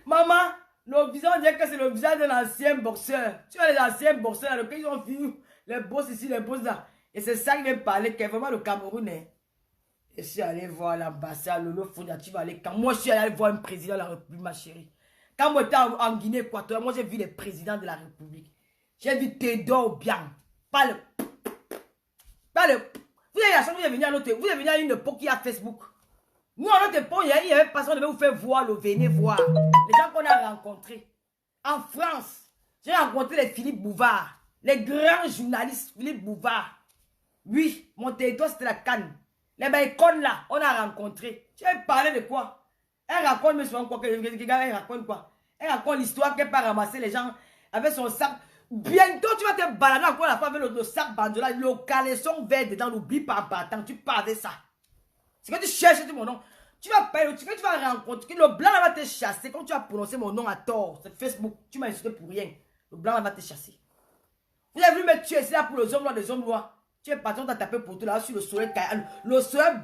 Maman, le visage, on dirait que c'est le visage d'un ancien boxeur. Tu vois les anciens boxeurs, là, ils ont vu les boss ici, les boss là. Et c'est ça qui vient parler, qui est vraiment le Cameroun. Hein. Et je suis allé voir l'ambassade, Lolo Fonia, tu vas aller. Quand moi je suis allé voir un président de la République, ma chérie. Quand moi j'étais en Guinée équatoriale, moi j'ai vu les présidents de la République. J'ai vu Théodore Obiang. Pas le. Vous avez la chance, vous êtes venu à une époque qui a Facebook. Nous, à notre époque, il y avait personne qui devait vous faire voir, venez voir. Les gens qu'on a rencontrés. En France, j'ai rencontré les Philippe Bouvard. Les grands journalistes Philippe Bouvard. Oui, mon territoire, c'était la Cannes. Les Bacon là, on a rencontré. Tu vas parler de quoi? Elle raconte, mais souvent quoi? Elle raconte quoi? Elle raconte l'histoire qu'elle pas ramasser les gens avec son sac. Bientôt, tu vas te balader encore la fois avec le sac bandola, le caleçon vert dedans, n'oublie pas en partant. Tu parles de ça. C'est quand tu cherches mon nom. Tu vas payer, tu vas rencontrer. Le blanc va te chasser. Quand tu vas prononcer mon nom à tort, c'est Facebook. Tu m'as insulté pour rien. Le blanc va te chasser. Vous avez voulu me tuer, c'est là pour les hommes noirs, les hommes noirs. Tu es parti, on t'a tapé pour tout là sur le soleil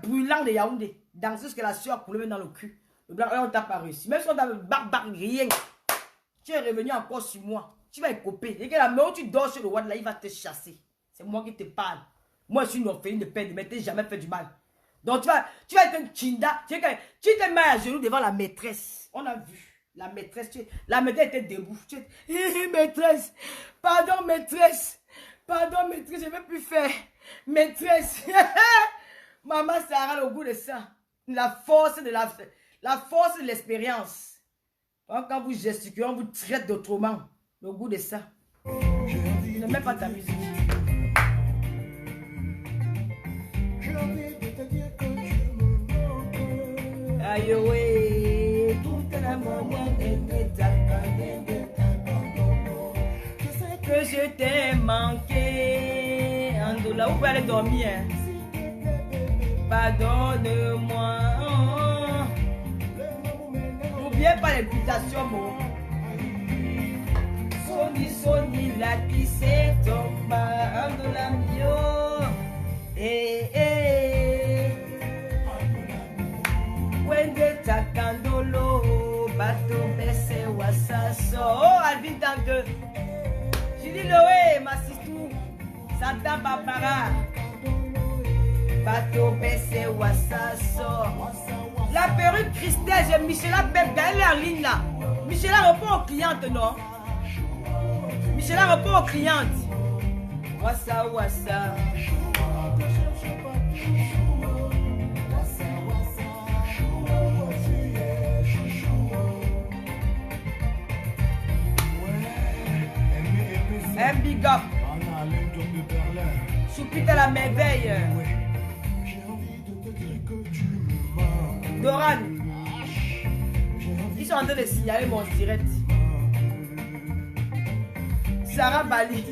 brûlant de Yaoundé. Dans ce que la sueur a coulé dans le cul. Le blanc, on t'a pas réussi. Même si on t'a rien. Tu es revenu encore sur moi. Tu vas écoper. Et que la main où tu dors sur le roi de là, il va te chasser. C'est moi qui te parle. Moi, je suis une orpheline de peine, mais tu jamais fait du mal. Donc, tu vas être un chinda. Tu t'es mis à genoux devant la maîtresse. On a vu. La maîtresse, la maîtresse était debout. Maîtresse. Pardon, maîtresse. Pardon, maîtresse, je ne vais plus faire. Maîtresse. Maman, ça aura le goût de ça. La force de l'expérience. Quand vous gesticulez, on vous traite d'autrement. Le goût de ça. Je n'aime pas ta musique. Aïe, oui, toute la monnaie était que je t'ai manqué. Andoula, vous pouvez aller dormir. Pardonne-moi. N'oubliez pas l'éputation, mon. Soni, la qui s'est tombée. Andoula, mio. Wende takandolo, bato bese wasaso. Oh, Alvin Tanque. Julie Loé, ma sistou. Santa Barbara. Bato bese wasaso. La perruque Christelle, j'ai Michela Pepka, elle est en ligne là. Michela répond aux clientes, non? Michela répond aux clientes. Wassa, wassa. Un big up. Choupite à la merveille. Doran. sont en train de signaler mon direct. Sarah Bali.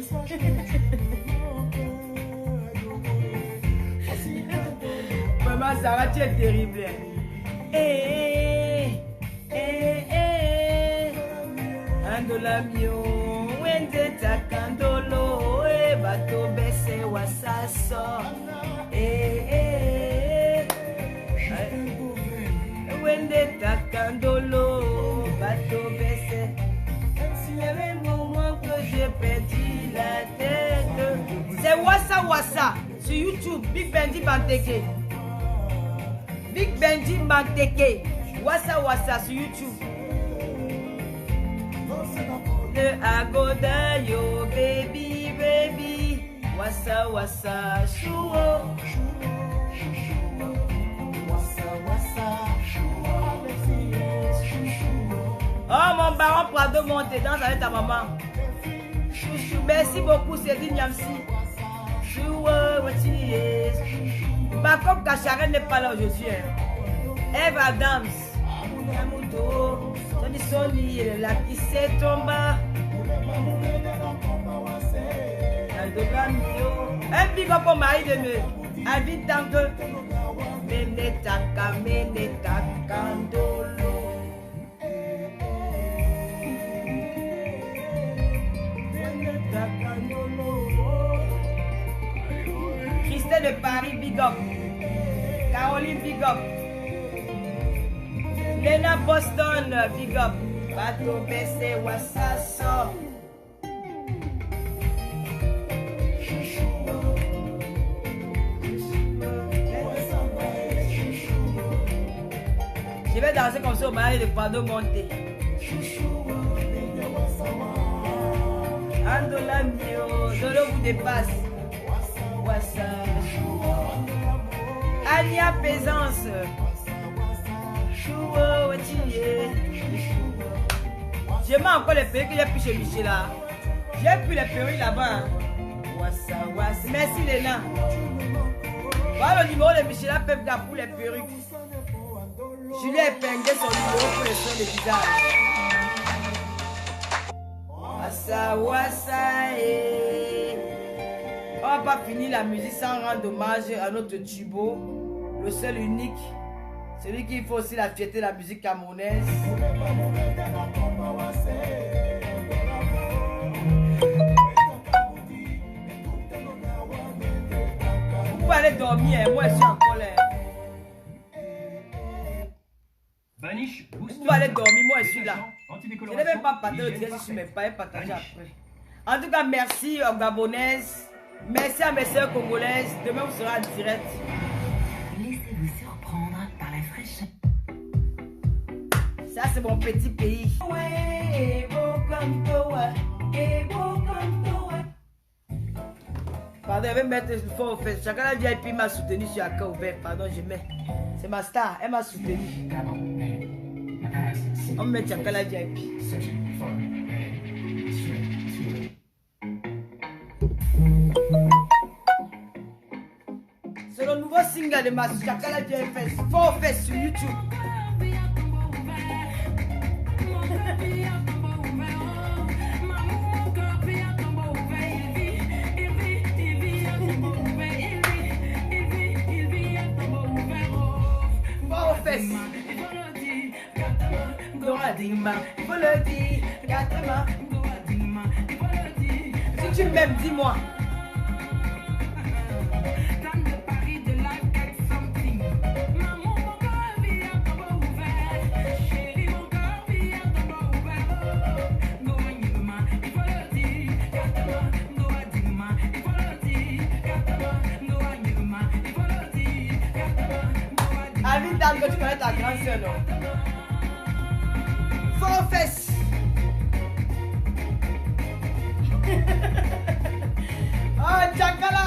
Maman Sarah, tu es terrible. Andola mio, wende takandolo, bato bese wasaso. Wende takandolo, bato bese. Il y avait un moment que j'ai perdu la tête. C'est Wassa Wassa sur YouTube, Big Benji Banteke. Big Benji Banteke. Wassa Wassa sur YouTube. Le Agoda yo baby baby. Wassa Wassa chouo. Wassa Wassa chouo. Oh mon baron Prado monte danse avec ta maman. Chouchou, merci beaucoup Céline Niamsi. Chouo, Bakop Kacharen n'est pas là aujourd'hui. Eve Adams. Yamuto. Tony Sony, la qui s'est tombée. Un big up au mari de me. Habite tant que. Menetaka, menetaka, ndolo. Christelle de Paris, big up. Caroline, big up. Lena Boston, big up. Bato Bese Wassaso. Je vais danser comme ça au mariage de Pado Monté. Andola mio, Dolo vous dépasse. Wassa. Ania Pézance. Chouo, j'ai mis encore les perruques que j'ai pris chez Michel là. J'ai pris les perruques là-bas. Wassa, wassa. Merci Léna. Voilà le numéro de Michel là pour les perruques. Je lui ai épinglé son numéro pour les soins de visage. Wassa, wassa, on va pas finir la musique sans rendre hommage à notre Tubo, le seul unique, celui qui fait aussi la fierté de la musique camerounaise. Vous pouvez aller dormir, moi je suis en colère. Vous pouvez aller dormir, moi je suis là. Je n'ai même pas partagé le direct sur mes pages, partager après. En tout cas, merci aux Gabonaises. Merci à mes soeurs congolaises. Demain, vous serez en direct. Laissez-vous surprendre par la fraîcheur. Ça, c'est mon petit pays. Pardon, je vais mettre le fort au fait. Chacun la VIP m'a soutenu sur la carte ouverte. Pardon, je mets. C'est ma star, elle m'a soutenu. On met Chacun la VIP. C'est le nouveau single de ma Chakala JFS, fort fait sur YouTube. Fort fait. Dora Dima, il faut le dire, Gatama. Si tu m'aimes, dis-moi. Alvin Tango, tu connais ta grande sœur, non? Fort fesse. Oh, Chakala.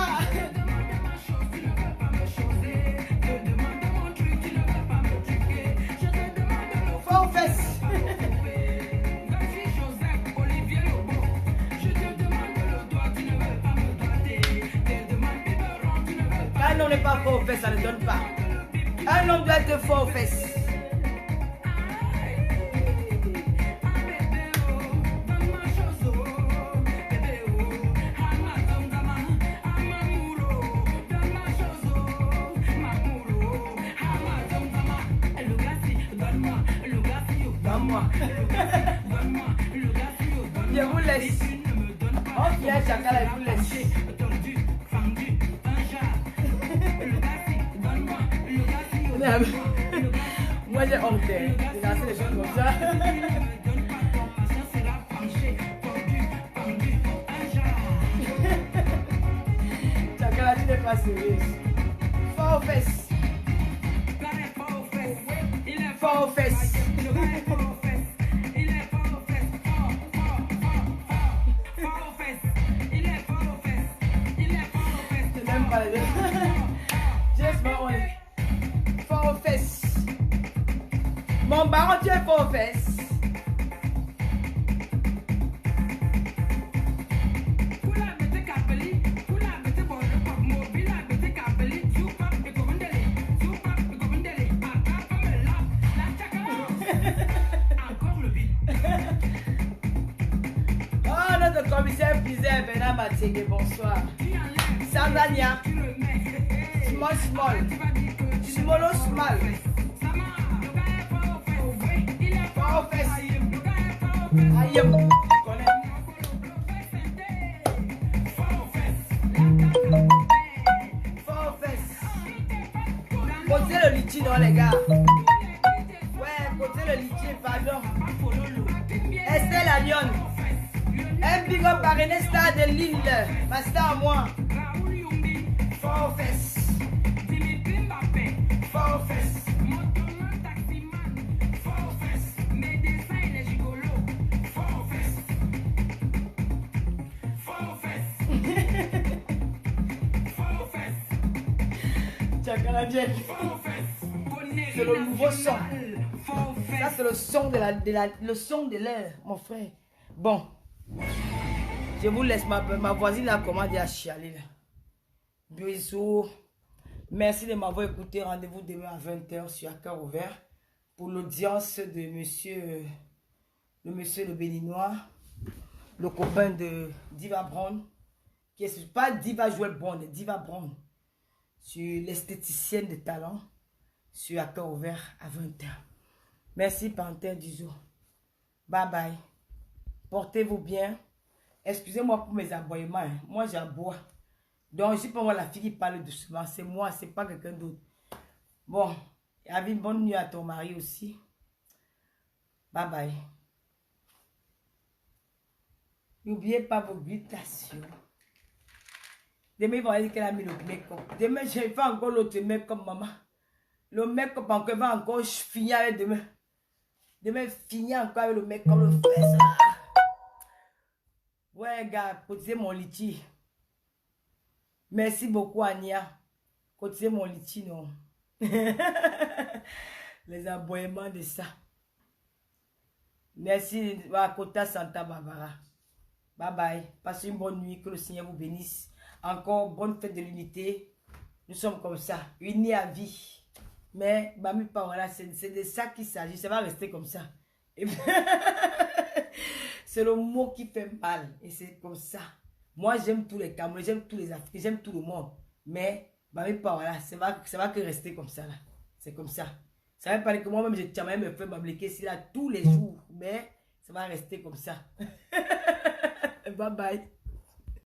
Fort fesse. Quand on n'est pas fort fesse, ça ne donne pas. Un homme doit être fort aux fesses. Je vous laisse. On vient chacun et vous laisse. Moi j'ai honte de lancer des choses comme ça. Chacun, tu n'es pas sérieuse. Fort aux fesses. Fort aux fesses. Je n'aime pas les deux. Just my one. Fort aux fesses. Mon baron, tu es fort aux fesses. Oh, notre commissaire Pizet, Bernard Mathieu, bonsoir. Sandania. Small, small. Small, small. Fort aux fesses. Aïe, tu connais. Fort aux fesses. Posez le litchi, non, les gars. Ouais, posez le litchi, pardon. Estelle la Lyon. Un big up par une star de Lille. Ma star à moi. Fort aux fesses. Fort aux fesses. C'est le nouveau son. Ça, c'est le son le son de l'air, mon frère. Bon. Je vous laisse. Ma voisine a commandé à chialer. Là. Bisous. Merci de m'avoir écouté. Rendez-vous demain à 20 h sur Cœur Ouvert pour l'audience de monsieur le Béninois, le copain de Diva Brown, qui est pas Diva Joël Brown, Diva Brown, sur l'esthéticienne de talent, sur Cœur Ouvert à 20 h. Merci, Panthère du Zoo. Bye bye. Portez-vous bien. Excusez-moi pour mes aboiements. Hein. Moi, j'aboie. Donc, je ne sais pas moi la fille qui parle doucement. C'est moi, c'est pas quelqu'un d'autre. Bon, une bonne nuit à ton mari aussi. Bye bye. N'oubliez pas vos glutations. Demain, ils vont dire qu'elle a mis le make-up. Demain, je vais encore l'autre make-up, maman. Le make-up encore va encore finir avec demain. Demain, finir encore avec le make-up, le fesse. Ouais, gars, cotisez mon litchi. Merci beaucoup, Ania. Cotisez mon litchi, non. Les aboiements de ça. Merci, Kota Santa Barbara. Bye bye. Passez une bonne nuit. Que le Seigneur vous bénisse. Encore bonne fête de l'unité. Nous sommes comme ça, unis à vie. Mais, Bami Paola, c'est de ça qu'il s'agit. Ça va rester comme ça. C'est le mot qui fait mal. Et c'est comme ça. Moi, j'aime tous les Camerounais, j'aime tous les Africains, j'aime tout le monde. Mais, Bami Paola, ça va que rester comme ça. C'est comme ça. Ça veut pas dire que moi-même, je tiens même me faire m'abliquer ici là tous les jours. Mais, ça va rester comme ça. Bye bye.